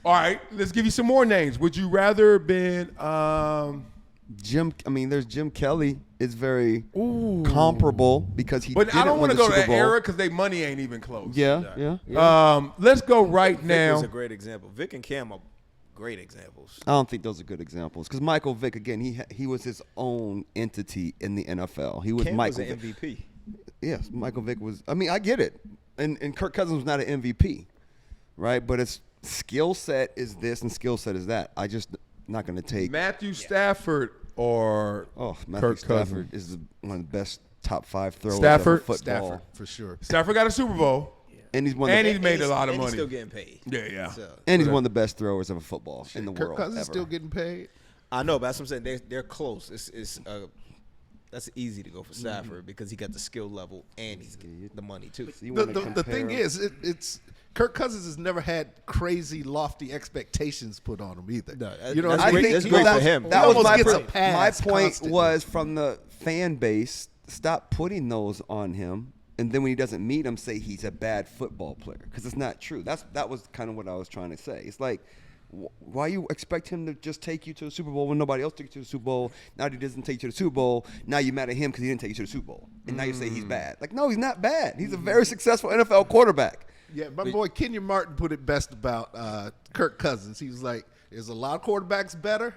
All right, let's give you some more names. Would you rather have been? there's Jim Kelly is very comparable because he. But I don't want to go to that era because they money ain't even close. Yeah. Let's go right Vic now. was a great example. Vic and Cam are great examples. I don't think those are good examples because Michael Vick again he was his own entity in the NFL. He was Cam Michael was an Vick. MVP. Yes, Michael Vick was. I mean, I get it, and Kirk Cousins was not an MVP, right? But it's skill set is this and skill set is that. I just not going to take. Matthew Stafford or Matthew Kirk Stafford Cousins. is one of the best top 5 throwers Stafford? of football. Stafford, for sure. Stafford got a Super Bowl. And he's one. And of he's the, made a lot of and money. He's still getting paid. Yeah. So, and he's one of the best throwers of a football in the Kirk world. Cousins ever. still getting paid. I know, but that's what I'm saying. They're close. That's easy to go for Stafford because he got the skill level and he's getting the money too. You The, wanna the, the thing compare- is, it's Kirk Cousins has never had crazy, lofty expectations put on him either. No, you know, that's what I great- mean? that's He great almost- for him. he That was almost my gets a point. pass My point constantly. was from the fan base. Stop putting those on him, and then when he doesn't meet them, say he's a bad football player because it's not true. That was kind of what I was trying to say. It's like, why you expect him to just take you to the Super Bowl when nobody else took you to the Super Bowl? Now that he doesn't take you to the Super Bowl, now you mad at him because he didn't take you to the Super Bowl, and now you say he's bad. Like, no, he's not bad. He's a very successful NFL quarterback. Yeah, my boy Kenyon Martin put it best about Kirk Cousins. He was like, "There's a lot of quarterbacks better.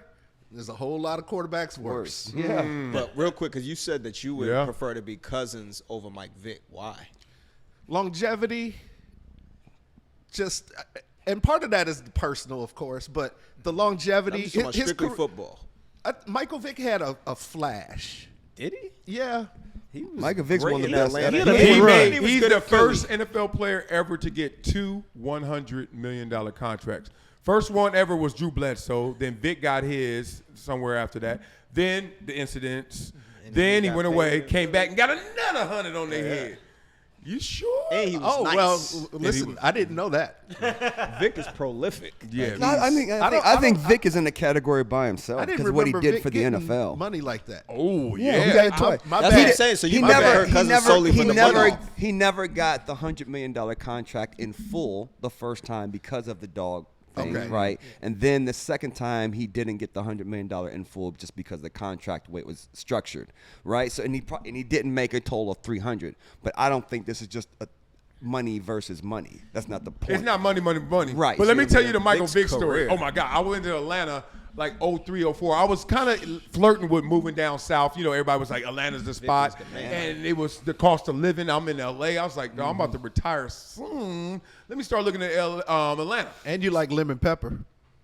There's a whole lot of quarterbacks worse." Yeah. But real quick, because you said that you would Yeah. prefer to be Cousins over Mike Vick. Why? Longevity, and part of that is personal, of course, but the longevity. I'm just talking about strictly career- football. Michael Vick had a flash. Did he? Yeah. He was Michael Vick's great one of in the best Atlanta. ever. He's good the at Philly. first NFL player ever to get 2 $100 million contracts. First one ever was Drew Bledsoe. Then Vic got his somewhere after that. Then the incidents. Then he got went paid away, in came back and got another 100 on their head. You sure? And he was Oh nice. well, listen, I didn't know that. Vic is prolific. Yeah. I think Vic is in a category by himself I didn't because of what he remember did Vic for the getting NFL. money like that. Oh, Yeah, yeah. he got it twice. My That's bad. what I'm saying. So you might have Kirk Cousins solely for the money. He never got the $100 million contract in full the first time because of the dog thing, Okay. right? And then the second time he didn't get the $100 million in full just because the contract way it was structured, right? So and he didn't make a total of 300. But I don't think this is just a money versus money. That's not the point. It's not money. Right. But let me See, tell you the Michael Vic's Vick story. career. Oh, my God. I went to Atlanta. like 03, 04. I was kind of flirting with moving down south. You know, everybody was like, Atlanta's the spot. And it was the cost of living. I'm in LA. I was like, no, I'm about to retire soon. Let me start looking at Atlanta. And you like lemon pepper.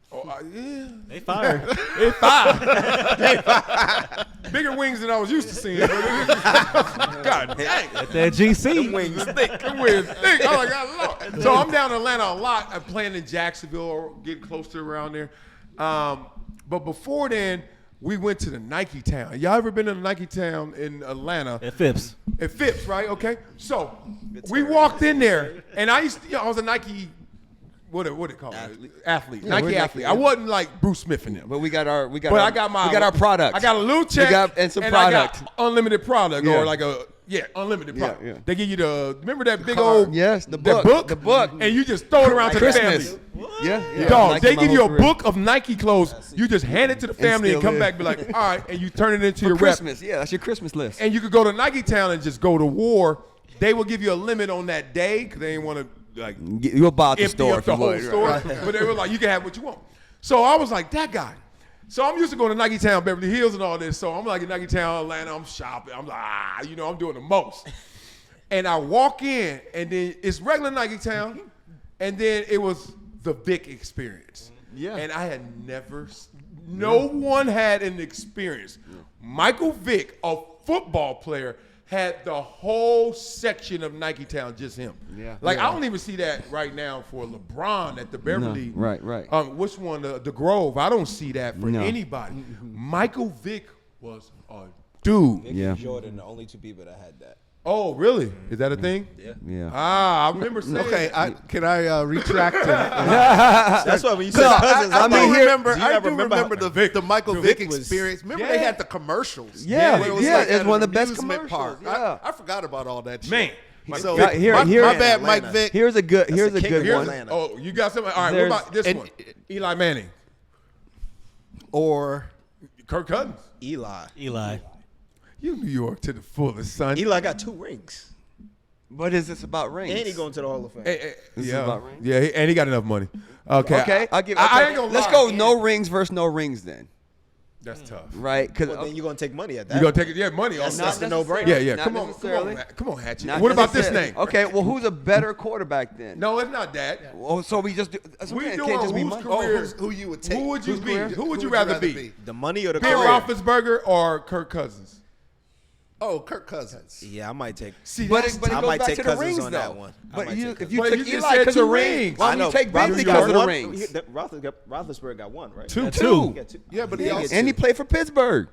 Oh, yeah. They fired. They five. Bigger wings than I was used to seeing. God dang. That GC. Wings thick. Them wings thick. I'm like, God, Lord. So I'm down in Atlanta a lot. I'm playing in Jacksonville or getting close to around there. But before then, we went to the Nike Town. Y'all ever been to the Nike Town in Atlanta? At Phipps. At Phipps, right? Okay. So we walked in there, and I was a Nike. What it called? Athlete. Yeah, Nike athlete. I wasn't like Bruce Smith in them. But we got our I got our product. I got a little check and some I product. got unlimited product Yeah. or like unlimited product. Yeah. They give you remember that big old Yes, the that book. The book. and you just throw it around to the Christmas. family. Yeah. Dog, Nike they my give you a whole career. book of Nike clothes. You just hand it to the family and still come live. back and be like, all right, and you turn it into For your rep. Christmas. Yeah, that's your Christmas list. And you could go to Nike Town and just go to war. They will give you a limit on that day because they didn't want to like You'll buy at the empty store up if the you whole would. store. Right. But they were like, you can have what you want. So I was like, that guy. So I'm used to going to Nike Town, Beverly Hills and all this. So I'm like in Nike Town, Atlanta, I'm shopping. I'm like, I'm doing the most. And I walk in, and then it's regular Nike Town, and then it was the Vic experience. Yeah. And I had no one had an experience. Michael Vick, a football player, had the whole section of Nike Town, just him. Yeah. Like, I don't even see that right now for LeBron at the Beverly. Right. Which one? The Grove. I don't see that for No. anybody. Michael Vick was a dude. Nick Yeah. and Jordan, the only two people that had that. Oh, really? Is that a thing? Yeah. I remember saying. Okay, can I retract it? That's why when you said cousins, I I do mean, remember. do you I ever do remember the Michael Vick Vick was- experience. Remember Yeah. they had the commercials. Yeah, where it was yeah, like it's at one of an the best amusement commercials, park. yeah. I forgot about all that shit. Man. So Now, here- my bad, Mike Atlanta. Vick. Here's a good the king good of one. Atlanta. Oh, you got something? All right, There's- what about this and- one? Eli Manning. Or Kirk Cousins. Eli. You New York to the fullest, son. Eli got 2 rings. What is this about rings? And he going to the Hall of Fame. Hey, This is yeah, about rings? yeah, and he got enough money. Okay, Okay, I'll give. I okay, ain't gonna Let's lie. go no rings versus no rings then, That's tough. right? Because Well, then you're going to take money at that. You gonna take it? Yeah, money. That's off the no-brainer. Yeah, Not come on, necessarily. come on, Hatchet. What about this name? Okay, well, who's a better quarterback then? No, it's not that. Well, so we just do. That's what We I'm saying, doing it can't just be whose money. career- who you would take? Who would you Whose be? career? Who would you rather be? The money or the Ben career? Roethlisberger or Kirk Cousins? Oh, Kirk Cousins. Yeah, I might take. See, But that's it, but it I goes might back take to the Cousins rings on though. that one. I But might you, take if you Cousins. took But you just Eli said because of two rings, rings. why I don't know. you take Ben Roethlisberger because of the won. rings? Roethlisberger got 1, right? Two. He Two. got 2. Yeah, but he Yeah, also and he played for Pittsburgh.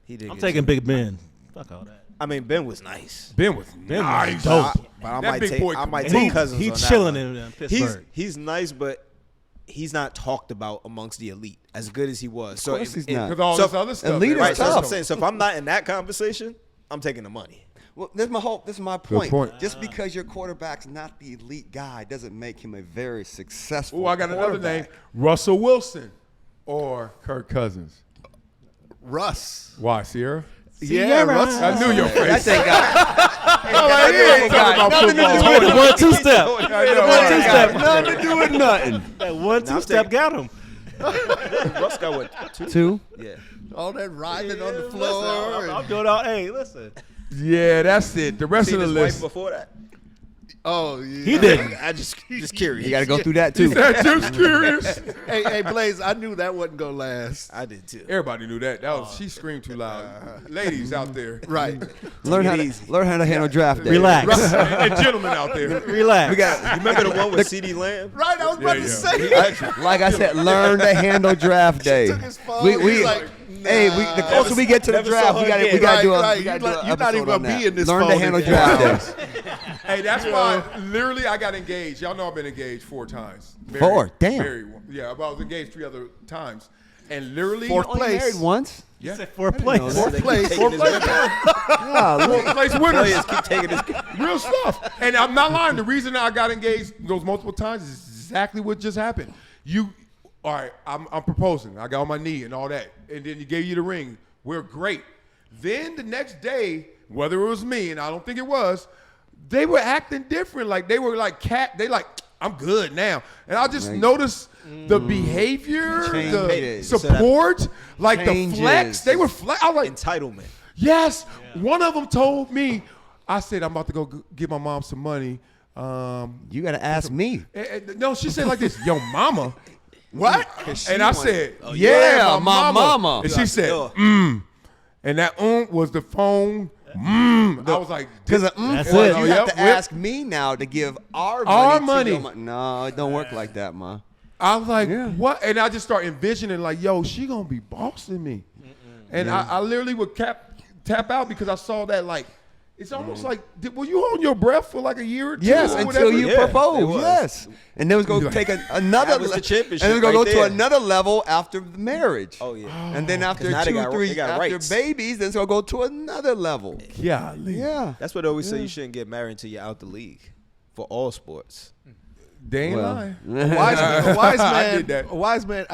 He did. I'm get taking 2. Big Ben. Fuck all that. I mean, Ben was nice. Ben was Ben nice. was dope. But I That might big take. boy I might could take move. Cousins. He's on that chilling one. in Pittsburgh. He's nice, but he's not talked about amongst the elite as good as he was. So Of course he's not. Because all So- this other stuff. Elite is Right, so that's what I'm tough. saying. So if I'm not in that conversation, I'm taking the money. Well, this is my point. point. Just because your quarterback's not the elite guy doesn't make him a very successful. Oh, I got another name: quarterback. Russell Wilson or Kirk Cousins. Russ. Why, Sierra? Yeah, Russ. I knew your That face. thing got I'm like, he ain't talking about nothing to do football. with it. 1-2 step. I know, That right? got nothing to do with nothing. That 1-2 I'm step taking- got him. Russ got what? 2? Two. Yeah. All that writhing on the Listen, floor. I'm doing all. Hey, listen. Yeah, that's it. The rest Seen of the his wife list. before that. Oh, yeah. He didn't. I just curious. You got to go through that too. Just curious. Hey, Blaze, I knew that wasn't going to last. I did too. Everybody knew that. That was she screamed too loud. Ladies out there, Right. Learn how to handle draft day. Relax. and gentlemen out there. Relax. We got. You remember the one with CD Lamb? Right, I was about to yeah. say. Like I said, learn to handle draft day. took his phone, We he's like, hey, the closer we get to the never draft, saw we her got to again. do a. Right, we gotta do an you're not episode even on gonna be that. in this Learn to phone handle in draft day. Hey, that's why literally I got engaged. Y'all know I've been engaged 4 times. Married, 4? Damn. Married, yeah, I was engaged 3 other times, and literally Fourth Only place. married once. Yeah, Said 4 plays. Fourth place. fourth place, Yeah, look. fourth place winners. Players keep taking this. Real stuff. And I'm not lying. The reason I got engaged those multiple times is exactly what just happened. All right, I'm proposing. I got on my knee and all that. And then he gave you the ring. We're great. Then the next day, whether it was me, and I don't think it was, they were acting different. Like they were like they like, I'm good now. And I just noticed the behavior, the Changes. support, like the Changes. flex. They were flex. I was like, Entitlement. yes. One of them told me, I said, I'm about to go give my mom some money. You got to ask me. No, she said like this, yo, mama. What? And I said, yeah, my mama. mama. And she said, and that was the phone. I was like, Because That's you it. have to ask me now to give our money. Our to money. your No, it don't work like that, ma. I was like, what? And I just start envisioning like, yo, she gonna be bossing me. And I literally would tap out because I saw that like, it's almost like, were you on your breath for like a year or two? Yes, or until whatever? you Yeah, it propose. was. Yes, and then it was going to take another. That was the championship and it was going right to go there. to another level after the marriage. Oh yeah. And then after now they 2, got- 3, they got after rights. babies, then it's going to go to another level. Golly. Yeah. That's what they always say. You shouldn't get married until you're out the league for all sports. They ain't Well. lying. A wise I man. did that. A wise man.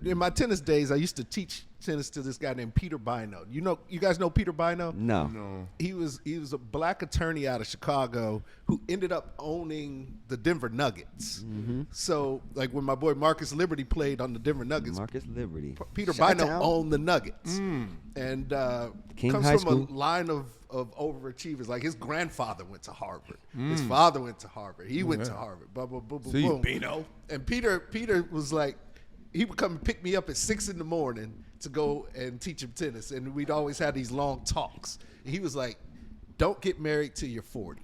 In my tennis days, I used to teach tennis to this guy named Peter Bino. You guys know Peter Bino? No. He was a black attorney out of Chicago who ended up owning the Denver Nuggets. So like when my boy Marcus Liberty played on the Denver Nuggets, Marcus Liberty. Peter Shout Bino out. owned the Nuggets, and King comes High from School. a line of overachievers. Like his grandfather went to Harvard, his father went to Harvard, he went to Harvard. Blah blah blah blah. See, boom. Bino. And Peter was like, he would come and pick me up at 6 a.m. to go and teach him tennis, and we'd always have these long talks. And he was like, "Don't get married till you're 40."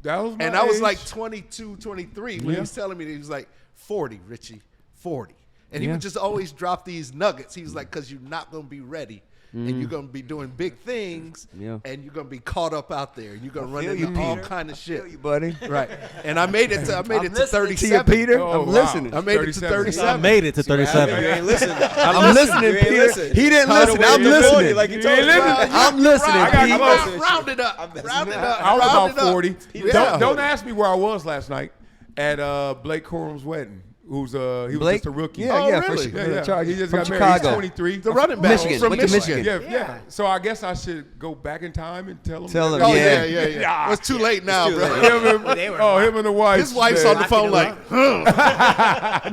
That was my And I was age. like 22, 23 when he was telling me that. He was like, 40, Richie, 40. And he would just always drop these nuggets. He was like, because you're not going to be ready. And you're going to be doing big things. Yeah. And you're going to be caught up out there. And you're going to run feel into you, all Peter. kind of shit. You, buddy. Right. And I made it to I'm listening to 37. you, Peter. Oh, I'm wow. listening. I made it to 37. I made it to You 37. ain't listening. I'm listening, You ain't Peter. listen. He didn't Trying to listen. wait I'm till 40 listening. like you You told ain't me. listening. I'm listening, I got Peter. close. Round it up. Round it up. I was round about it up. 40. Yeah. Don't ask me where I was last night at Blake Corum's wedding. He was Blake? just a rookie. Yeah, Oh, yeah, really? for Yeah, sure. yeah. Charge- He just from got married. He's Chicago. 23. The running back Michigan. from Went to Michigan. Michigan. Yeah. So I guess I should go back in time and tell him. Tell him, Oh, yeah. yeah. Well, it's too late now, too bro. late. Him and the wife. His wife's man. on the phone like,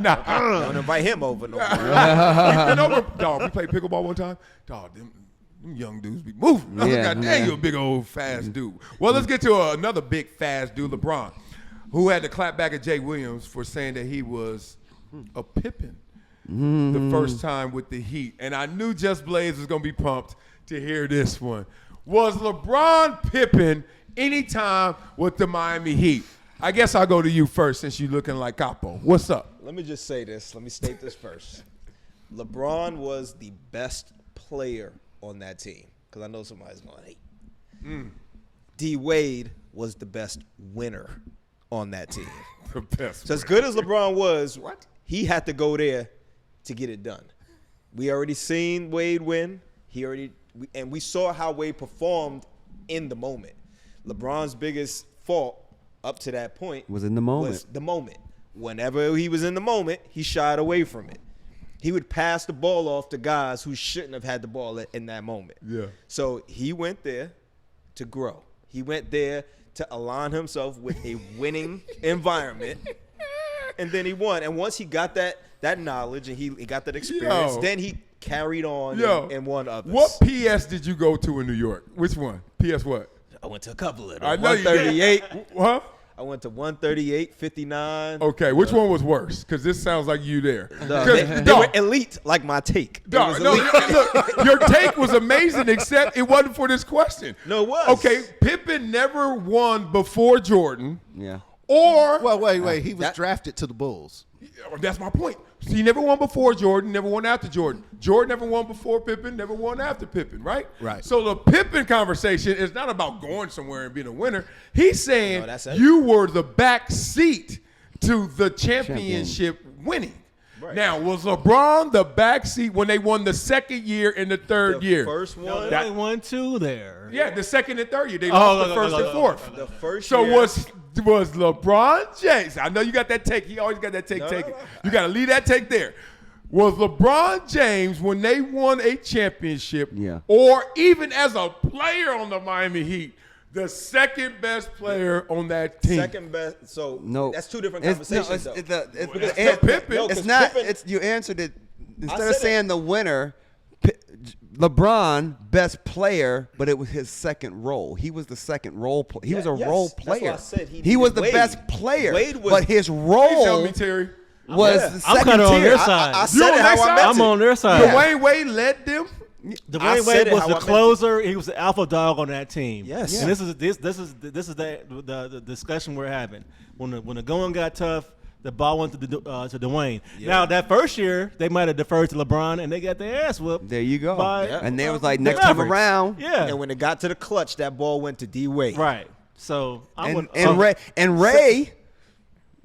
Don't invite him over no more. You know, dog, we played pickleball one time. Dog, them young dudes be moving. I was like, Yeah, God damn, yeah. you a big old fast dude. Well, let's get to another big fast dude, LeBron, who had to clap back at Jay Williams for saying that he was a Pippin the first time with the Heat. And I knew Just Blaze was going to be pumped to hear this one. Was LeBron Pippin anytime with the Miami Heat? I guess I'll go to you first since you're looking like Capo. What's up? Let me just say this. Let me state this first. LeBron was the best player on that team because I know somebody's going to hate. D. Wade was the best winner on that team. The best. So as good as LeBron was, he had to go there to get it done. We already seen Wade win. And we saw how Wade performed in the moment. LeBron's biggest fault up to that point Was in the moment. Was the moment. Whenever he was in the moment, he shied away from it. He would pass the ball off to guys who shouldn't have had the ball in that moment. Yeah. So he went there to grow. He went there to align himself with a winning environment. And then he won. And once he got that knowledge and he got that experience, Yo. then he carried on and won others. What PS did you go to in New York? Which one? PS what? I went to a couple of them. I know you did. 138. Huh? I went to 138, 59. Okay, which one was worse? Because this sounds like you there. No, 'Cause, they dog, were elite, like my take. They dog, was no, elite. look, your take was amazing, except it wasn't for this question. No, it was. Okay, Pippen never won before Jordan, Yeah. or well, wait. He was drafted to the Bulls. that's my point. So he never won before Jordan, never won after Jordan. Jordan never won before Pippen, never won after Pippen, right? Right. So the Pippen conversation is not about going somewhere and being a winner. He's saying No, that's it. you were the back seat to the championship winning. Right. Now, was LeBron the back seat when they won the second year and the third The year? first one. They only won 2 there. Yeah, the second and third year. They lost the first and fourth. The first So year. was LeBron James? I know you got that take. He always got that take. Take it. You got to leave that take there. Was LeBron James when they won a championship, Yeah. or even as a player on the Miami Heat, The second best player on that team. Second best. So No, that's two different It's- no, conversations. it's- though. it's the- That's it's- Pippen. No, It's 'cause not. Pippen- It's you answered it instead said of it. saying the winner. LeBron best player, but it was his second role. He was the second role. He was a yes, role that's why player. I said he was the Wade. best player, Wade was- but his Please role tell me, Terry. was Yeah. the I'm second kind of on tier. their side. I You said on it their how I side? meant I'm it. on their side. Dwayne Wade led them. Dwayne I said Wade it was how I the meant it. closer. He was the alpha dog on that team. Yes. And this is the discussion we're having. When the going got tough, the ball went to Dwayne. Now that first year, they might have deferred to LeBron, and they got their ass whooped. There you go. by, And they was like the next time Mavericks. around. Yeah. And when it got to the clutch, that ball went to D Wade. Right. So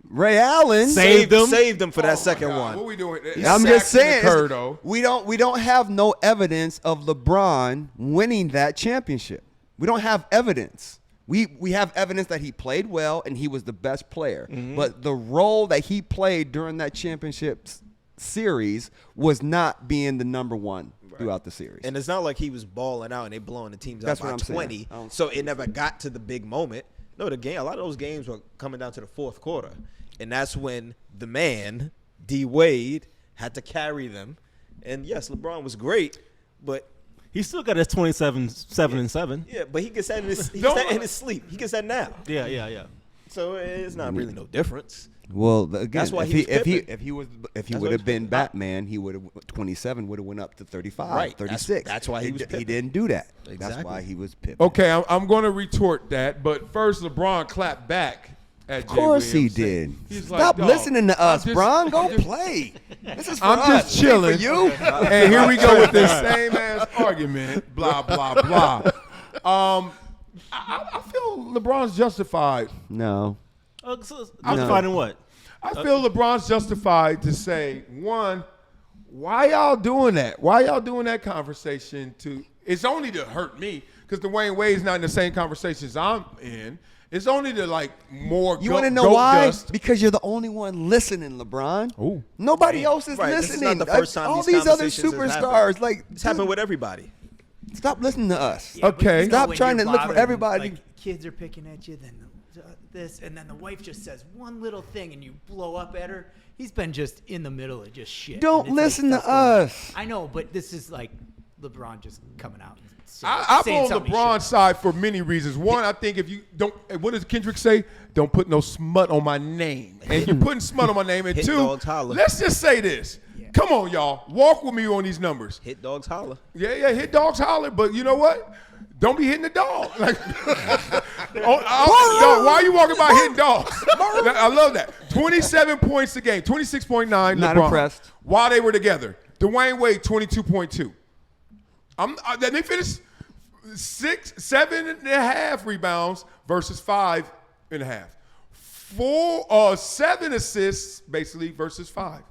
Ray Allen Saved them. Saved them for that Oh, second my God. one. What we doing? I'm just saying, Occur, though. we don't have no evidence of LeBron winning that championship. We don't have evidence. We have evidence that he played well and he was the best player. But the role that he played during that championship series was not being the number one throughout the series. And it's not like he was balling out and they blowing the teams That's out what by I'm saying. 20. I don't- So it never got to the big moment. No, a lot of those games were coming down to the fourth quarter. And that's when the man, D Wade, had to carry them. And yes, LeBron was great, but he still got his 27-7. yeah, but he gets that in his, in his sleep. He gets that now. Yeah. So it's not really no difference. Well, again, That's why if he was if Pippen. he why would he have was been Pippen. Batman, he would have 27 would have went up to 35, Right. That's- 36. that's why he was He Pippen. didn't do that. That's Exactly. why he was Pippen. Okay, I'm going to retort that, but first LeBron clapped back at Of course he Williams. did. He's Stop like, "Dog, listening to us, I'm just- Bron. Go I'm just- play. This is for I'm us. just chilling. For you. And here we go with this same ass argument. Blah blah blah. I feel LeBron's justified. No. Justified in what? I feel LeBron's justified to say, one, why y'all doing that? Why y'all doing that conversation to – it's only to hurt me because Dwayne Wade's not in the same conversations I'm in. It's only to, like, more You want to know goat why? dust. Because you're the only one listening, LeBron. Ooh. Nobody else is Right, this is listening. not the first time All these these other conversations has superstars, happened. like, It's happened with everybody. stop listening to us. Yeah, but Okay. you know Stop when trying you're to look for bothered, everybody. Like, kids are picking at you, then this, and then the wife just says one little thing, and you blow up at her. He's been just in the middle of just shit. Don't and it's listen to that's going on. us. I know, but this is like LeBron just coming out. And I'm saying on something he LeBron's shouldn't. side for many reasons. One, I think if you don't, what does Kendrick say? Don't put no smut on my name. And you're putting smut on my name. And Hit two, dogs holler. let's just say this. Come on, y'all. Walk with me on these numbers. Hit dogs holler. Yeah, hit dogs holler, but you know what? Don't be hitting the dog. Like, dog, why are you walking by hitting dogs? I love that. 27 points a game, 26.9. Not LeBron. impressed. While they were together, Dwayne Wade 22.2. Then they finished 7.5 rebounds versus 5.5. 7 assists basically versus 5.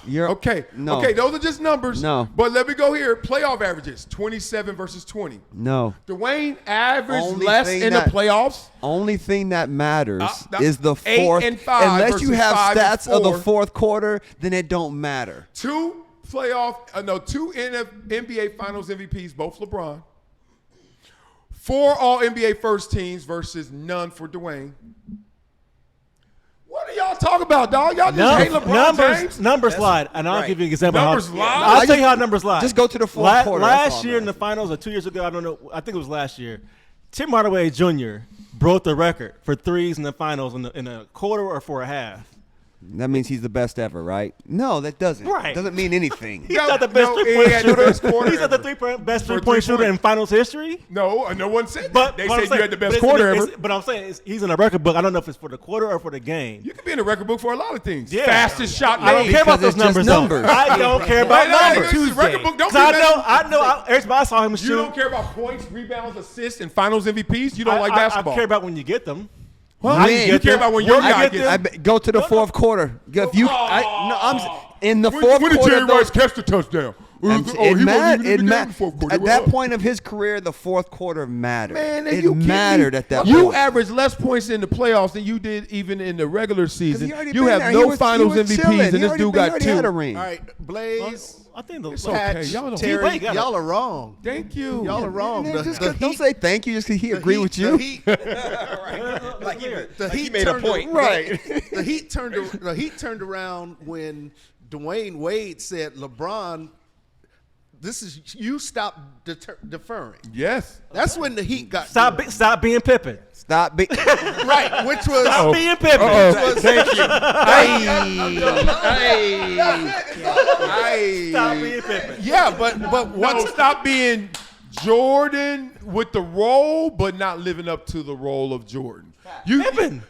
You're Okay. No. Okay, those are just numbers. No. But let me go here. Playoff averages, 27 versus 20. No. Dwayne averaged Only less thing in that- the playoffs. Only thing that matters that's is the 8 fourth. and 5 Unless you versus have 5 and stats of the 4. fourth quarter, then it don't matter. Two NBA Finals MVPs, both LeBron. 4 All-NBA first teams versus none for Dwayne. What are y'all talking about, dog? Y'all just hate LeBron James? Numbers lied, and I'll right. give you an example. Numbers how, lie? I'll tell you how numbers lie. Just go to the fourth quarter, that's all Last year in the finals, or 2 years ago, I don't know. I think it was last year. Tim Hardaway Jr. broke the record for threes in the finals in a quarter or for a half. That means he's the best ever, right? No, that doesn't. Right. Doesn't mean anything. He's not the best he three-point had the shooter. best quarter He's not the ever. best For three-point shooter 3 in finals history. No, no one said But that. They what I'm said you saying- had the best but it's- quarter it's- ever. But I'm saying he's in a record book. I don't know if it's for the quarter or for the game. You can be in the record book for a lot of things. Yeah. Fastest shot I don't made. care about Because those it's just numbers. numbers. I don't care about Right now, numbers. it's record book. Don't 'Cause be I know. Every time I saw him You shoot, don't care about points, rebounds, assists, and finals MVPs? You don't like basketball? I care about when you get them. Huh? When? You care about when your When you guy get gets them. Go to the fourth quarter. If you, in the When fourth did quarter, Jerry Rice catch the touchdown? At that point of his career, the fourth quarter mattered. Man, it you mattered at that You point. averaged less points in the playoffs than you did even in the regular season. He already You been have there. no He was Finals chilling. MVPs, and He this already dude been- he got already 2. had a ring. All right, Blaze, I think the It's okay. Hatch, Y'all don't- Terry, He got y'all are wrong. Thank you. Y'all are wrong. Man, The- just the don't Heat- say thank you just because he agreed with you. The Heat made a turned point. Right. The Heat turned around when Dwayne Wade said, "LeBron, this is you stop deferring." Yes. That's when the Heat got stop being Pippen. Stop being. right, which was Stop being Pippen. Thank you. Stop being Pippen. yeah, but No, once stop being Jordan with the role, but not living up to the role of Jordan. Pippen.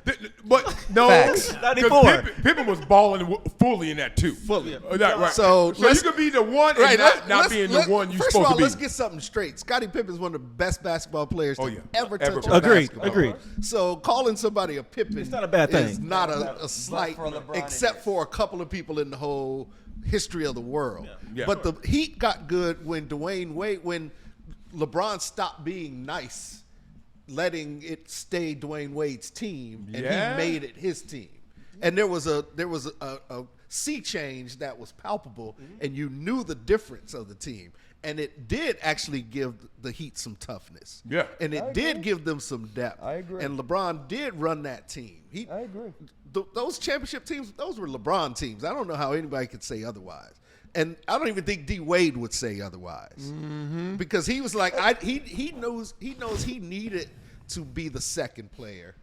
But no, Facts. 'cause Pippen was balling fully in that too. Fully. Right. So you let's- could be the one and right, not being the one you're first supposed of all, to be. let's get something straight. Scottie Pippen is one of the best basketball players to ever touch a Agreed. basketball. Agreed. So calling somebody a Pippen is not a bad thing. not a slight, for LeBron except for a couple of people in the whole history of the world. Yeah. But the Heat got good when when LeBron stopped being nice, letting it stay Dwayne Wade's team, and Yeah. he made it his team. And there was a sea change that was palpable, and you knew the difference of the team. And it did actually give the Heat some toughness. Yeah. And it did give them some depth. I agree. And LeBron did run that team. I agree. Those championship teams, those were LeBron teams. I don't know how anybody could say otherwise. And I don't even think D Wade would say otherwise, because he was like, he knows he needed to be the second player,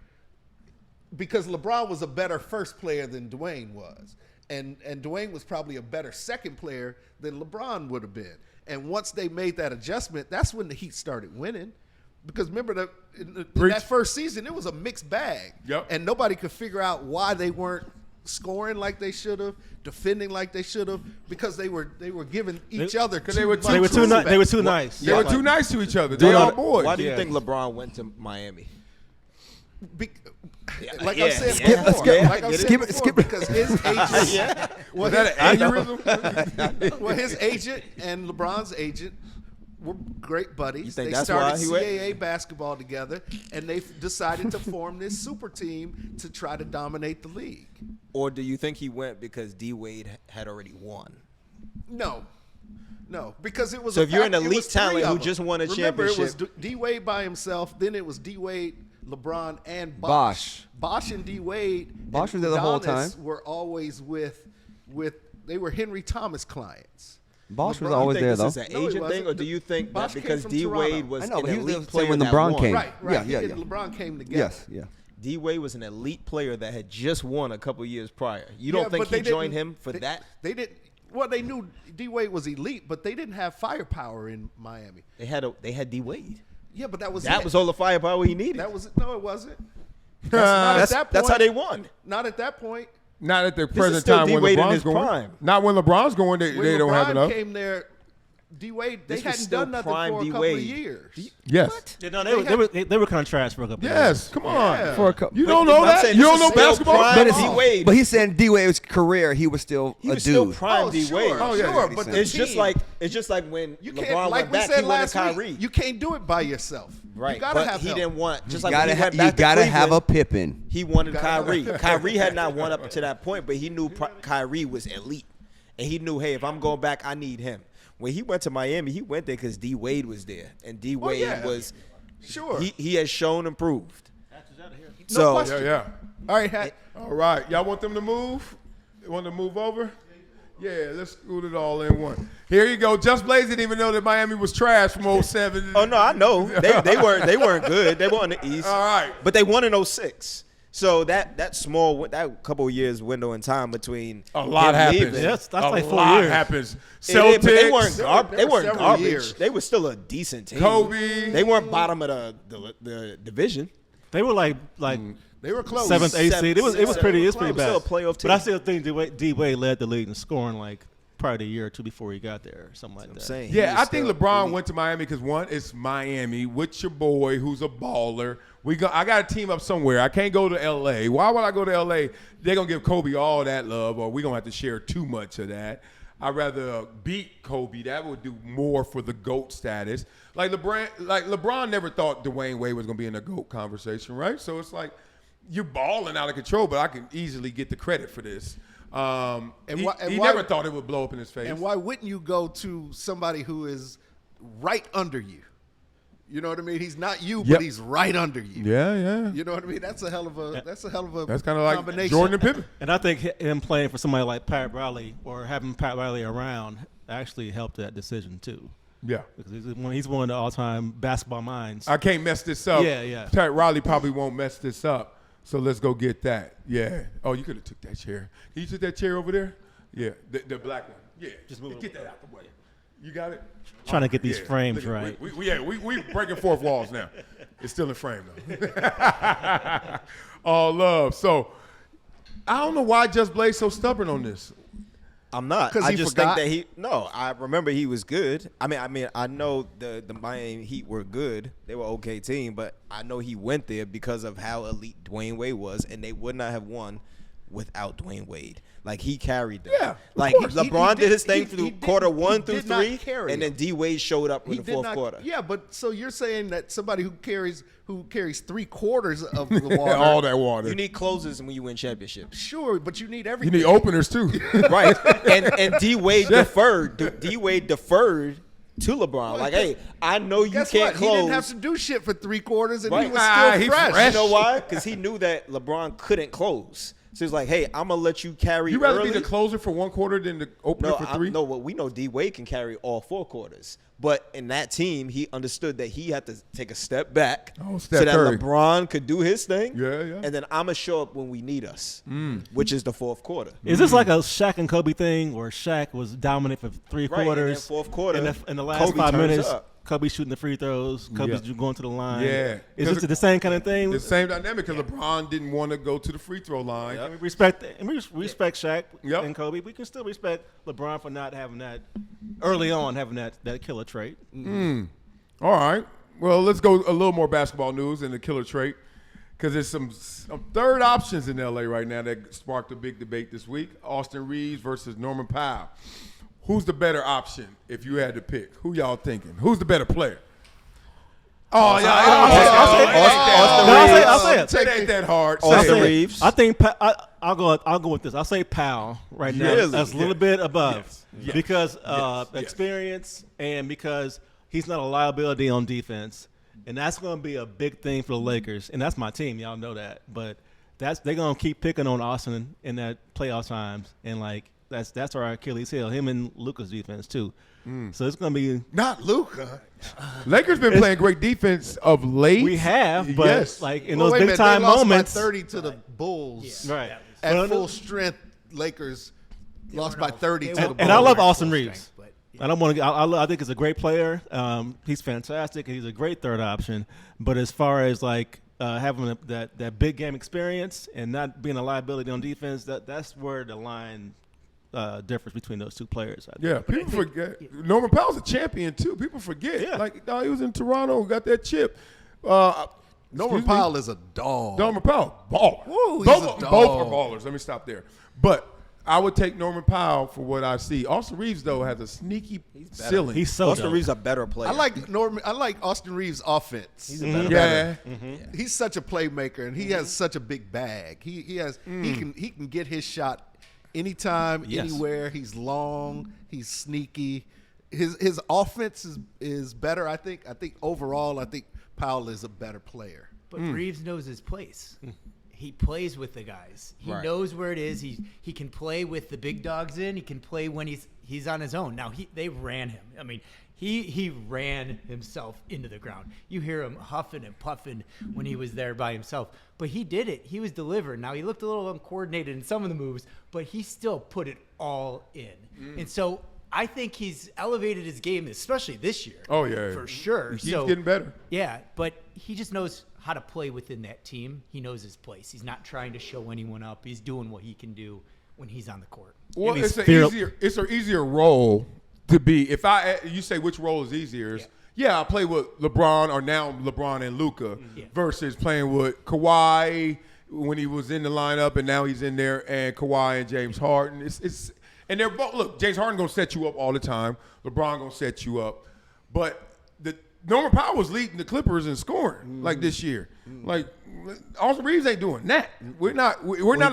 because LeBron was a better first player than Dwayne was, and Dwayne was probably a better second player than LeBron would have been. And once they made that adjustment, that's when the Heat started winning. Because remember that in that first season, it was a mixed bag, and nobody could figure out why they weren't scoring like they should have, defending like they should have, because they were giving each other because They were too nice. They were too nice to each other. They all boys. Why do you think LeBron went to Miami? Like Yeah, I said yeah. before, Yeah, like I said skip it, before, skip it. because his agent, Was that an aneurysm? well, his agent and LeBron's agent were great buddies. You think They that's started why he went? CAA basketball together, and they decided to form this super team to try to dominate the league. Or do you think he went because D Wade had already won? No, because it was. So a if you're an pack- it elite was three talent of who them. just won a Remember, it was championship. D Wade by himself. Then it was D Wade, LeBron, and Bosh. Bosh and D Wade. Bosh and was there the whole Udonis time. Were always with. They were Henry Thomas clients. Bosh was LeBron- always think there, this though. is an No, he agent thing, wasn't. or do you think Bosh that came because from D Wade Toronto. was I know, an but he was there elite player when that LeBron won? came. Right. Yeah. He and LeBron came together. Yes. D Wade was an elite player that had just won a couple years prior. You Yeah, don't think but he they joined didn't- him for they- that? They didn't. Well, they knew D Wade was elite, but they didn't have firepower in Miami. They had D Wade. Yeah, but that was That it. was all the firepower he needed. That was no, it wasn't. Not at that That's how point. they won. Not at that point. Not at the is present still time when D-Wade in LeBron's his going. prime. Not when LeBron's going. They When don't have LeBron enough. came there, D Wade, they This was hadn't still done nothing prime for a D. couple Wade. of years. Yes. Yeah, no, they were kind of trash for a couple of Yes. years. Come on. Yeah. For a couple. You don't know I'm that? saying You this don't is know still basketball? prime But, D. Wade. but he's saying D Wade's career, he was still He a was still dude. prime D. Wade. Oh, yeah, sure, yeah. but the It's just team, like when you LeBron can't, like went we back, said he wanted last Kyrie. week, you can't do it by yourself. Right, You gotta but have he help. didn't want just You like when he went you back to gotta have a Cleveland, Pippen. he wanted gotta- Kyrie. Kyrie had not won up to that point, but he knew Kyrie was elite, and he knew, hey, if I'm going back, I need him. When he went to Miami, he went there because D Wade was there, and D Wade yeah. was Sure. he has shown improved. No So question. Yeah. All right, All right. Y'all want them to move? You want them to move over? Yeah, let's scoot it all in one. Here you go. Just Blaze didn't even know that Miami was trash from 07. oh no, I know they weren't good. They were in the East. All right. but they won in 06. So that couple of years window in time between A lot him happens. leaving- Yeah, that's like 4 lot years. happens. It is, but they Celtics. weren't There were several garbage. years. They were still a decent team. Kobe. They weren't bottom of the division. They were like They were close. 7th, 8th seed. It was pretty Still bad. a playoff team. But I still think D Wade led the league in scoring like probably a year or two before he got there, or something like that. I'm saying. Yeah, he I was think still LeBron elite. went to Miami because one, it's Miami with your boy who's a baller. I got to team up somewhere. I can't go to L.A. Why would I go to L.A.? They're gonna give Kobe all that love, or we gonna have to share too much of that. I'd rather beat Kobe. That would do more for the GOAT status. Like LeBron never thought Dwayne Wade was going to be in the GOAT conversation, right? So it's like you're balling out of control, but I can easily get the credit for this. He never thought it would blow up in his face. And why wouldn't you go to somebody who is right under you? You know what I mean? He's not you, but he's right under you. Yeah. You know what I mean? That's a hell of a That's kind of like combination. Jordan and Pippen. And I think him playing for somebody like Pat Riley or having Pat Riley around actually helped that decision too. Yeah. Because he's one of the all-time basketball minds. I can't mess this up. Yeah. Pat Riley probably won't mess this up. So let's go get that. Yeah. Oh, you could have took that chair. Can you take that chair over there? Yeah. The black one. Yeah. Just move get that out the way. You got it? Trying to get these frames right. We breaking fourth walls now. It's still in frame though. All love. So I don't know why Just Blaze so stubborn on this. I'm not. 'Cause I he just forgot? think that I remember he was good. I mean, I know the Miami Heat were good. They were an okay team, but I know he went there because of how elite Dwayne Wade was, and they would not have won without Dwayne Wade. Like, he carried them. Yeah, like course. LeBron did his thing he through did- quarter he 1 through did not 3, carry and then him. D Wade showed up in the did fourth not- quarter. Yeah, but so you're saying that somebody who carries 3/4 of the water, All that water. You need closers when you win championships. sure, but you need You everything. need openers too. Right. And D Wade deferred. D Wade deferred to LeBron. Like, hey, I know you Guess can't what? close. He didn't have to do shit for 3/4, and Right. he was Nah, still he fresh. fresh. You know why? Because he knew that LeBron couldn't close. So he's like, hey, I'm gonna let you carry. You rather early. be the closer for 1 quarter than the opener for 3? No, well, we know D Wade can carry all 4 quarters. But in that team, he understood that he had to take a step back Oh, so Steph that Curry. LeBron could do his thing. Yeah. And then I'm gonna show up when we need us, which is the fourth quarter. Is this like a Shaq and Kobe thing where Shaq was dominant for 3 Right, and then quarters? fourth quarter, in the last Kobe 5 turns minutes, up. Kobe shooting the free throws, Kobe's going to the line. Yeah. Is this the same kind of thing? The same dynamic because LeBron didn't want to go to the free throw line. We respect Shaq Yep. and Kobe. We can still respect LeBron for not having that early on, having that killer trait. All right. Well, let's go a little more basketball news and the killer trait because there's some third options in L.A. right now that sparked a big debate this week. Austin Reeves versus Norman Powell. Who's the better option if you had to pick? Who y'all thinking? Who's the better player? Oh, yeah. I'll say it. It ain't that hard. Austin Say it. Reeves. I think I'll go with this. I'll say Powell right now. Really? That's a little bit above Yes. because Yes. experience and because he's not a liability on defense, and that's going to be a big thing for the Lakers. And that's my team, y'all know that. But they're going to keep picking on Austin in that playoff times, and like that's our Achilles heel. Him and Luka's defense too. So it's going to be. Not Luka. Lakers been playing great defense of late. We have, but Yes. like in Well, those wait a big minute, time they lost moments, by 30 to the Bulls. right? At But- full strength, Lakers lost by 30 to the Bulls. And I love Austin Full Reeves. strength, but, yeah. I don't want to. I think he's a great player. He's fantastic. He's a great third option. But as far as like having that big game experience and not being a liability on defense, that's where the line difference between those two players. I think. Yeah, people forget. Norman Powell's a champion too. People forget. Yeah. Like, no, he was in Toronto, got that chip. Norman Excuse me? Powell is a dog. Norman Powell, baller. Woo, he's both, a dog. both are ballers. Let me stop there. But I would take Norman Powell for what I see. Austin Reeves, though, has a sneaky ceiling. He's so Austin dope. Reeves a better player. I like Austin Reeves' offense. He's a better yeah. player. He's such a playmaker, and he has such a big bag. He can get his shot anytime, Yes. anywhere. He's long. He's sneaky. His offense is better. I think overall, I think Powell is a better player. But Reeves knows his place. He plays with the guys. He Right. knows where it is. He can play with the big dogs in. He can play when he's on his own. Now they ran him. I mean, he ran himself into the ground. You hear him huffing and puffing when he was there by himself. But he did it. He was delivering. Now he looked a little uncoordinated in some of the moves, but he still put it all in. And so I think he's elevated his game, especially this year. Oh, yeah. For sure. He keeps getting better. Yeah, but he just knows how to play within that team. He knows his place. He's not trying to show anyone up. He's doing what he can do when he's on the court. Well, he's it's an easier role to be. If you say which role is easier, I play with LeBron or now LeBron and Luka versus playing with Kawhi when he was in the lineup and now he's in there and Kawhi and James Harden. And they're both, look, James Harden going to set you up all the time. LeBron going to set you up. But Norman Powell was leading the Clippers in scoring like this year. Like Austin Reeves ain't doing that. We're not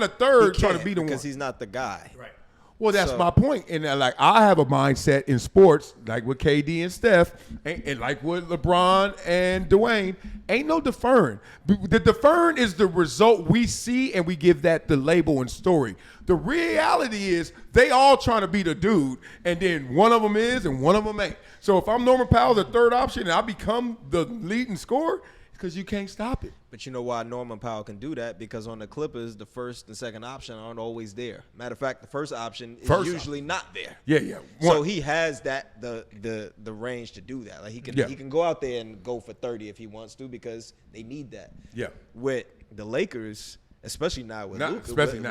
a third trying to beat him because he's not the guy. Right. Well, that's my point. And like I have a mindset in sports, like with KD and Steph, and like with LeBron and Dwayne, ain't no deferring. The deferring is the result we see, and we give that the label and story. The reality is they all trying to be the dude, and then one of them is and one of them ain't. So if I'm Norman Powell, the third option, and I become the leading scorer, because you can't stop it. But you know why Norman Powell can do that? Because on the Clippers, the first and second option aren't always there. Matter of fact, the first option is usually not there. Yeah. So he has that the range to do that. Like he can go out there and go for 30 if he wants to because they need that. Yeah. With the Lakers, especially now with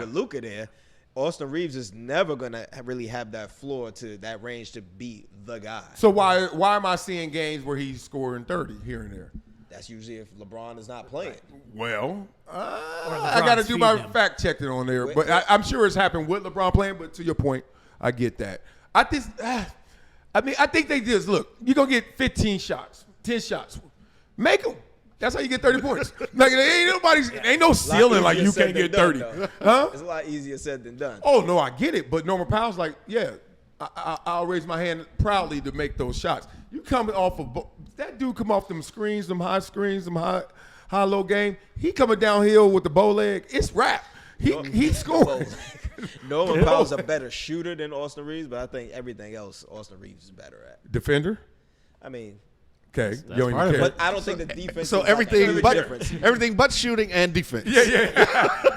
Luka there, Austin Reeves is never gonna really have that floor to that range to be the guy. So why am I seeing games where he's scoring 30 here and there? That's usually if LeBron is not playing. Well, I got to do my fact checking on there, but I'm sure it's happened with LeBron playing. But to your point, I get that. I think they just look. You're gonna get 15 shots, 10 shots, make them. That's how you get 30 points. Like ain't no ceiling like you can't get 30, huh? It's a lot easier said than done. Oh no, I get it. But Norman Powell's like, yeah, I'll raise my hand proudly to make those shots. You coming off of that dude come off them screens, them high screens, them high low game. He coming downhill with the bow leg. It's rap. He scored. Norman Powell's a better shooter than Austin Reeves, but I think everything else Austin Reeves is better at. Defender. I mean, okay, you don't even care. but I don't think the defense. So is everything like everything but shooting and defense. Yeah.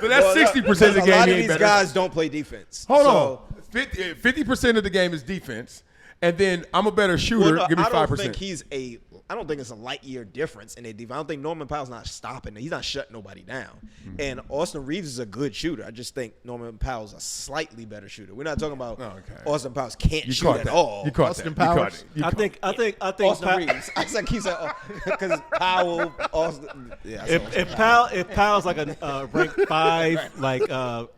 But that's 60% of the game. A lot of ain't these better. guys don't play defense. Hold on. 50% of the game is defense, and then I'm a better shooter. Give me 5%. I don't think it's a light year difference in their defense. I don't think Norman Powell's not stopping. He's not shutting nobody down. And Austin Reeves is a good shooter. I just think Norman Powell's a slightly better shooter. We're not talking about Austin Powell's can't shoot at all. You caught Austin that. Powers. I think Austin Reeves. I said he said because Powell. Austin. Yeah. If Powell's like a ranked 5, like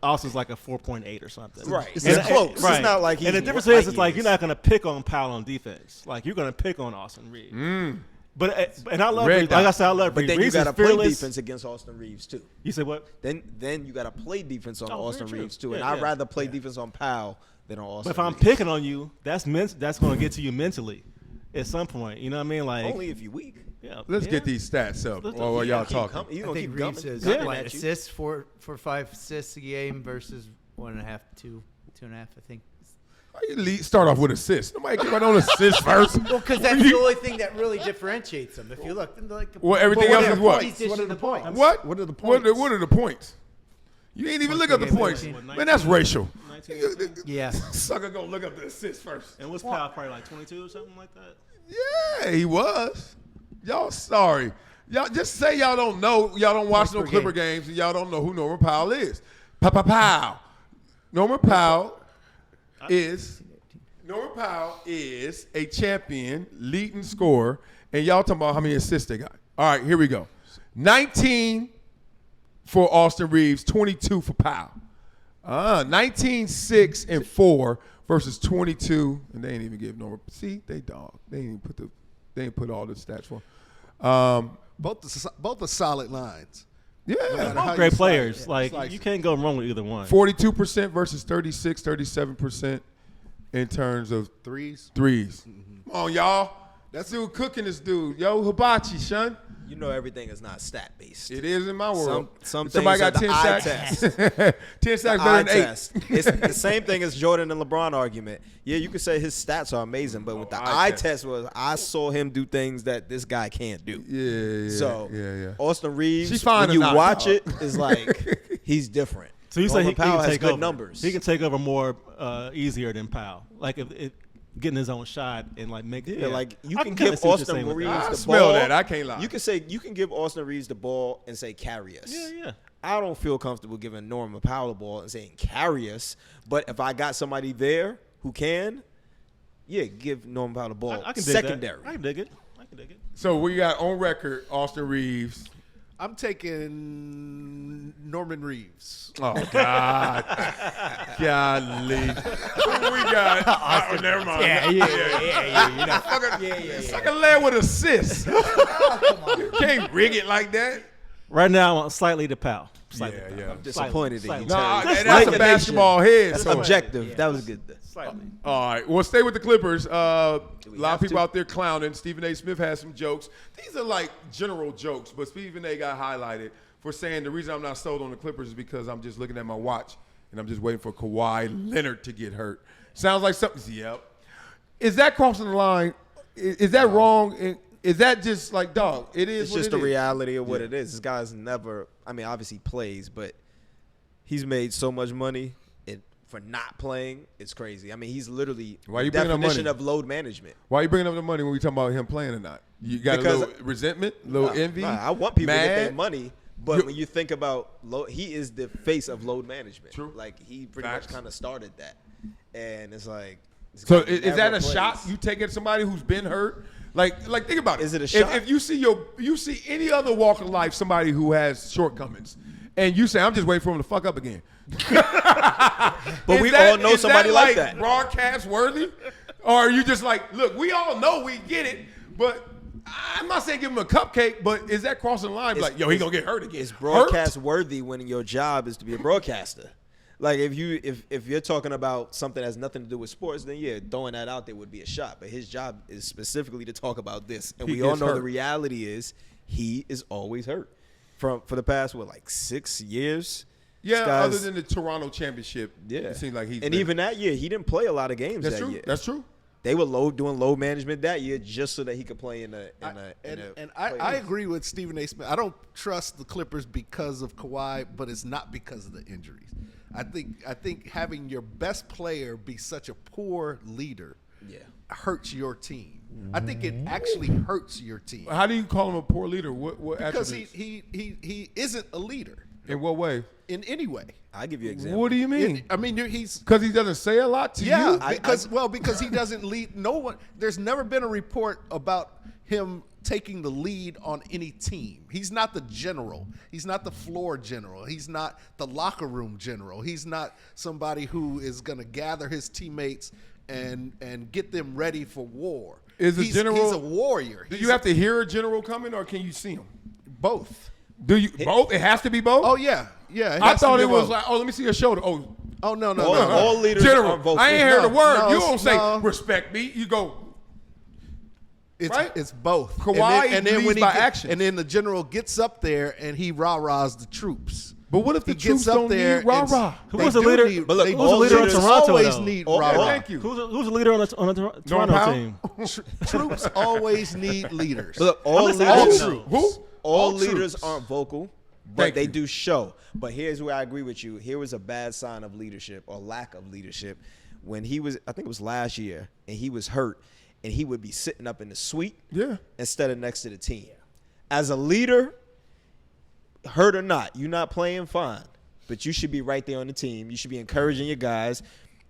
Austin's like a 4.8 or something. Right. It's close. Right. It's not like he's and the difference is, it's like you're not gonna pick on Powell on defense. Like you're gonna pick on Austin Reeves. But I love Reeves. Like I said, I love But Reeves. then you Reeves got to is play fearless. defense against Austin Reeves too. You said what? Then you got to play defense on Austin very Reeves true. too. And Yeah, I'd yeah. rather play defense on Powell than on Austin. But if I'm Reeves. picking on you, that's going to get to you mentally at some point. You know what I mean? Like only if you weak. yeah, Let's yeah. get these stats up Let's- while y'all talking. You I gonna think keep Reeves coming? is At you. assists for 5 assists a game versus 1.5, 2.5. I think. Why you start off with assists? Nobody give out on assists first. Well, because that's the only thing that really differentiates them. If you look, like, Well, everything else is what? What are the points? What? What are the points? What are the points? You ain't even look up the points. Man, that's racial. 19, Yeah. Sucker gonna look up the assists first. and what's Powell probably like 22 or something like that? Yeah, he was. Y'all sorry. Y'all just say y'all don't know. Y'all don't watch no per Clipper game. games, and y'all don't know who Norman Powell is. Pow. Norman Powell is a champion, leading scorer, and y'all talking about how many assists they got. All right, here we go. 19 for Austin Reeves, 22 for Powell. 19, 6, and 4 versus 22, and they ain't even give Norman. See, they dog. They ain't put all the stats for. Both are solid lines. Yeah, How Great you players. slice it. Like Slice you it. can't go wrong with either one. 42% versus 36, 37% in terms of Threes. threes. Come on, y'all. That dude cooking this dude. Yo, hibachi, son. You know everything is not stat based. It is in my world. Some Somebody things got are 10 the eye sacks. test. 10 sacks Eye better than 8. test. It's the same thing as Jordan and LeBron argument. Yeah, you could say his stats are amazing, but with the eye eye test. test was I saw him do things that this guy can't do. Yeah. So yeah. Austin Reeves, She's fine when or you not, watch dog. it, is like he's different. So you say Norman he Powell can has take good over. numbers. He can take over more easier than Powell. Like if getting his own shot and like make like you I can kinda give see what you're Austin saying with that. Reeves I the smell ball. that. I can't lie. You can give Austin Reeves the ball and say carry us. Yeah. I don't feel comfortable giving Norman Powell the ball and saying carry us. But if I got somebody there who can, give Norman Powell the ball. I can dig secondary. That. I can dig it. So we got on record Austin Reeves. I'm taking Norman Reeves. Oh, God. Golly. Who we got? Oh, never mind. Yeah. Sucker led with assists. Can't rig it like that. Right now, I want slightly to Powell. Slightly. Yeah. I'm disappointed in you. Nah, Terry. that's a basketball head. That's So. objective. That was good. Slightly. All right. Well, stay with the Clippers. A lot of people out there clowning. Stephen A. Smith has some jokes. These are like general jokes, but Stephen A. got highlighted for saying the reason I'm not sold on the Clippers is because I'm just looking at my watch and I'm just waiting for Kawhi Leonard to get hurt. Sounds like something. Yep. Is that crossing the line? Is that wrong? Is that just like, dog, it is It's what just it the is. reality of what it is. This guy's never, I mean, obviously plays, but he's made so much money for not playing. It's crazy. I mean, he's literally Why you the bringing up definition money? of load management. Why are you bringing up the money when we talking about him playing or not? You got Because- a little resentment, a little envy? Nah, I want people to get their mad? money, but when you think about load, he is the face of load management. True. Like, he pretty Facts. much kind of started that. And it's like, this So guy is never that a plays. shot you take at somebody who's been hurt? Like think about it. Is it a shot? If you see any other walk of life, somebody who has shortcomings, and you say, I'm just waiting for him to fuck up again. But we all know somebody like that. Broadcast worthy? Or are you just like, look, we all know we get it, but I'm not saying give him a cupcake, but is that crossing the line? Like, yo, he gonna get hurt again. It's broadcast worthy when your job is to be a broadcaster. Like if you're talking about something that has nothing to do with sports, then yeah, throwing that out there would be a shot. But his job is specifically to talk about this, and He we all gets know hurt. the reality is he is always hurt. For the past 6 years. Yeah, This other guy's- than the Toronto championship, yeah, it seems like he's and been- even that year he didn't play a lot of games. That's that true. year. That's true. They were doing load management that year just so that he could play in a I agree with Stephen A. Smith. I don't trust the Clippers because of Kawhi, but it's not because of the injuries. I think having your best player be such a poor leader hurts your team. I think it actually hurts your team How do you call him a poor leader? What because attributes? he isn't a leader In what way? in any way. I'll give you an example. What do you mean? I mean, he's Because he doesn't say a lot to you? because he doesn't lead no one. There's never been a report about him taking the lead on any team. He's not the general. He's not the floor general. He's not the locker room general. He's not somebody who is going to gather his teammates and get them ready for war. Is a he's a warrior. Do you have to hear a general coming, or can you see him? both? Do you both? It has to be both. Oh yeah. I thought it was like, oh, let me see your shoulder. Oh, Oh no. All leaders general. are vocal. I ain't heard a word. No, You don't say no. respect me. You go. Right? It's both. Kawhi leads when by action. and then the general gets up there and he rah-rahs the troops. But what if the He troops gets up don't there need rah-rah? Who They was the do leader? need- But look, they who's the leader troops in Toronto, always though? need Oh, rah-rah. Thank you. Who's the leader on the Norman Toronto Powell? team? Troops always need leaders. Look, all just leaders, asking True. Who? all All leaders troops. aren't vocal, but Thank they you. do show. But here's where I agree with you. Here was a bad sign of leadership or lack of leadership when he was, I think it was last year, and he was hurt, and he would be sitting up in the suite Yeah. instead of next to the team. As a leader, hurt or not, you're not playing fine, but you should be right there on the team. You should be encouraging your guys.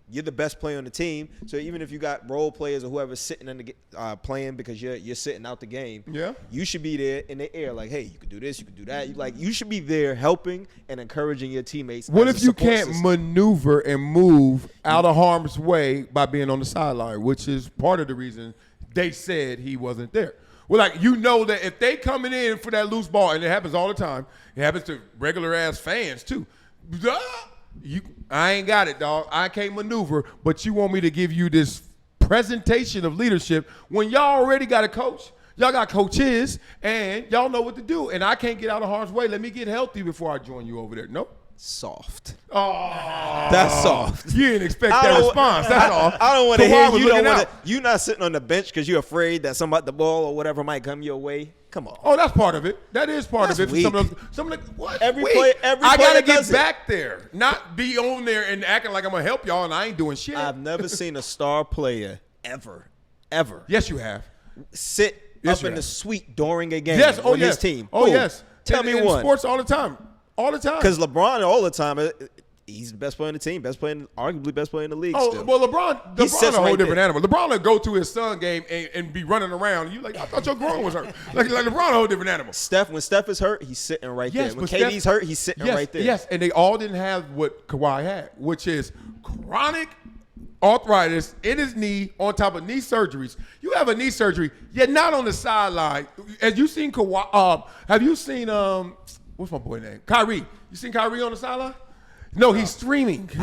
You're the best player on the team, so even if you got role players or whoever's sitting in the playing because you're sitting out the game, Yeah. you should be there in the air like, hey, you can do this, you can do that. You should be there helping and encouraging your teammates. What as if a you support can't system. maneuver and move out of harm's way by being on the sideline, which is part of the reason they said he wasn't there? Well, like, you know that if they coming in for that loose ball, and it happens all the time, it happens to regular ass fans too. I ain't got it, dog. I can't maneuver, but you want me to give you this presentation of leadership when y'all already got a coach. Y'all got coaches, and y'all know what to do. And I can't get out of harm's way. Let me get healthy before I join you over there. Nope. Soft. Oh, That's soft. You didn't expect I that don't- response. That's all. I don't want to Kawhi hear was you. looking out. You not sitting on the bench because you're afraid that the ball or whatever might come your way. Come on. Oh, that's part of it. That is part That's of it. weak. Some of the what? Every Weak. player I gotta get does it. back there, not be on there and acting like I'm gonna help y'all and I ain't doing shit. I've never seen a star player ever Yes, you have. sit Yes, up you in the have. suite during a game Yes. Oh, with yes. his team. Oh, Who? yes. Tell in, me in one. sports all the time. All the time. Because LeBron all the time, He's the best player on the team, arguably best player in the league. Oh, still. well, LeBron sits a whole right different there. animal. LeBron will go to his son game and be running around. You like, I thought your groin was hurt. Like LeBron a whole different animal. When Steph is hurt, he's sitting right there. When but KD's hurt, he's sitting right there. Yes, and they all didn't have what Kawhi had, which is chronic arthritis in his knee on top of knee surgeries. You have a knee surgery, you're not on the sideline. Have you seen Kawhi? Have you seen what's my boy name? Kyrie. You seen Kyrie on the sideline? No, he's streaming. He's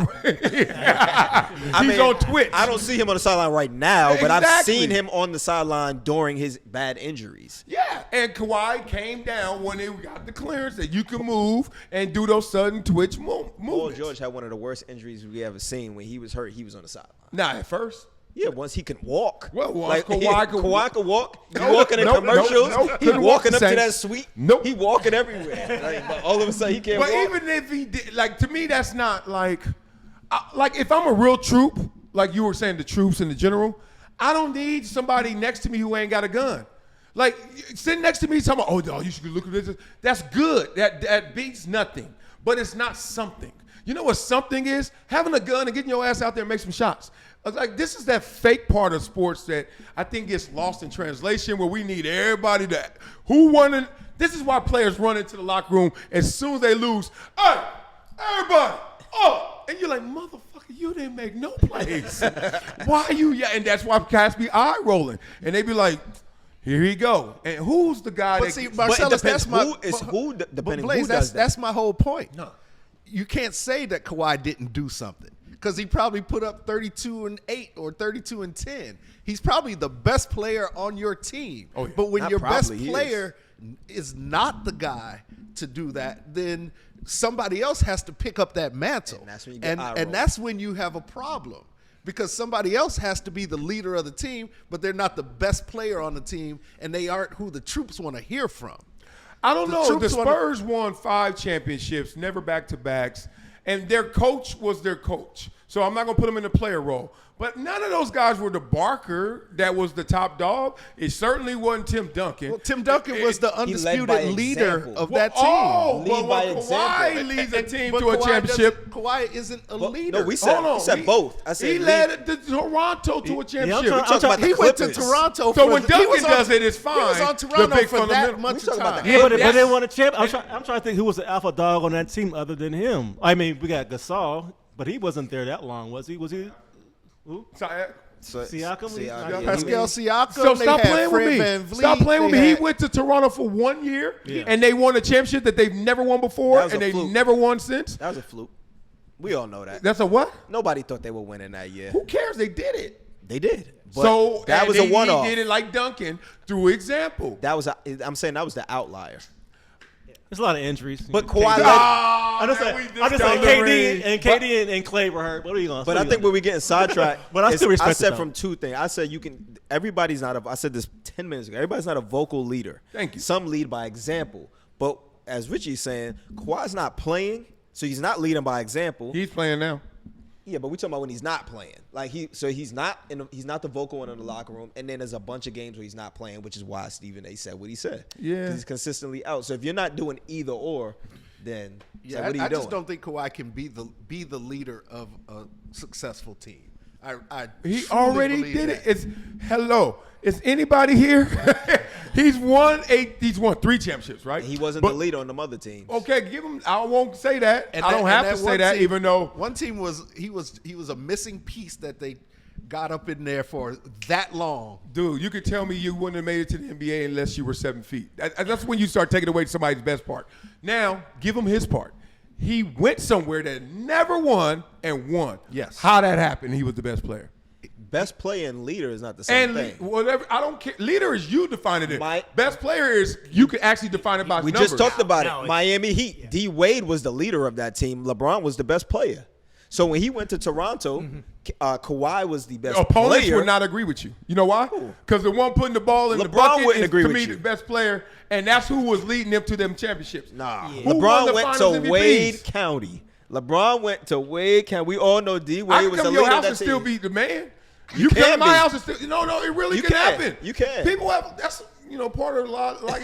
on Twitch. I don't see him on the sideline right now, but I've Exactly. seen him on the sideline during his bad injuries. Yeah, and Kawhi came down when they got the clearance that you can move and do those sudden twitch Paul movements. George had one of the worst injuries we ever seen. When he was hurt, he was on the sideline. Not at first. Yeah, once he can walk. Well, like Kawhi could walk. He Nope, walking in nope, commercials. nope, He couldn't walk walking the up to same. that suite. Nope. He walking everywhere. Like, but all of a sudden he can't But walk. even if he did, like, to me, that's not like if I'm a real troop, like you were saying, the troops in the general, I don't need somebody next to me who ain't got a gun. Like, sitting next to me, talking about, oh, you should look at this. That's good. That beats nothing. But it's not something. You know what something is? Having a gun and getting your ass out there and make some shots. Like, this is that fake part of sports that I think gets lost in translation, where we need everybody to who won it. This is why players run into the locker room as soon as they lose. Hey, everybody, oh, and you're like, motherfucker, you didn't make no plays. Why are you? Yeah, and that's why cats be eye rolling, and they be like, here he go. And who's the guy? But that see, but Marcellus, depends that's my depending Blaze, who does that. that's my whole point. No. You can't say that Kawhi didn't do something because he probably put up 32-8 or 32-10. He's probably the best player on your team. Oh, yeah. But when Not your best probably, he player is not the guy to do that, then somebody else has to pick up that mantle. And that's when you get eye and rolled. that's when you have a problem. Because somebody else has to be the leader of the team, but they're not the best player on the team, and they aren't who the troops want to hear from. I don't know. The troops wanna- Spurs won 5 championships, never back-to-backs, and their coach was their coach. So I'm not going to put them in the player role. But none of those guys were the Barker that was the top dog. It certainly wasn't Tim Duncan. Well, Tim Duncan was the led by undisputed leader example. of that team. Oh, Lead well, by when example. Kawhi leads a team But to a Kawhi championship. Kawhi isn't a leader. No, we said, Hold on. he said both. I said he lead. led the Toronto to a championship. trying- We talk about the He went to Clippers. Toronto. So for when he Duncan was on- does it, it's He was fine. on The Toronto big for fundamental- that much We of talking about time. the- Yeah, but they that's- didn't want a champ. I'm trying to think who was the alpha dog on that team other than him. I mean, we got Gasol, but he wasn't there that long, was he? Was he? Who? Siakam? Yeah, Pascal Siakam. So they stop had playing with Fred me. Van Vliet, Stop playing with they me. He had- went to Toronto for 1 year, Yeah. and they won a championship that they've never won before, That was and a they've fluke. never won since. That was a fluke. We all know that. That's a what? Nobody thought they were winning that year. Who cares? They did it. They did. But So that and was a one-off. He did it like Duncan through example. I'm saying that was the outlier. There's a lot of injuries. But KD. Kawhi led. I just man, said, we I just down said the KD range. and Clay were hurt. What are you going to say? But I think where we getting sidetracked. But I still is respect I it, said though. from 2 things. I said everybody's not I said this 10 minutes ago. Everybody's not a vocal leader. Thank you. Some lead by example. But as Richie's saying, Kawhi's not playing, so he's not leading by example. He's playing now. Yeah, but we talking about when he's not playing. Like he's not the vocal one in the locker room, and then there's a bunch of games where he's not playing, which is why Stephen A said what he said. Yeah. 'Cause he's consistently out. So if you're not doing either or, then it's like, what are you I doing? just don't think Kawhi can be the leader of a successful team. I He truly already believe did that. it. It's hello. Is anybody here? He's won 3 championships, right? He wasn't But- the leader on them other teams. Okay, give him. I won't say that. And I don't that- have and to one say that, team- even though. one team was a missing piece that they got up in there for that long. Dude, you could tell me you wouldn't have made it to the NBA unless you were 7 feet. That's when you start taking away somebody's best part. Now, give him his part. He went somewhere that never won and won. Yes. How that happened, he was the best player. Best player and leader is not the same And thing. whatever, I don't care. Leader is you defining it. My- Best player is you can actually define it by We numbers. just talked about No, it. it's- Miami Heat. D Wade was the leader of that team. LeBron was the best player. So when he went to Toronto, Kawhi was the best Opponents player. would not agree with you. You know why? Because the one putting the ball in the LeBron bucket wouldn't is, agree to with me, you. the best player, and that's who was leading them to them championships. Nah. Who won LeBron the went finals to MVPs? Wade County. LeBron went to Wade County. We all know D How Wade was the come your leader of house that can still team. be the man? You come can to my be. house and still, no, it really You can can. happen. You can. People have, that's, part of a lot, like,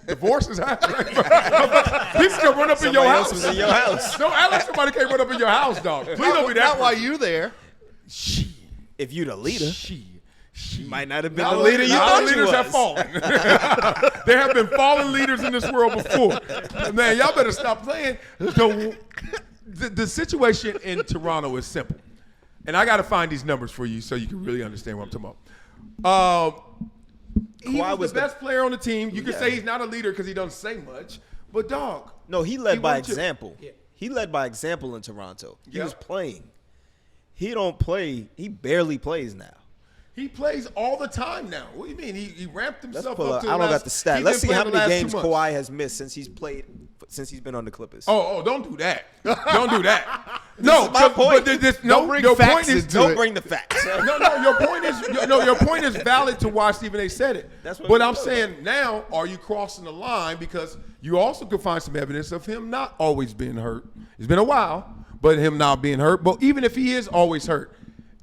divorces happen. People can run up in your Somebody house. else was in your house. No, Alex, somebody can't run up in your house, dog. Please don't be that. Not while you there. If you the leader, you might not have been Now the leader you now thought the you leaders was. have fallen. There have been fallen leaders in this world before. Man, y'all better stop playing. The situation in Toronto is simple. And I got to find these numbers for you so you can really understand what I'm talking about. He was the best player on the team. You can say he's not a leader because he doesn't say much. But, dog. No, he led by wanted to- example. He led by example in Toronto. He was playing. He don't play. He barely plays now. He plays all the time now. What do you mean? He ramped Let's himself pull up up. to I the don't last, got the stat. he's Let's been see how playing the many last games 2 months. Kawhi has missed since he's been on the Clippers. Oh, don't do that. Don't do that. No, my point. But Don't bring your facts point is into Don't it. bring the facts. your point is valid to why Stephen A. said it. That's what but it I'm was. saying now, are you crossing the line? Because you also could find some evidence of him not always being hurt. It's been a while, but him not being hurt. But even if he is always hurt,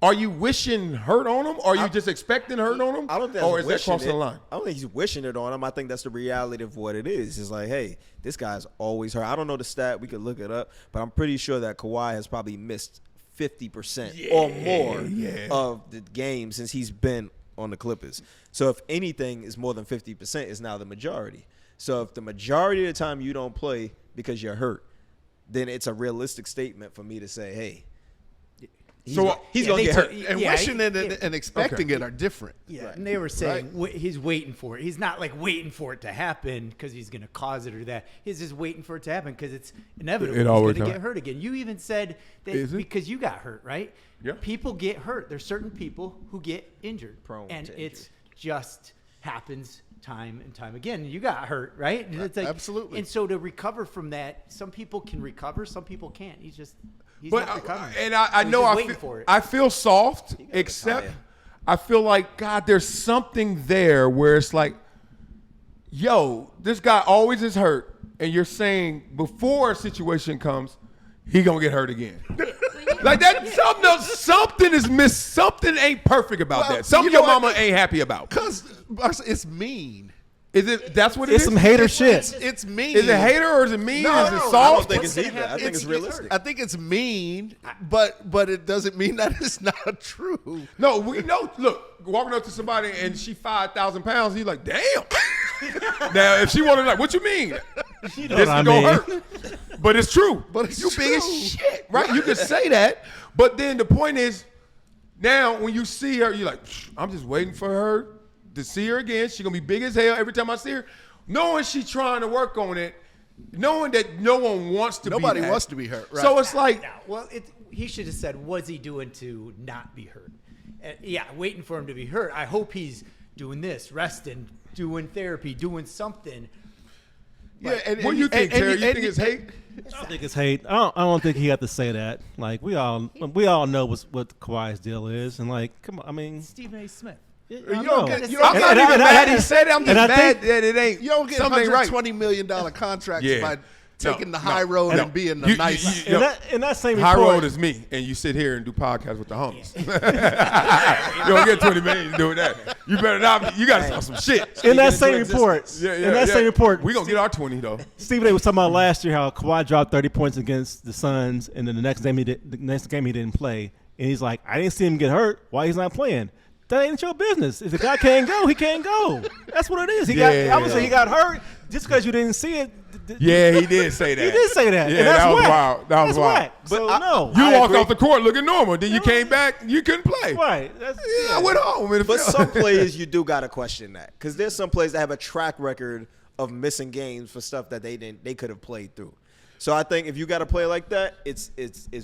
are you wishing hurt on him? Or are you just expecting hurt on him? I don't think or that's is that wishing crossing it. the line? I don't think he's wishing it on him. I think that's the reality of what it is. It's like, hey, this guy's always hurt. I don't know the stat. We could look it up. But I'm pretty sure that Kawhi has probably missed 50% or more of the game since he's been on the Clippers. So if anything is more than 50%, is now the majority. So if the majority of the time you don't play because you're hurt, then it's a realistic statement for me to say, hey, he's going to get hurt. And wishing it and expecting it are different. Yeah, and they were saying he's waiting for it. He's not like waiting for it to happen because he's going to cause it or that. He's just waiting for it to happen because it's inevitable. He's going to get hurt again. You even said that because you got hurt, right? Yeah. People get hurt. There's certain people who get injured. Prone and to it's just happens time and time again. You got hurt, right? And it's like, absolutely. And so to recover from that, some people can recover, some people can't. He's But not recovering. and I He's know just waiting for it. I feel soft, except I feel like God. There's something there where it's like, yo, this guy always is hurt, and you're saying before a situation comes, he gonna get hurt again. Like that, something is missed. Something ain't perfect about that. Something your mama ain't happy about. Because it's mean. Is it? That's what it It's is. some hater shit. It's mean. Is it hater or is it mean? No, is it no, soft? I don't think it's either. I think it's realistic. I think it's mean, but it doesn't mean that it's not true. No, we know. Look, walking up to somebody and she 5,000 pounds, you like, damn. Now, if she wanted, like, what you mean? This is gonna hurt. But it's true. But it's you big as true. shit, right? You can say that, but then the point is, now when you see her, you're like, I'm just waiting for her to see her again. She's gonna be big as hell every time I see her, knowing she's trying to work on it, knowing that no one wants to. Nobody be wants to be hurt. Right. So it's like, Well, he should have said, what's he doing to not be hurt? Waiting for him to be hurt. I hope he's doing this, resting, doing therapy, doing something. yeah. And, what do you think, Terry? You think it's hate? I think it's hate. I don't think he had to say that. Like we all know what Kawhi's deal is, and like, come on, I mean, Stephen A. Smith. You I don't know. get- you I'm don't not get- even mad he said it. I'm just and I mad think- that it ain't. You don't get something ain't right. $120 million contracts Yeah. by taking the No, high road no. and being the You- nice. you- in that same High report, road is me, and you sit here and do podcasts with the homies. You don't get 20 million doing that. You better not. You got to start some shit. in that into same existence. report, in that same report, we gonna get our 20 though. Stephen A. was talking about last year how Kawhi dropped 30 points against the Suns, and then the next game he didn't play, and he's like, I didn't see him get hurt. Why he's not playing? That ain't your business. If the guy can't go, he can't go. That's what it is. He got hurt just because you didn't see it. Yeah, he did say that. He did say that. Yeah, and that's that was whack. wild. That was That's wild. whack. So no, You I walked agree. off the court looking normal. Then you came back, you couldn't play. right. That's, Yeah, I went home. But some players, you do got to question that. Because there's some players that have a track record of missing games for stuff that they could have played through. So I think if you got a play like that, it's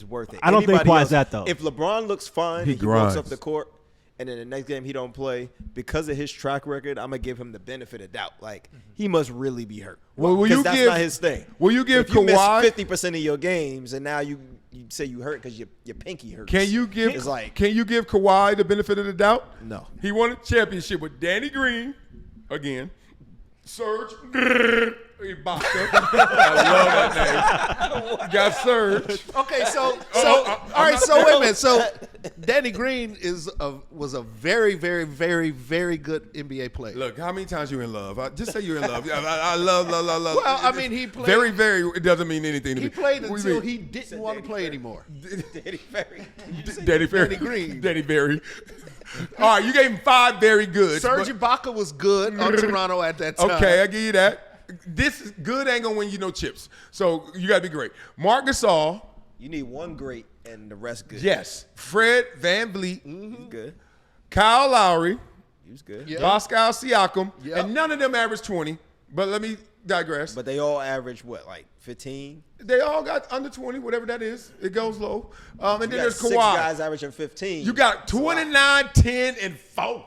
worth it. I don't think Anybody Kawhi's else, that, though. If LeBron looks fine, He and he walks up grinds. the court, and then the next game he don't play, because of his track record, I'm gonna give him the benefit of doubt. Like he must really be hurt. Well, will you Because that's give- not his thing. will you give if you Kawhi- miss 50% of your games, and now you say you hurt because your pinky hurts? Can you give It's like Kawhi the benefit of the doubt? No. He won a championship with Danny Green again. Serge. He boxed up. I love that name. Got Serge. Okay, so all all right. So wait a minute. Danny Green was a very, very, very, very good NBA player. Look, how many times you in love? Just say you're in love. I love. Well, I mean, he played. Very, very. It doesn't mean anything to me. He played What do you until mean? he didn't want to play anymore. Danny Ferry. Danny Ferry. Danny Green. Danny Ferry. All right, you gave him 5 very good. Serge Ibaka was good on Toronto at that time. Okay, I give you that. This is good ain't gonna win you no chips. So you gotta be great. Marc Gasol. You need one great and the rest good. Yes. Fred VanVleet. He's good. Kyle Lowry. He was good. Yeah. Pascal Siakam. Yep. And none of them averaged 20. But let me digress. But they all average what, like 15? They all got under 20, whatever that is. It goes low. And then You got there's 6 Kawhi. guys averaging 15. You got 29, 10, and 4.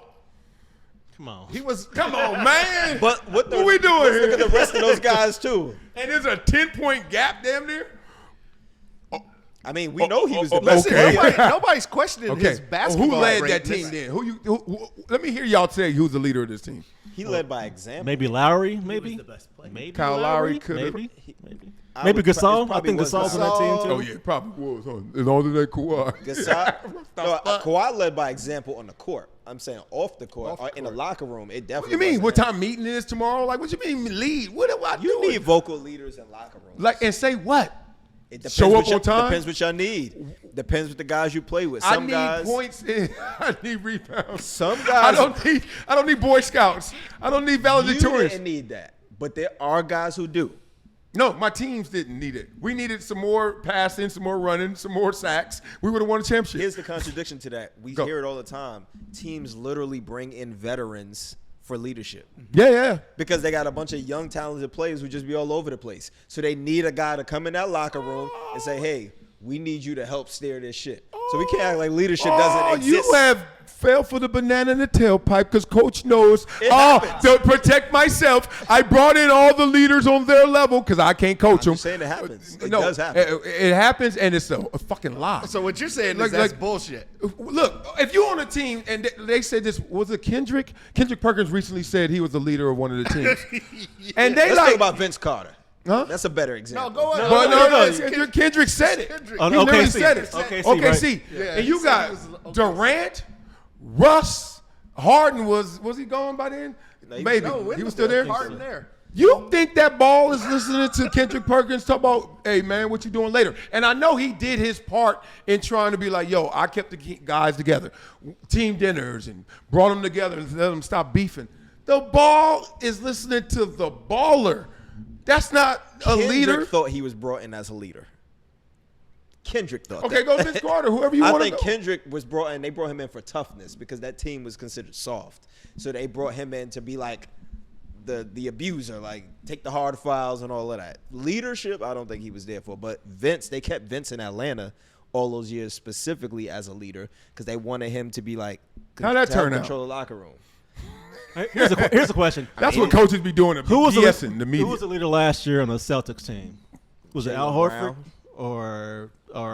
Come on. Come on, man. But what we doing let's here? Look at the rest of those guys too. And there's a 10-point gap damn near. I mean, we know he was the okay. best Listen, player. nobody's questioning his basketball Who led that greatness. team then? Who, let me hear y'all say who's the leader of this team. He led by example. Maybe Lowry, maybe. He was the best player. Maybe Kyle Lowry could have. maybe. Maybe. I Maybe would- Gasol. it I probably think was Gasol's on that team too. Oh yeah, probably was. Huh? As long as they Kawhi. Gasol, no, Kawhi led by example on the court. I'm saying off the court, or in the locker room. It What definitely. you mean? wasn't What him. time meeting is tomorrow? Like, what you mean lead? What do I do? You need vocal leaders in locker rooms. Like, and say what? It depends show what up on time? Depends what y'all need. Depends what the guys you play with. I Some need guys, points. I need rebounds. Some I guys. don't need Boy Scouts. I don't need You valedictorians. didn't need that, but there are guys who do. No, my teams didn't need it. We needed some more passing, some more running, some more sacks. We would have won a championship. Here's the contradiction to that. We Go. hear it all the time. Teams literally bring in veterans for leadership Yeah. because they got a bunch of young, talented players who just be all over the place. So they need a guy to come in that locker room and say, "Hey, we need you to help steer this shit." So we can't act like leadership doesn't exist. You have fell for the banana in the tailpipe because coach knows, happens. to protect myself, I brought in all the leaders on their level because I can't coach them. I'm just saying it happens. It does happen. It happens, and it's a fucking lie. So what you're saying Like- is that's like- bullshit. Look, if you're on a team, and they said this, was it Kendrick? Kendrick Perkins recently said he was the leader of one of the teams. And they Let's like, talk about Vince Carter. Huh? That's a better No, example. go ahead. But no, Kendrick- Kendrick said it. Kendrick. Oh, He no, literally OKC. said it. OKC, OKC. right. Yeah, And he you said got it was OKC. Durant, Russ, Harden was he gone by then? No, he was- Maybe. No, He was still there? Harden there. You think that ball is listening to Kendrick Perkins talk about, hey, man, what you doing later? And I know he did his part in trying to be like, yo, I kept the guys together. Team dinners and brought them together and let them stop beefing. The ball is listening to the baller. That's not a Kendrick leader. thought he was brought in as a leader. Kendrick thought Okay, that. go Vince Carter, whoever you I want to think go. Kendrick was brought in. They brought him in for toughness because that team was considered soft. So they brought him in to be like the abuser, like take the hard fouls and all of that. Leadership, I don't think he was there for. But Vince, they kept Vince in Atlanta all those years specifically as a leader because they wanted him to be like How'd that to help turn out? control the locker room. Here's a question. That's what coaches be doing. Who was BSing the media. Who was the leader last year on the Celtics team? Was it Al Jaylen Horford Brown. or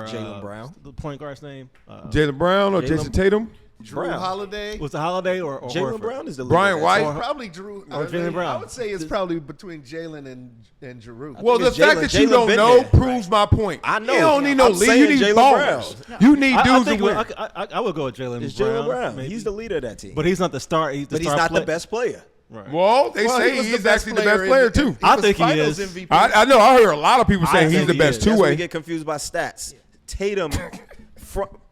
Jaylen Brown? The point guard's name? Jaylen Brown or Jaylen- Jason Tatum? Drew Brown. Holiday. Was it Holiday or Jaylen Horford? Brown is the leader. Brian of that White? team. Probably Drew. Or Jaylen Brown. I would say it's probably between Jalen and Drew. Well, the it's fact Jaylen- that you Jaylen don't been know there. proves my point. I know. You don't need no I'm lead. You saying need Jaylen ballers. You need I dudes to think win. I would go with Jalen It's Brown. Jaylen Brown. maybe. He's the leader of that team. But he's not the star. He's the But he's star not the play- best player. Right. Well, they Well, say he was he's the best actually the best player player in- too. I was think he Finals is. MVP. I know. I heard a lot of people I say he's think the he best is. That's where we two-way. get confused by stats. Tatum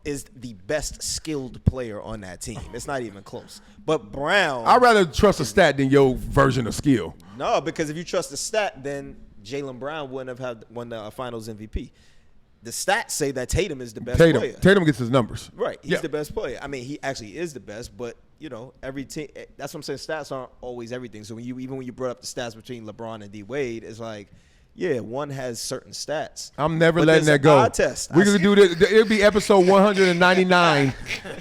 is the best skilled player on that team. It's not even close. But Brown, I'd rather trust a stat than your version of skill. no, because if you trust the stat, then Jaylen Brown wouldn't have won the Finals MVP. The stats say that Tatum is the best player. Tatum gets his numbers. Right, he's Yeah. the best player. I mean, he actually is the best, but you know, every team. That's what I'm saying. Stats aren't always everything. So even when you brought up the stats between LeBron and D Wade, it's like, yeah, one has certain stats. I'm never But letting there's that go. an eye test. We're gonna do this. It'll be episode 199,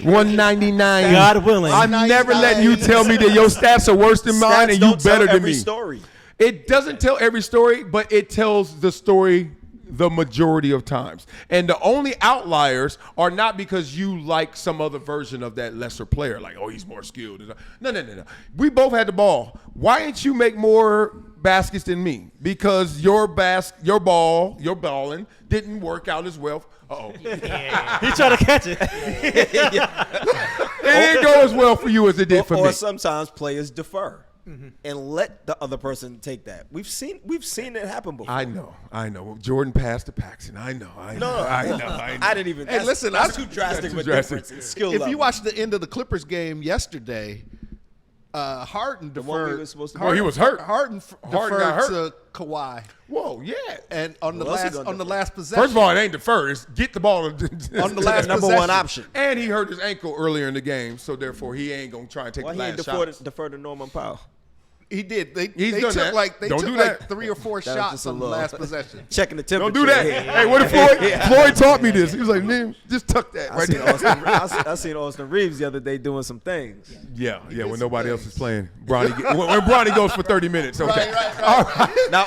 199. God willing. I'm never letting you tell me that your stats are worse than mine Stats and you don't tell better than every me. story. It doesn't tell every story, but it tells the story the majority of times. And the only outliers are not because you like some other version of that lesser player, like, oh, he's more skilled. No. We both had the ball. Why didn't you make more baskets than me because your balling didn't work out as well. Uh-oh. Yeah. He tried to catch it. It didn't go as well for you as it did for Or me. sometimes players defer and let the other person take that. We've seen it happen before. I know. Jordan passed to Paxson. I know. I didn't even. Hey, listen, that's too drastic of a difference in skill If level. you watch the end of the Clippers game yesterday, Harden The one we deferred. were supposed to- Well, he was hurt. Harden got deferred hurt. to Kawhi, Whoa, yeah. and on the Who else he last gonna defer? possession. First of all, it ain't deferred. It's get the ball. On the last number possession. one option. And he hurt his ankle earlier in the game, so therefore he ain't gonna try and take Why the he ain't last shot. defer to Norman Powell? He did. They He's took done that. like Don't do like that. 3 or 4 That was shots just a on the little- last possession. Checking the temperature. Don't do that. Hey, what if Floyd taught me this? He was like, man, just tuck that I right seen, there. I seen Austin Reeves the other day doing some things. Yeah, when nobody else is playing. When Bronny goes for 30 minutes. Okay. Right. All right. Now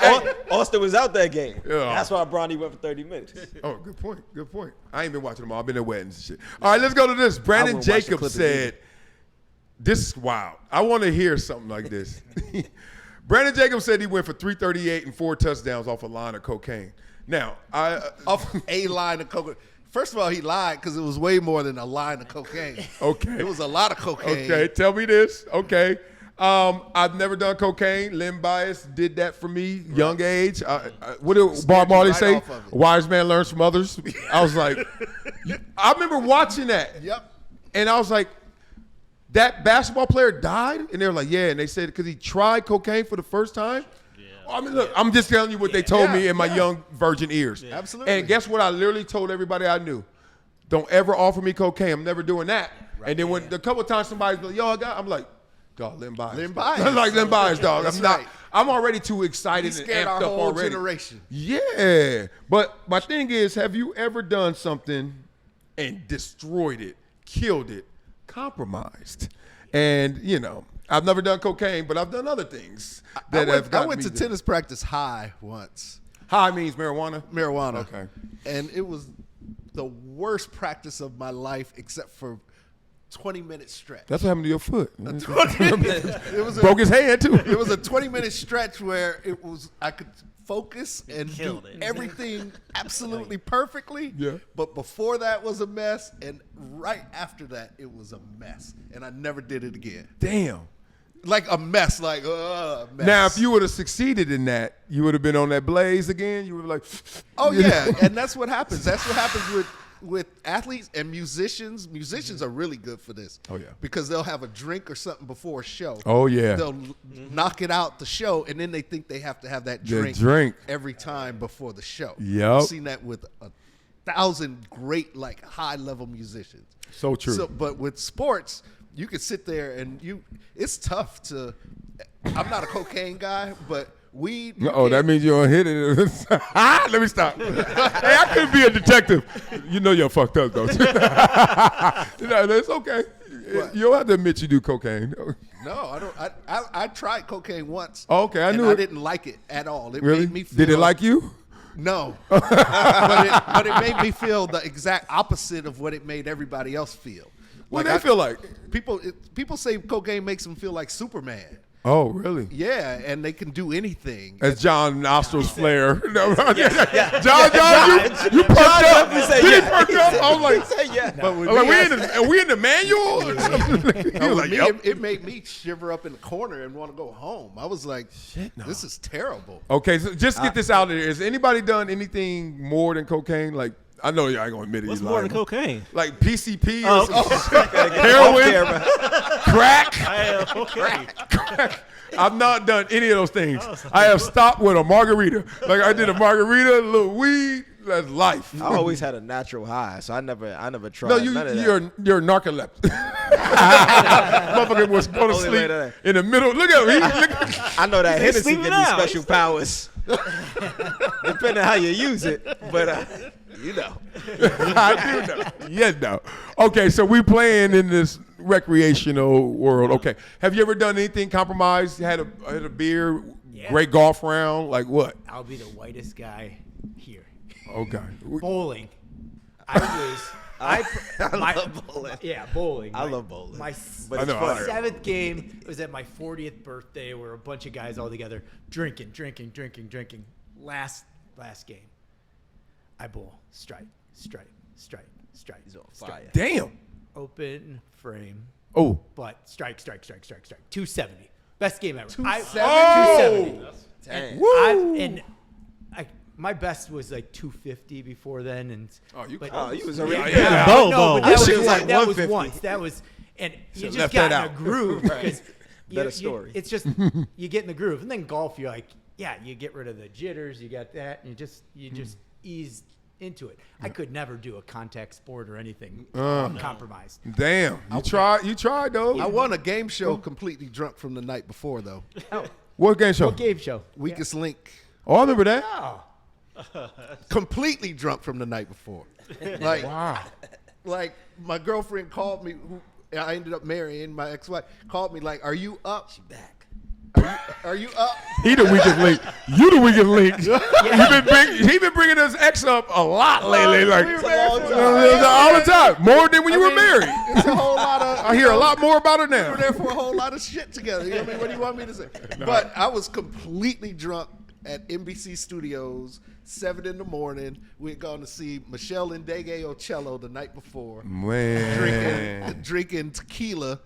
Austin was out that game. Yeah. That's why Bronny went for 30 minutes. Oh, good point. I ain't been watching them all. I've been at weddings and shit. All right, let's go to this. Brandon wouldn't watch the Jacobs Clippers said, this is wild. I want to hear something like this. Brandon Jacobs said he went for 338 and 4 touchdowns off a line of cocaine. Now, Off a line of cocaine. First of all, he lied because it was way more than a line of cocaine. Okay. It was a lot of cocaine. Okay, tell me this. Okay. I've never done cocaine. Lim Bias did that for me, young age. What did Bob Marley right say? off of it. A wise man learns from others. I was like, I remember watching that. Yep. And I was like, that basketball player died? And they were like, yeah. And they said because he tried cocaine for the first time. Yeah. I mean, look, I'm just telling you what they told me in my young virgin ears. Yeah. Absolutely. And guess what? I literally told everybody I knew. Don't ever offer me cocaine. I'm never doing that. Right. And then when a couple of times somebody's like, yo, I'm like, dog, Lim Bias. Lim Bias. I'm like, Lim Bias, dog. That's I'm not. right. I'm already too excited He and scared amped our up whole already. generation. Yeah. But my thing is, have you ever done something and destroyed it, killed it, compromised? And, I've never done cocaine, but I've done other things that have gotten I went me to there. tennis practice high once. High means marijuana? Marijuana. Okay. And it was the worst practice of my life except for 20-minute stretch. That's what happened to your foot. It was Broke his hand, too. It was a 20-minute stretch where I could focus and do Killed it. everything absolutely perfectly. Yeah. But before that was a mess, and right after that it was a mess, and I never did it again. Damn. Like a mess, like mess. Now, if you would have succeeded in that, you would have been on that blaze again. You would have like, oh yeah, and that's what happens. That's what happens with athletes and musicians. Musicians are really good for this. Oh, yeah. Because they'll have a drink or something before a show. Oh, yeah. They'll knock it out the show, and then they think they have to have that drink, every time before the show. Yep. I've seen that with 1,000 great, like, high-level musicians. So true. So, but with sports, you can sit there and it's tough to. I'm not a cocaine guy, but weed. oh, that means you're hit it. Let me stop. Hey, I couldn't be a detective. You know you're fucked up, don't you? That's okay. What? You don't have to admit you do cocaine. No, I don't. I tried cocaine once. Oh, okay, I and knew I it. didn't like it at all. It Really? made me feel. Did it like you? No, but it made me feel the exact opposite of what it made everybody else feel. What do they feel like? People say cocaine makes them feel like Superman. Oh, really? Yeah, and they can do anything. As John Nostrils flare. No, John, you perked John up. said Did he yeah. perk up? I was like, Say yeah. But with I'm like, me, are we in the manual or something? He was with like, me, yep. it made me shiver up in the corner and want to go home. I was like, this is terrible. Okay, so just get this out of there. Has anybody done anything more than cocaine? Like, I know y'all ain't gonna admit it. What's you more lying. than cocaine? Like PCP Oh, or some heroin, crack. Okay. I've not done any of those things. I have stopped with a margarita. Like I did a margarita, a little weed. That's life. I always had a natural high, so I never tried. No, none of that. you're a narcoleptic. Motherfucker was going to Only sleep way to in the middle. Look at him. I know that Hennessy sleeping gives you out. special powers, depending on how you use it. But you know, I do know. Yeah, no. Okay, so we playing in this recreational world. Okay, have you ever done anything compromised? Had a beer, Yeah. great golf round, like what? I'll be the whitest guy here. Okay. Bowling. I was I love bowling. Yeah, bowling. I love bowling. My But it's fun. 7th game was at my 40th birthday. Where a bunch of guys all together drinking. Last game, I bowl strike. He's on fire. Damn. Open frame. Oh. But strike. 270. Best game ever. 270. And my best was like 250 before then. And you was already. yeah. Bow. No, but that shit was was like that was 150. once. That was and you just left got that in a out. groove because Better story. It's just you get in the groove, and then golf, you're like, yeah, you get rid of the jitters, you got that, and you just ease into it. I could never do a contact sport or anything compromised. Damn. You tried though. I won a game show completely drunk from the night before, though. What game show? What game show? Weakest link. Oh, I remember that. Oh, Completely drunk from the night before. Like, Wow. like my girlfriend called me, who I ended up marrying, my ex-wife, called me like, are you up? She back. Are you up? He the weakest link. You the weakest link. He been bringing his ex up a lot lately. Like We were married for all the time. More than when you were married. It's a whole lot of. I hear a lot more about her We now. were there for a whole lot of shit together. You know what I mean? What do you want me to say? But I was completely drunk at NBC Studios, 7 in the morning. We had gone to see Michelle Ndegeocello the night before, Man. drinking tequila,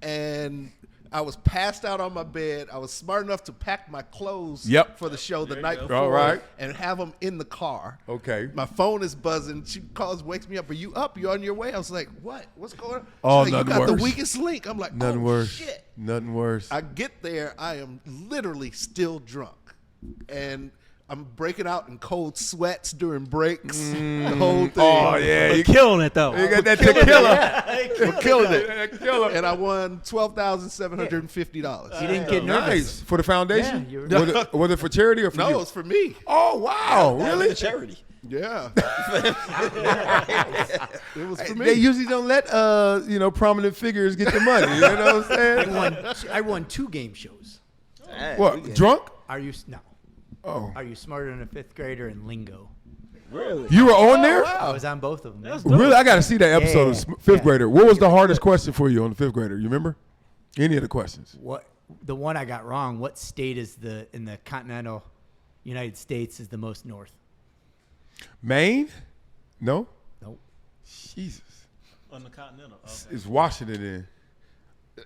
and I was passed out on my bed. I was smart enough to pack my clothes for the show the night before All right. and have them in the car. Okay. My phone is buzzing. She calls, wakes me up. Are you up? You on your way? I was like, what? What's going on? Oh, She's like, you nothing got worse. the weakest link. I'm like, Nothing oh, worse. shit. Nothing worse. I get there, I am literally still drunk. And I'm breaking out in cold sweats during breaks. The whole thing. Oh yeah, you Killing it though. got that tequila. I'm killing it. Tequila. And I won $12,750. you didn't get nervous. Nice for the foundation. Yeah, Was it for charity or for No, you? it's for me. Oh wow, really? The charity. Yeah. It was for me. They usually don't let prominent figures get the money. You know what I'm saying? I won 2 game shows. What? Drunk? No. Oh, Are you smarter than a 5th grader in lingo? Really? you were on there? I was on both of them. Really? I got to see that episode Yeah. of fifth grader. What was the hardest question for you on the 5th grader? You remember? Any of the questions? What the one I got wrong? What state is in the continental United States is the most north? Maine? No. Nope. Jesus. On the continental. Is Washington in?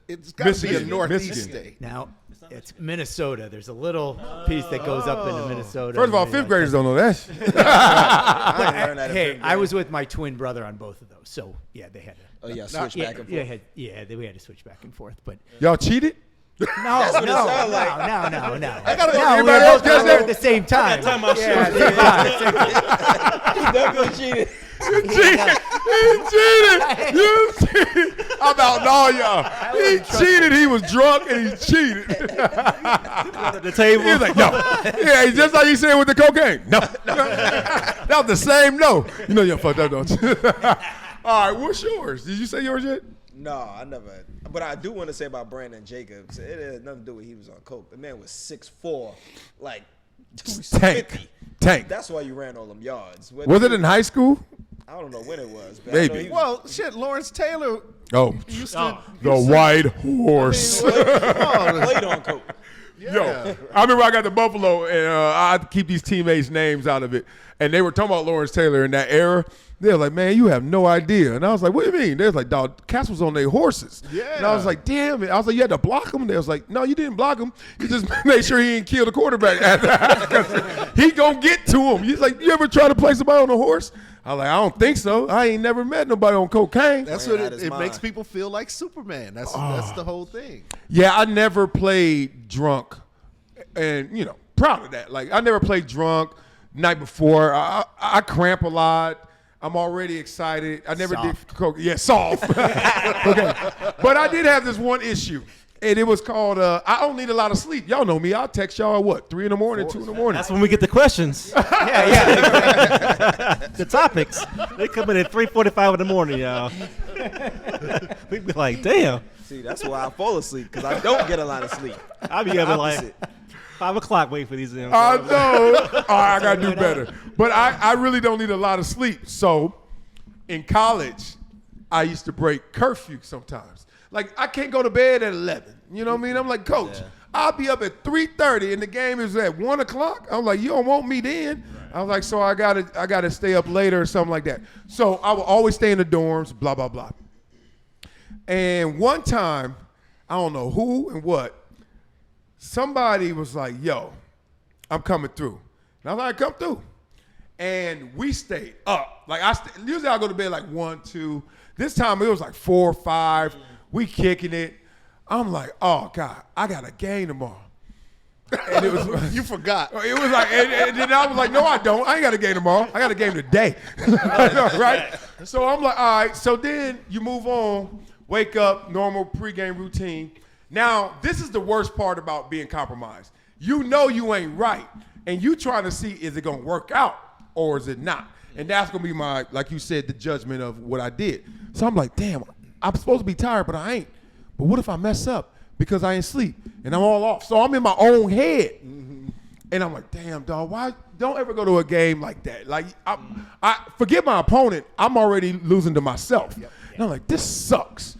It's got to be a Michigan. northeast Michigan. state. Now it's Minnesota. There's a little piece that goes up into Minnesota. First of all, and they 5th like graders don't know that shit. But, learned that in hey, 5th I was with my twin brother on both of those, so yeah, they had to. Oh yeah, switch back and forth. we had to switch back and forth, but Y'all cheated? no, what it sounded like. no. I gotta go. No, we Everybody were else both just there at the same time. time out Yeah, at the same time. He definitely cheated. You cheated. I'm outing all y'all. He cheated. He was drunk and he cheated. At the table. He was like, no. Yeah, he's just like you said with the cocaine. No. That was the same no. You know you fucked up, don't you? All right, what's yours? Did you say yours yet? No, I never. But I do want to say about Brandon Jacobs. It had nothing to do with he was on coke. The man was 6'4", like 250. Tank. That's why you ran all them yards. Was it in high school? I don't know when it was. But Maybe. I know he was, Well, shit, Lawrence Taylor Oh, used to. the white horse. played on coke. Yo, I remember I got to Buffalo and I had to keep these teammates' names out of it. And they were talking about Lawrence Taylor in that era. They were like, man, you have no idea. And I was like, what do you mean? They was like, dog, Cass was on their horses. Yeah. And I was like, damn it. I was like, you had to block him? They was like, no, you didn't block him. You just made sure he didn't kill the quarterback. He gonna get to him. He's like, you ever try to play somebody on a horse? I was like, I don't think so. I ain't never met nobody on cocaine. That's Man, what that is it mine. makes people feel like Superman. That's the whole thing. Yeah, I never played drunk, and proud of that. Like I never played drunk night before. I cramp a lot. I'm already excited. I never did coke. Yeah, soft. Okay, but I did have this one issue, and it was called I don't need a lot of sleep. Y'all know me. I'll text y'all at what 3 in the morning, 2 in the morning. That's when we get the questions. Yeah. The topics. They come in at 3:45 in the morning, y'all. We be like, damn. See, that's why I fall asleep, because I don't get a lot of sleep. I be up at like Opposite. 5 o'clock waiting for these. I know. All right, I gotta do better. But I really don't need a lot of sleep. So in college, I used to break curfew sometimes. Like, I can't go to bed at 11. You know what I mean? I'm like, Coach, I'll be up at 3:30 and the game is at 1 o'clock. I'm like, you don't want me then. Right. I was like, so I gotta stay up later or something like that. So I would always stay in the dorms, blah, blah, blah. And one time, I don't know who and what, somebody was like, yo, I'm coming through. And I was like, come through. And we stayed up. Like, usually I go to bed like 1, 2. This time it was like 4, 5. We kicking it. I'm like, oh God, I got a game tomorrow. And it was You forgot. It was like, and then I was like, no, I don't. I ain't got a game tomorrow. I got a game today. Right? So I'm like, all right. So then you move on, wake up, normal pregame routine. Now, this is the worst part about being compromised. You know you ain't right, and you trying to see, is it going to work out or is it not? And that's going to be my, like you said, the judgment of what I did. So I'm like, damn, I'm supposed to be tired, but I ain't. But what if I mess up because I ain't sleep and I'm all off? So I'm in my own head. Mm-hmm. And I'm like, damn, dog, why don't ever go to a game like that? Like, I forget my opponent. I'm already losing to myself. Yep. And I'm like, this sucks.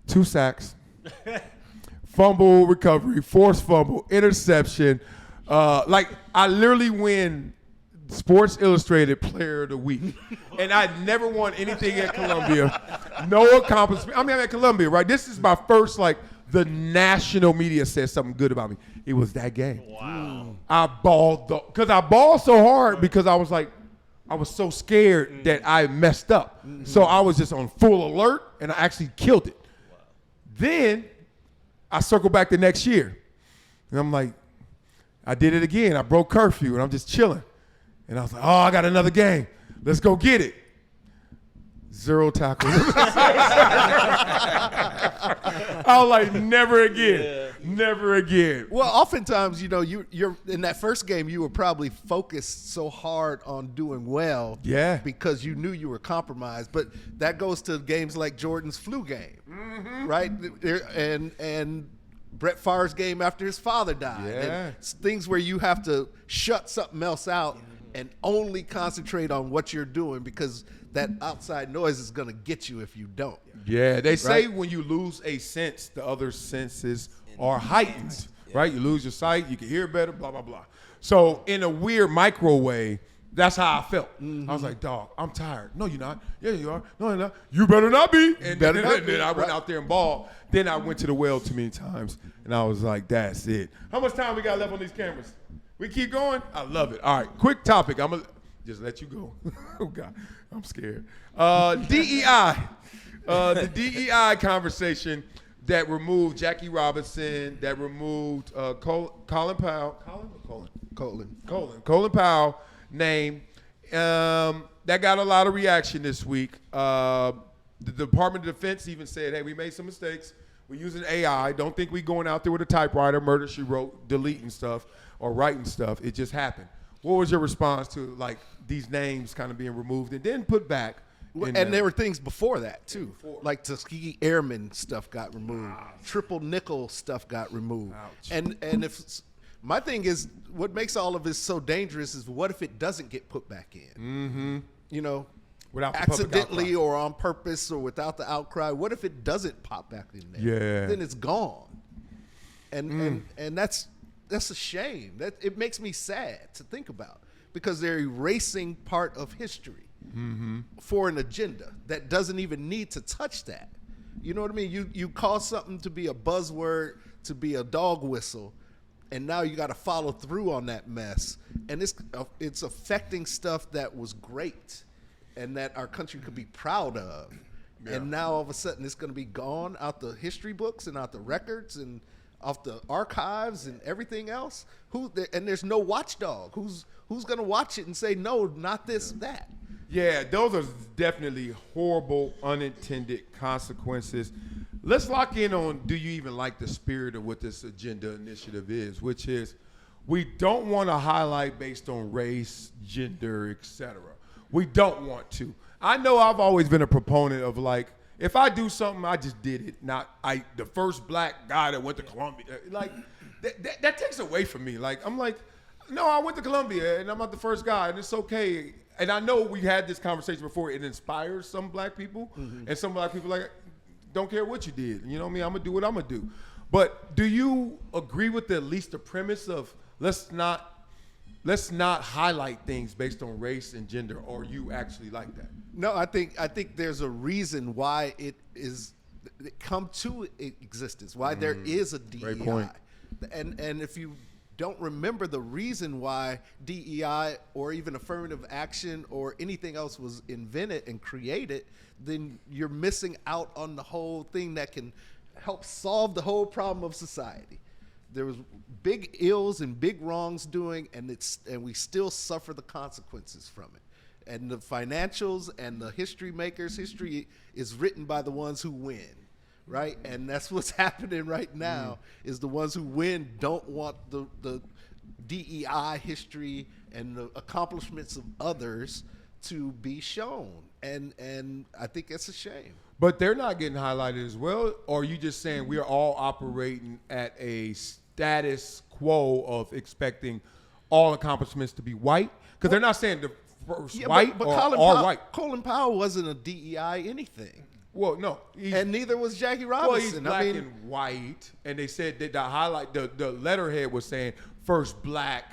2 sacks, fumble recovery, forced fumble, interception. Like, I literally win Sports Illustrated Player of the Week. And I never won anything at Columbia. No accomplishment. I mean, I'm at Columbia, right? This is my first, like, the national media said something good about me. It was that game. Wow. I balled, because I balled so hard because I was like, I was so scared that I messed up. Mm-hmm. So I was just on full alert, and I actually killed it. Wow. Then I circled back the next year. And I'm like, I did it again. I broke curfew, and I'm just chilling. And I was like, oh, I got another game. Let's go get it. 0 tackles. I was like, never again. Yeah. Never again. Well, oftentimes, you know, you're in that first game, you were probably focused so hard on doing well. Yeah. Because you knew you were compromised. But that goes to games like Jordan's flu game, right? And Brett Favre's game after his father died. Yeah. And things where you have to shut something else out and only concentrate on what you're doing, because that outside noise is going to get you if you don't. Yeah, they say when you lose a sense, the other senses are heightened, right? You lose your sight, you can hear better, blah, blah, blah. So in a weird micro way, that's how I felt. I was like, dog, I'm tired. No, you're not. Yeah, you are. No, you're not. You better not be. And then I went out there and balled. Then I went to the well too many times, and I was like, that's it. How much time we got left on these cameras? We keep going? I love it. All right, quick topic. I'm going to just let you go. Oh, God, I'm scared. DEI. The DEI conversation that removed Jackie Robinson, that removed Colin Powell. Colin Powell name. That got a lot of reaction this week. The Department of Defense even said, hey, we made some mistakes. We're using AI. Don't think we going out there with a typewriter, murder, she wrote, deleting stuff or writing stuff. It just happened. What was your response to, like, these names kind of being removed and then put back? And there were things before that, too. Like Tuskegee Airmen stuff got removed. Triple nickel stuff got removed. Ouch. And if my thing is, what makes all of this so dangerous is what if it doesn't get put back in? Mm-hmm. You know, without accidentally or on purpose or without the outcry. What if it doesn't pop back in there? Yeah. Then it's gone. And that's a shame. It makes me sad to think about, because they're erasing part of history for an agenda that doesn't even need to touch that. You know what I mean? You cause something to be a buzzword, to be a dog whistle, and now you got to follow through on that mess. And it's affecting stuff that was great and that our country could be proud of. Yeah. And now all of a sudden it's going to be gone out the history books and out the records and off the archives and everything else. And there's no watchdog. Who's going to watch it and say, no, not this, that? Yeah, those are definitely horrible unintended consequences. Let's lock in on, do you even like the spirit of what this agenda initiative is, which is we don't want to highlight based on race, gender, etc. We don't want to. I know I've always been a proponent of, like, if I do something, I just did it. Not the first black guy that went to Columbia. Like, that takes away from me. Like, I'm like, no, I went to Columbia and I'm not the first guy, and it's okay. and I know we had this conversation before, it inspires some black people, and some black people like, don't care what you did. You know what I mean? I'm going to do what I'm going to do. But do you agree with at least the premise of let's not highlight things based on race and gender, or you actually like that? No, I think there's a reason why it come to existence, why there is a DEI. Great point. And if you don't remember the reason why DEI or even affirmative action or anything else was invented and created, then you're missing out on the whole thing that can help solve the whole problem of society. There was big ills and big wrongs doing, and we still suffer the consequences from it. And the financials and the history makers, history is written by the ones who win, right? And that's what's happening right now, is the ones who win don't want the DEI history and the accomplishments of others to be shown. And I think it's a shame. But they're not getting highlighted as well, or are you just saying we are all operating at a status quo of expecting all accomplishments to be white? Because they're not saying the first white but or Colin all Powell, white. Colin Powell wasn't a DEI anything. Well, no. And neither was Jackie Well, he's Robinson. black and white, and they said that the letterhead was saying first black,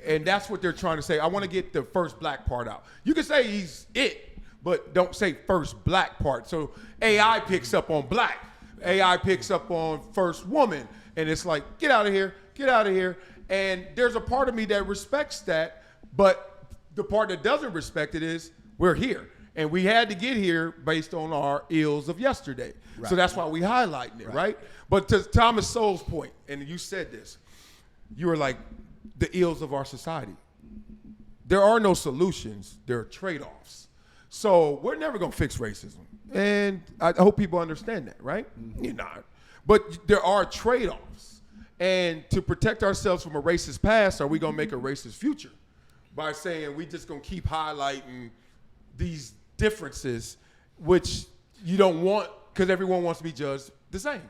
and that's what they're trying to say. I want to get the first black part out. You can say he's it, but don't say first black part. So AI picks up on black. AI picks up on first woman, and it's like, get out of here, get out of here. And there's a part of me that respects that, but the part that doesn't respect it is we're here. And we had to get here based on our ills of yesterday. Right. So that's why we highlighting it, right? But to Thomas Sowell's point, and you said this, you were like, the ills of our society. There are no solutions, there are trade-offs. So we're never gonna fix racism. And I hope people understand that, right? You're not. But there are trade-offs. And to protect ourselves from a racist past, are we gonna make a racist future? By saying we just gonna keep highlighting these differences, which you don't want, because everyone wants to be judged the same.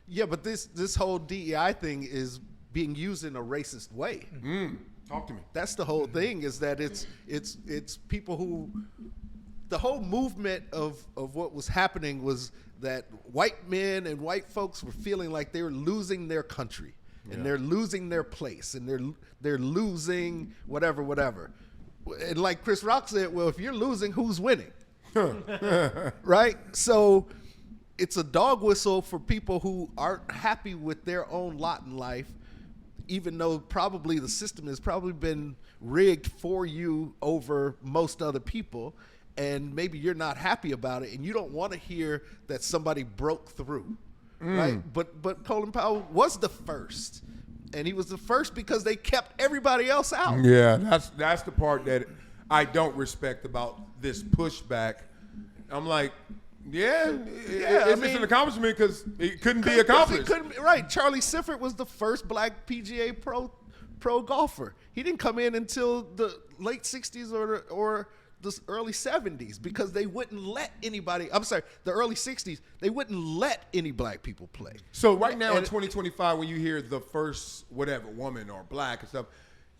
Yeah, but this whole DEI thing is being used in a racist way. Talk to me. That's the whole thing, is that it's people who, the whole movement of what was happening was that white men and white folks were feeling like they were losing their country, and they're losing their place, and they're losing whatever. And like Chris Rock said, well, if you're losing, who's winning? Right? So it's a dog whistle for people who aren't happy with their own lot in life, even though probably the system has probably been rigged for you over most other people, and maybe you're not happy about it, and you don't want to hear that somebody broke through, right? But Colin Powell was the first. And he was the first because they kept everybody else out. Yeah, that's the part that I don't respect about this pushback. I'm like, it's an accomplishment because it couldn't be accomplished. Right. Charlie Sifford was the first black PGA pro golfer. He didn't come in until the late 60s or the early 70s, because they wouldn't let anybody, the early 60s, they wouldn't let any black people play. So right now in 2025, when you hear the first whatever, woman or black and stuff,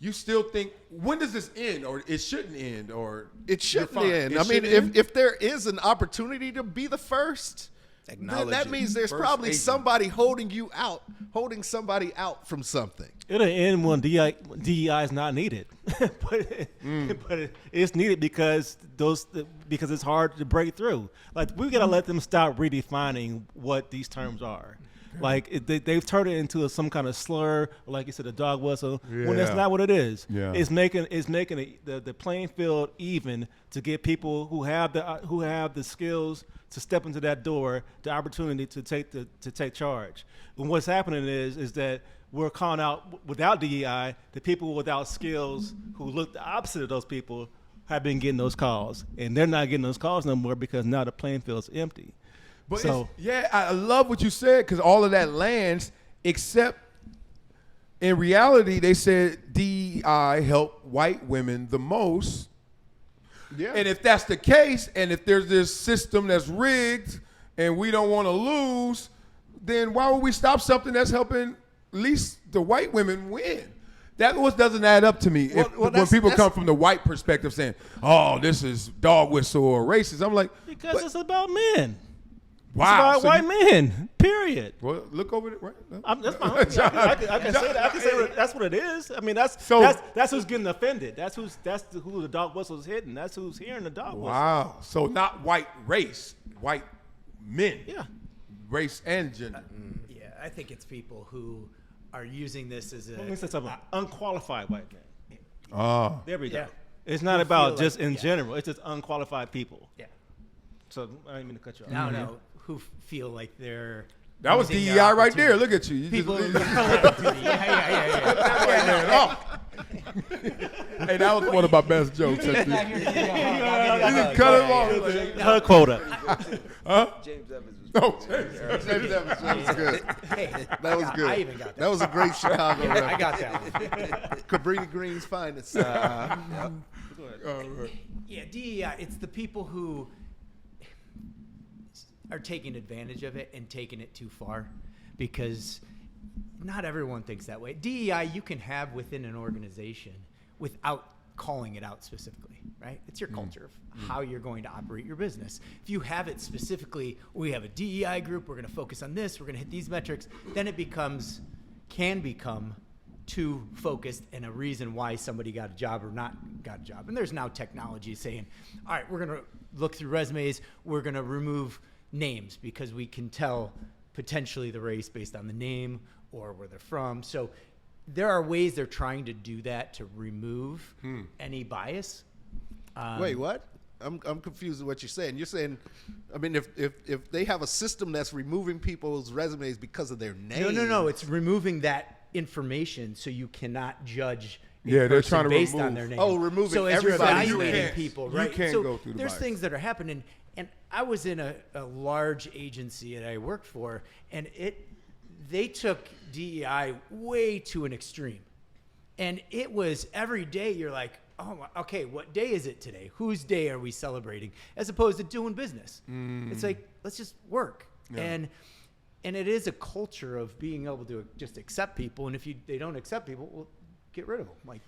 you still think, when does this end? Or it shouldn't end? Or it shouldn't end. If there is an opportunity to be the first, then that means there's probably somebody holding somebody out from something. It'll end when DEI is not needed, but it's needed because it's hard to break through. Like, we gotta let them stop redefining what these terms are. Like, they've turned it into some kind of slur, or like you said, a dog whistle, when that's not what it is. Yeah. It's making the playing field even to get people who have the skills to step into that door, the opportunity to take charge. And what's happening is that we're calling out, without DEI, the people without skills who look the opposite of those people have been getting those calls, and they're not getting those calls no more because now the playing field's empty. But I love what you said, because all of that lands, except in reality, they said DEI helped white women the most. Yeah. And if that's the case, and if there's this system that's rigged and we don't want to lose, then why would we stop something that's helping at least the white women win? doesn't add up to me. When people come from the white perspective saying, "Oh, this is dog whistle or racist," I'm like, because it's about men. Wow, it's about white men. Period. Well, look over it. Right? That's my. I can say that. I can say that's what it is. I mean, that's who's getting offended. That's who the dog whistle's hitting. That's who's hearing the dog whistle. Wow. So not white race, white men. Yeah. Race and gender. Yeah, I think it's people who are using this as a. Let me say something. Unqualified white men. Oh. There we go. Yeah. It's not about just in general. It's just unqualified people. Yeah. So I didn't mean to cut you off. No, who feel like they're. That was using DEI their right there. opportunity. Look at you. People. Hey, that was one of my best jokes. You just cut him off. Her quota. Huh? James Evans was No, James Evans, that was good. Hey, That was good. I even got that. That was a great Chicago I reference. got that one. Cabrini Green's finest. Yeah, DEI, it's the people who are taking advantage of it and taking it too far, because not everyone thinks that way. DEI you can have within an organization without calling it out specifically, right? It's your culture of how you're going to operate your business. If you have it specifically, we have a DEI group, we're going to focus on this, we're going to hit these metrics, then it can become too focused and a reason why somebody got a job or not got a job. And there's now technology saying, all right, we're going to look through resumes, we're going to remove names because we can tell potentially the race based on the name or where they're from. So there are ways they're trying to do that to remove any bias. Wait, what? I'm confused with what you're saying. You're saying, I mean, if they have a system that's removing people's resumes because of their name. No. It's removing that information so you cannot judge a Yeah, they're person trying to based remove. on their name. Oh, removing so as you're everybody. evaluating people, right? You can't so go through the there's bias. things that are happening. And I was in a large agency that I worked for, and they took DEI way to an extreme. And it was every day you're like, oh, okay, what day is it today? Whose day are we celebrating? As opposed to doing business. It's like, let's just work. Yeah. And it is a culture of being able to just accept people. And if they don't accept people, well, get rid of them. Like,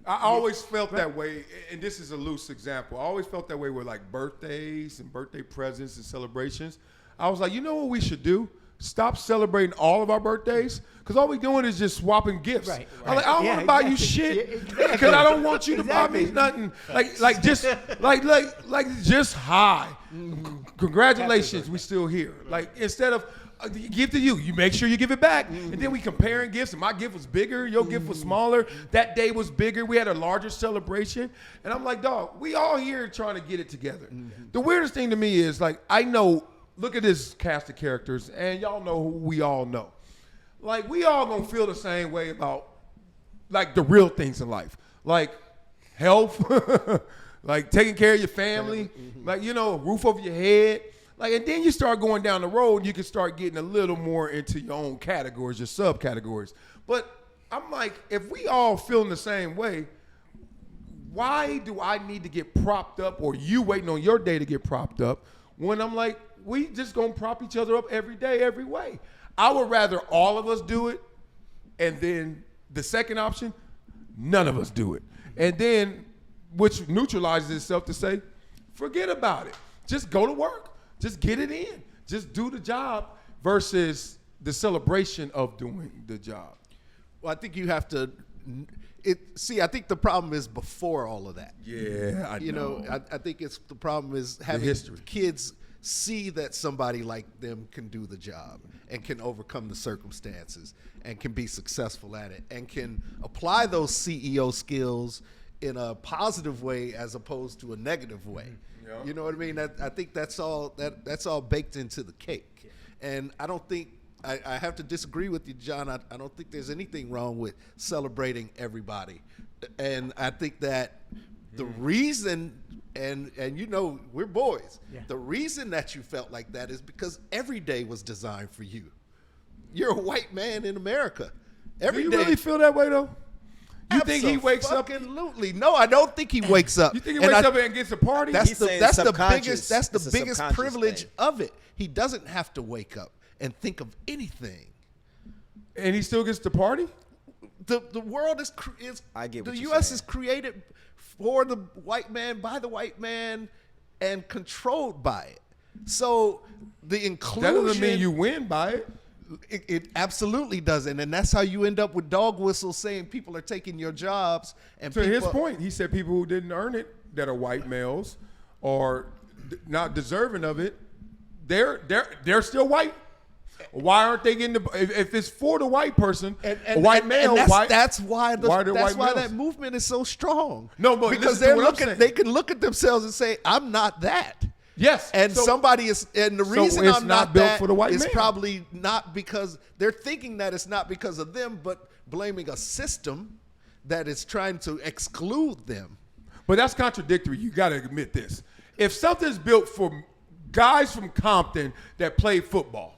I always felt that way, and this is a loose example. I always felt that way with like birthdays and birthday presents and celebrations. I was like, you know what we should do? Stop celebrating all of our birthdays, because all we doing is just swapping gifts. Right. I'm like, I don't want to buy you shit, because I don't want you to buy me nothing. Like just hi. Congratulations, we still here. Like, instead of give to you, you make sure you give it back, and then we comparing gifts. And my gift was bigger, your gift was smaller. That day was bigger. We had a larger celebration, and I'm like, dog, we all here trying to get it together. The weirdest thing to me is, like, I know. Look at this cast of characters, and y'all know who we all know. Like, we all gonna feel the same way about, like, the real things in life. Like, health, like taking care of your family, like, you know, roof over your head. Like, and then you start going down the road, you can start getting a little more into your own categories, your subcategories. But I'm like, if we all feeling the same way, why do I need to get propped up, or you waiting on your day to get propped up, when I'm like, we just gonna prop each other up every day, every way? I would rather all of us do it, and then the second option, none of us do it. And then, which neutralizes itself to say, forget about it. Just go to work. Just get it in. Just do the job, versus the celebration of doing the job. Well, I think you have to. I think the problem is before all of that. Yeah, I know. I think the problem is having history. kids see that somebody like them can do the job and can overcome the circumstances and can be successful at it and can apply those CEO skills in a positive way as opposed to a negative way. Yeah. You know what I mean? I think that's all baked into the cake. And I don't think I have to disagree with you, John. I don't think there's anything wrong with celebrating everybody. And I think that the reason, and you know, we're boys. Yeah. The reason that you felt like that is because every day was designed for you. You're a white man in America. Do you really feel that way, though? You think he wakes up? Absolutely. No, I don't think he wakes up. You think he wakes up and gets a party? That's the biggest privilege of it. He doesn't have to wake up and think of anything. And he still gets to party? the world is I get what the you're U.S. saying. is created for the white man, by the white man, and controlled by it. So the inclusion. That doesn't mean you win by it. It absolutely doesn't, and that's how you end up with dog whistles saying people are taking your jobs. And To his point, he said people who didn't earn it, that are white males, or not deserving of it, they're still white. Why aren't they getting the? If it's for the white person, a white male, that's why males? that movement is so strong. No, but because they can look at themselves and say, "I'm not that." Yes, and somebody is, and the reason it's I'm not not built that for the white is man. probably not because they're thinking that it's not because of them, but blaming a system that is trying to exclude them. But that's contradictory. You got to admit this. If something's built for guys from Compton that play football,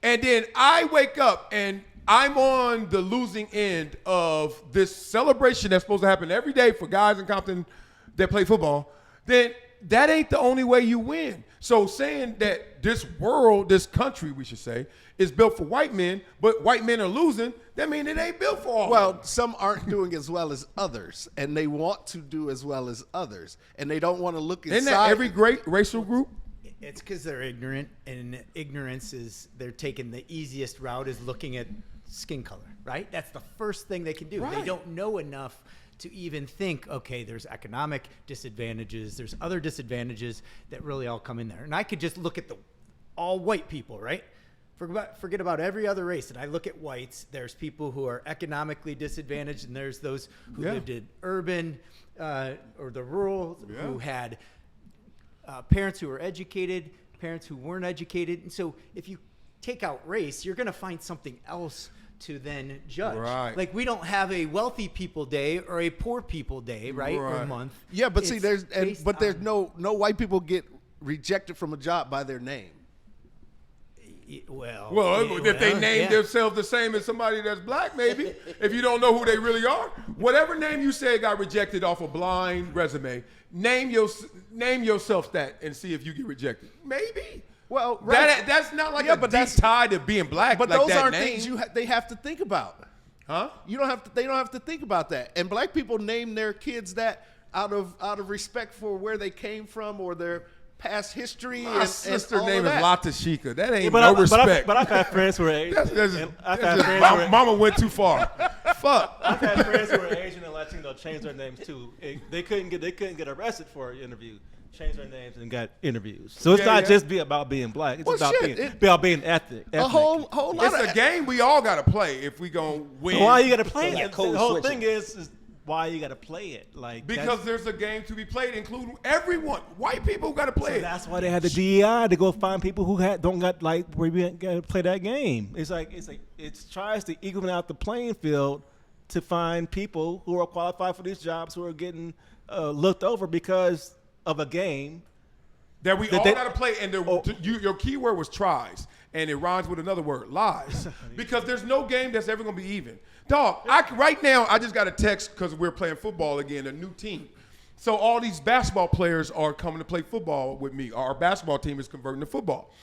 and then I wake up and I'm on the losing end of this celebration that's supposed to happen every day for guys in Compton that play football, then that ain't the only way you win. So saying that this world, this country, we should say, is built for white men, but white men are losing, that means it ain't built for all of them. Well, some aren't doing as well as others, and they want to do as well as others, and they don't want to look inside. Isn't that every great racial group? It's because they're ignorant, and ignorance is they're taking the easiest route is looking at skin color, right? That's the first thing they can do. Right. They don't know enough to even think, okay, there's economic disadvantages, there's other disadvantages that really all come in there. And I could just look at the all white people, right? Forget about every other race. And I look at whites, there's people who are economically disadvantaged, and there's those who lived in urban or the rural, who had parents who were educated, parents who weren't educated. And so if you take out race, you're going to find something else to then judge. Right. Like we don't have a wealthy people day or a poor people day, right? Or month. Yeah, but see, It's there's no white people get rejected from a job by their name. If they name themselves the same as somebody that's black, maybe. If you don't know who they really are, whatever name you say got rejected off a blind resume, name yourself that and see if you get rejected. Maybe. Well, right. That's not like a deep tie to being black. But like those that aren't name. things they have to think about. Huh? They don't have to think about that. And black people name their kids that out of respect for where they came from or their past history. My sister and all name of is that. Latashika. That ain't no respect. But I've had friends who are Asian. Mama went too far. Fuck. I've had friends who are Asian and Latino change their names too. They couldn't get arrested for an interview. Changed their names and got interviews. So it's not just about being black. It's about being ethnic. A whole lot. It's a game we all got to play if we gonna win. So why you got to play it? code The whole switching. thing is why you got to play it. Like because there's a game to be played, including everyone. White people got to play it. That's why they had the DEI to go find people who don't got like where we got to play that game. It tries to even out the playing field to find people who are qualified for these jobs who are getting looked over because of a game that we all got to play. And your key word was tries, and it rhymes with another word, lies. Because there's no game that's ever going to be even. Dog, right now, I just got a text because we're playing football again, a new team. So all these basketball players are coming to play football with me. Our basketball team is converting to football.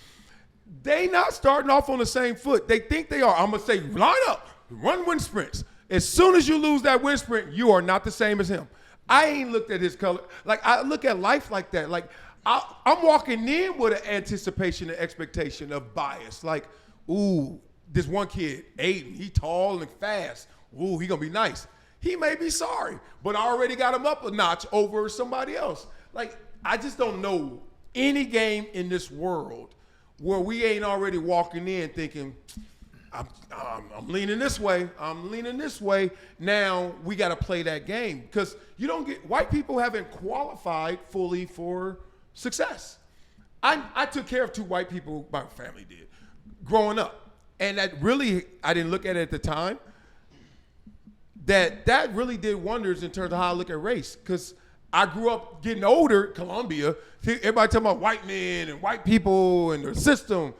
They not starting off on the same foot. They think they are. I'm going to say, line up, run wind sprints. As soon as you lose that wind sprint, you are not the same as him. I ain't looked at his color. Like, I look at life like that. Like, I'm walking in with an anticipation and expectation of bias. Like, ooh, this one kid, Aiden, he tall and fast. Ooh, he gonna be nice. He may be sorry, but I already got him up a notch over somebody else. Like, I just don't know any game in this world where we ain't already walking in thinking, I'm leaning this way. I'm leaning this way. Now we got to play that game because white people haven't qualified fully for success. I took care of 2 white people, my family did, growing up. And that really, I didn't look at it at the time. That really did wonders in terms of how I look at race because I grew up getting older, Columbia. Everybody talking about white men and white people and their system.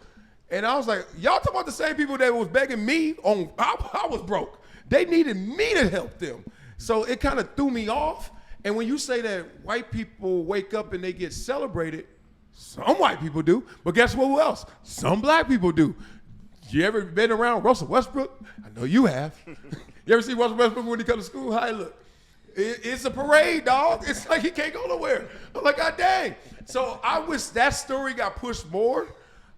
And I was like, y'all talking about the same people that was begging me on, I was broke. They needed me to help them. So it kind of threw me off. And when you say that white people wake up and they get celebrated, some white people do. But guess what else? Some black people do. You ever been around Russell Westbrook? I know you have. You ever see Russell Westbrook when he come to school? How he look? It's a parade, dog. It's like he can't go nowhere. I'm like, God dang. So I wish that story got pushed more.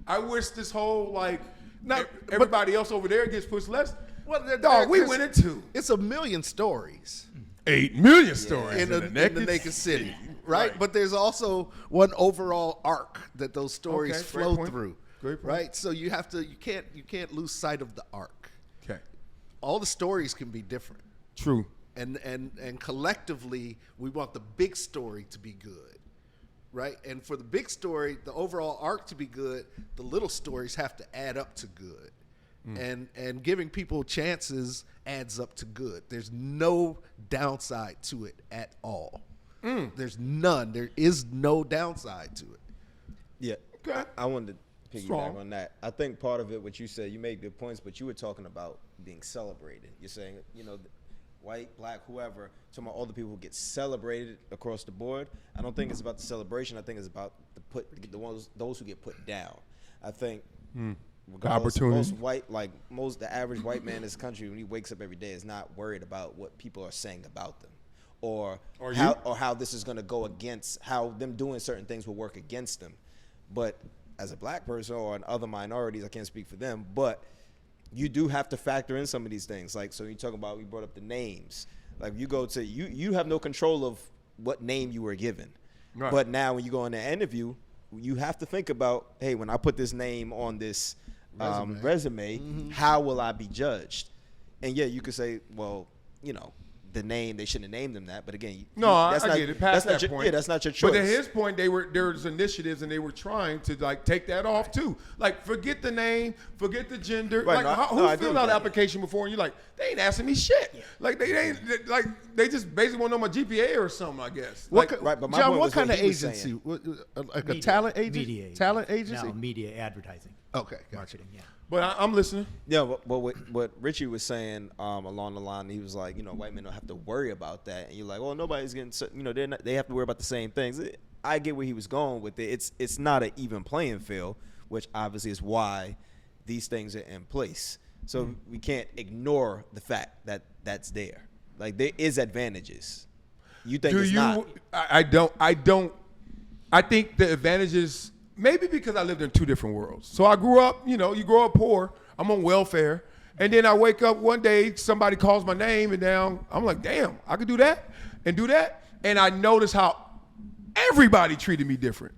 I wish this whole, like, not everybody else over there gets pushed less. Well, Dog, we went into It's a million stories 8 million stories in the naked city, right? But there's also one overall arc that those stories Okay, great flow point. through, Great point. right? So you can't lose sight of the arc. Okay. All the stories can be different, True. and collectively we want the big story to be good, right? And for the big story, the overall arc to be good, the little stories have to add up to good. And giving people chances adds up to good. There's no downside to it at all. There's none. There is no downside to it. Yeah. Okay. I wanted to piggyback Strong. on that. I think part of it, what you said, you made good points, but you were talking about being celebrated. You're saying, you know, white, black, whoever, talking about all the people who get celebrated across the board. I don't think it's about the celebration. I think it's about those who get put down. I think regardless, Opportunity. the average white man in this country, when he wakes up every day, is not worried about what people are saying about them, or how this is going to go against, how them doing certain things will work against them. But as a black person or in other minorities, I can't speak for them, but you do have to factor in some of these things. Like, so you talk about, we brought up the names. Like, you go to, you have no control of what name you were given. Right. But now when you go in the interview, you have to think about, hey, when I put this name on this resume, how will I be judged? And yeah, you could say, well, you know, the name, they shouldn't have named them that. But again, I get it. Past that point. Yeah, that's not your choice. But at his point, there was initiatives, and they were trying to, like, take that off too. Like, forget the name, forget the gender. Right, Like, no, I who agree filled with out that. an application before, and you're like, they ain't asking me shit. Yeah. Like, they just basically want to know my GPA or something, I guess. Like, right, but my John, point what was kind what of he was agency? saying. Like a Media. talent agency? Media. Talent agency? No, media advertising. Okay. Gotcha. Marketing, yeah. but I'm listening. Yeah, but what Richie was saying along the line, he was like, you know, white men don't have to worry about that, and you're like, well, nobody's getting, you know, they have to worry about the same things. I get where he was going with it. It's not an even playing field, which obviously is why these things are in place. So we can't ignore the fact that that's there. Like, there is advantages. You think it's not? I don't. I think the advantages, maybe because I lived in two different worlds. So I grew up, you know, you grow up poor. I'm on welfare. And then I wake up one day, somebody calls my name, and now I'm like, damn, I could do that and do that. And I notice how everybody treated me different.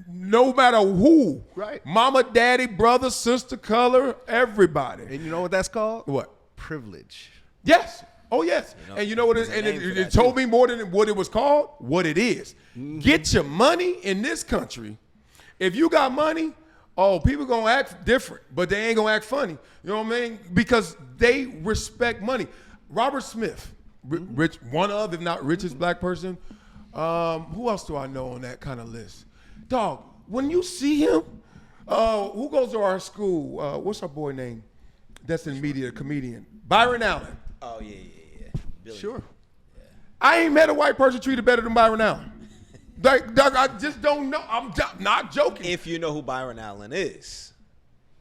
No matter who. Right. Mama, daddy, brother, sister, color, everybody. And you know what that's called? What? Privilege. Yes. Oh, yes. And you know what there's it, a and name for it that, told too. me more than what it was called, what it is. Get your money in this country. If you got money, people going to act different, but they ain't going to act funny. You know what I mean? Because they respect money. Robert Smith, rich, one of, if not richest black person. Who else do I know on that kind of list? Dog, when you see him, who goes to our school? What's our boy name? That's in media, comedian. Byron Allen. Oh, yeah. Billy. Sure. I ain't met a white person treated better than Byron Allen. Doug, I just don't know. I'm not joking. If you know who Byron Allen is.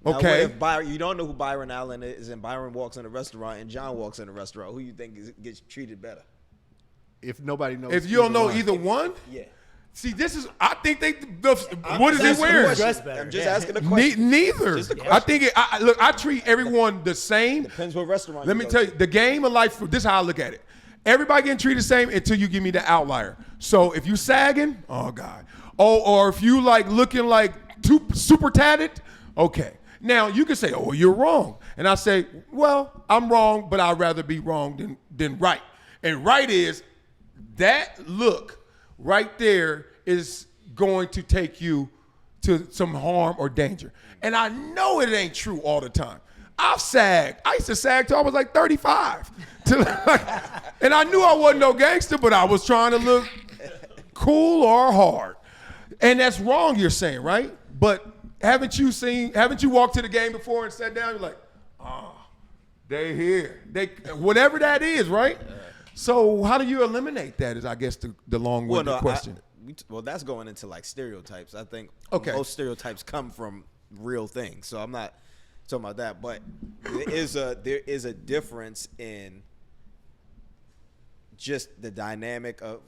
Now, Okay. what if you don't know who Byron Allen is, and Byron walks in a restaurant and John walks in a restaurant, who you think gets treated better? If nobody knows. If you don't know one. either one, Yeah. see, this is. I think what is he wearing? Dress better. I'm just Yeah. asking a question. Neither. Just a I think look. I treat everyone the same. Depends what restaurant. Let me tell you, the game of life. This is how I look at it. Everybody getting treated the same until you give me the outlier. So if you sagging, oh God, or if you like looking like super tatted, okay. Now you can say, oh, you're wrong, and I say, well, I'm wrong, but I'd rather be wrong than right. And right is that look right there is going to take you to some harm or danger. And I know it ain't true all the time. I've sagged. I used to sag till I was like 35. And I knew I wasn't no gangster, but I was trying to look cool or hard. And that's wrong, you're saying, right? But haven't you walked to the game before and sat down? You're like, they here. Whatever that is, right? So how do you eliminate that is, I guess, the long-winded question. Well, that's going into like stereotypes. I think Okay. most stereotypes come from real things. So I'm not talking about that. But there is a difference in just the dynamic of,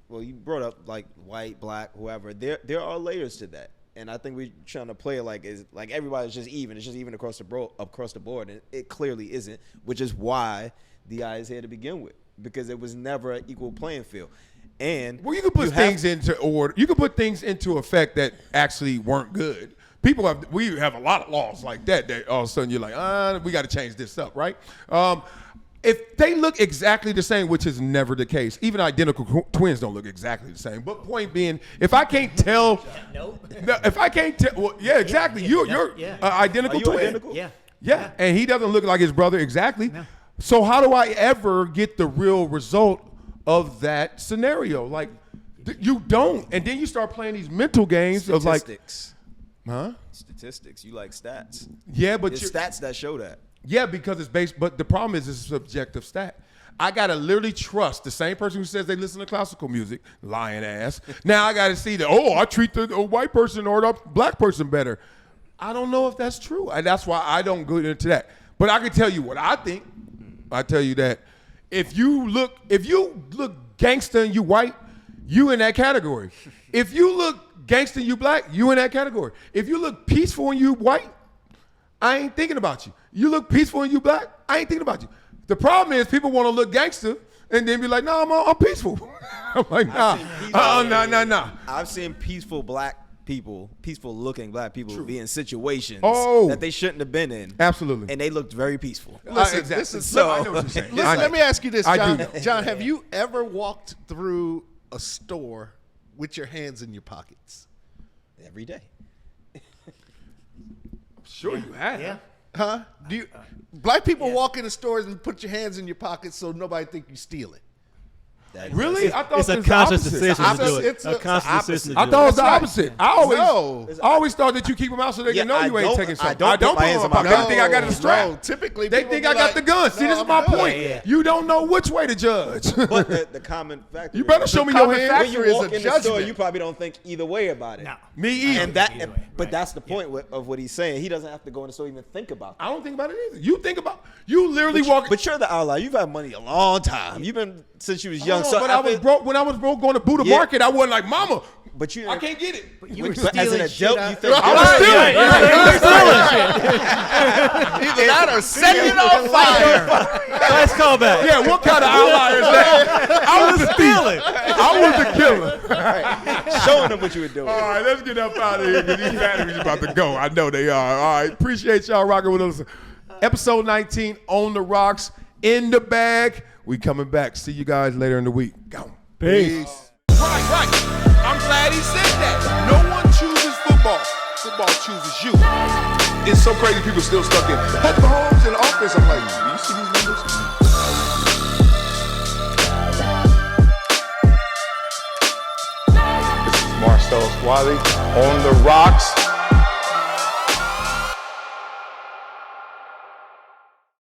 well, you brought up like white, black, whoever. There are layers to that, and I think we're trying to play it like everybody's just even. It's just even across the board, and it clearly isn't. Which is why DEI is here to begin with, because it was never an equal playing field. And well, you can put things into order. You can put things into effect that actually weren't good. We have a lot of laws like that all of a sudden you're like, we got to change this up, right? If they look exactly the same, which is never the case, even identical twins don't look exactly the same. But point being, if I can't tell, if I can't tell, well, yeah, exactly. You're identical twin. Identical? Yeah, and he doesn't look like his brother exactly. No. So how do I ever get the real result of that scenario? Like, you don't. And then you start playing these mental games of like, Statistics. You like stats. Yeah, but it's stats that show that. Yeah, because it's based, but the problem is it's a subjective stat. I got to literally trust the same person who says they listen to classical music, lying ass. Now I got to see that, I treat the white person or the black person better. I don't know if that's true. And that's why I don't go into that. But I can tell you what I think. I tell you that if you look gangster and you white, you in that category. If you look gangster and you black, you in that category. If you look peaceful and you white, I ain't thinking about you. You look peaceful and you black, I ain't thinking about you. The problem is people want to look gangster and then be like, no, I'm peaceful. I'm like, nah. I've seen peaceful black people, peaceful looking black people be in situations that they shouldn't have been in. Absolutely. And they looked very peaceful. Listen, I know what you're saying. Let me ask you this, John. I do know. John, have you ever walked through a store with your hands in your pockets? Every day. Sure you have. Yeah. Huh? Black people walk into stores and put your hands in your pockets so nobody think you stealing? Really? I thought It's a conscious decision to do it. It's A conscious decision to I do thought it it. was the opposite. I No. always thought that you keep them out so they can know you ain't taking something. I don't put my hands in my pocket. They think I got the strap. No, typically They people think be I got like, the gun. See, "No, this is I'm my good." point. Yeah. You don't know which way to judge. But the common factor. You better show me your hand. When you is walk a in the store, judgment. you probably don't think either way about it. No. Me either. And that, Either way, but right. that's the point of what he's saying. He doesn't have to go in the store to even think about that. I don't think about it either. You literally walk. But you're the outlier. You've had money a long time. You've been since you was young. So I was broke. When I was broke going to Buddha Market, I wasn't like, Mama, But you, I can't get it. But you were but as an stealing shit adult, you out- think I was stealing. Either that or set it on fire. Let's call back. Yeah, what kind of outlier is that? I was stealing. I was the killer. showing them what you were doing. All right, let's get up out of here because these batteries are about to go. I know they are. All right, appreciate y'all rocking with us. Episode 19, On the Rocks, in the bag. We coming back. See you guys later in the week. Go. Peace. Right. I'm glad he said that. No one chooses football. Football chooses you. It's so crazy people still stuck in Patrick Mahomes in the offense. I'm like, do you see these numbers? This is Marcellus Wiley on the rocks.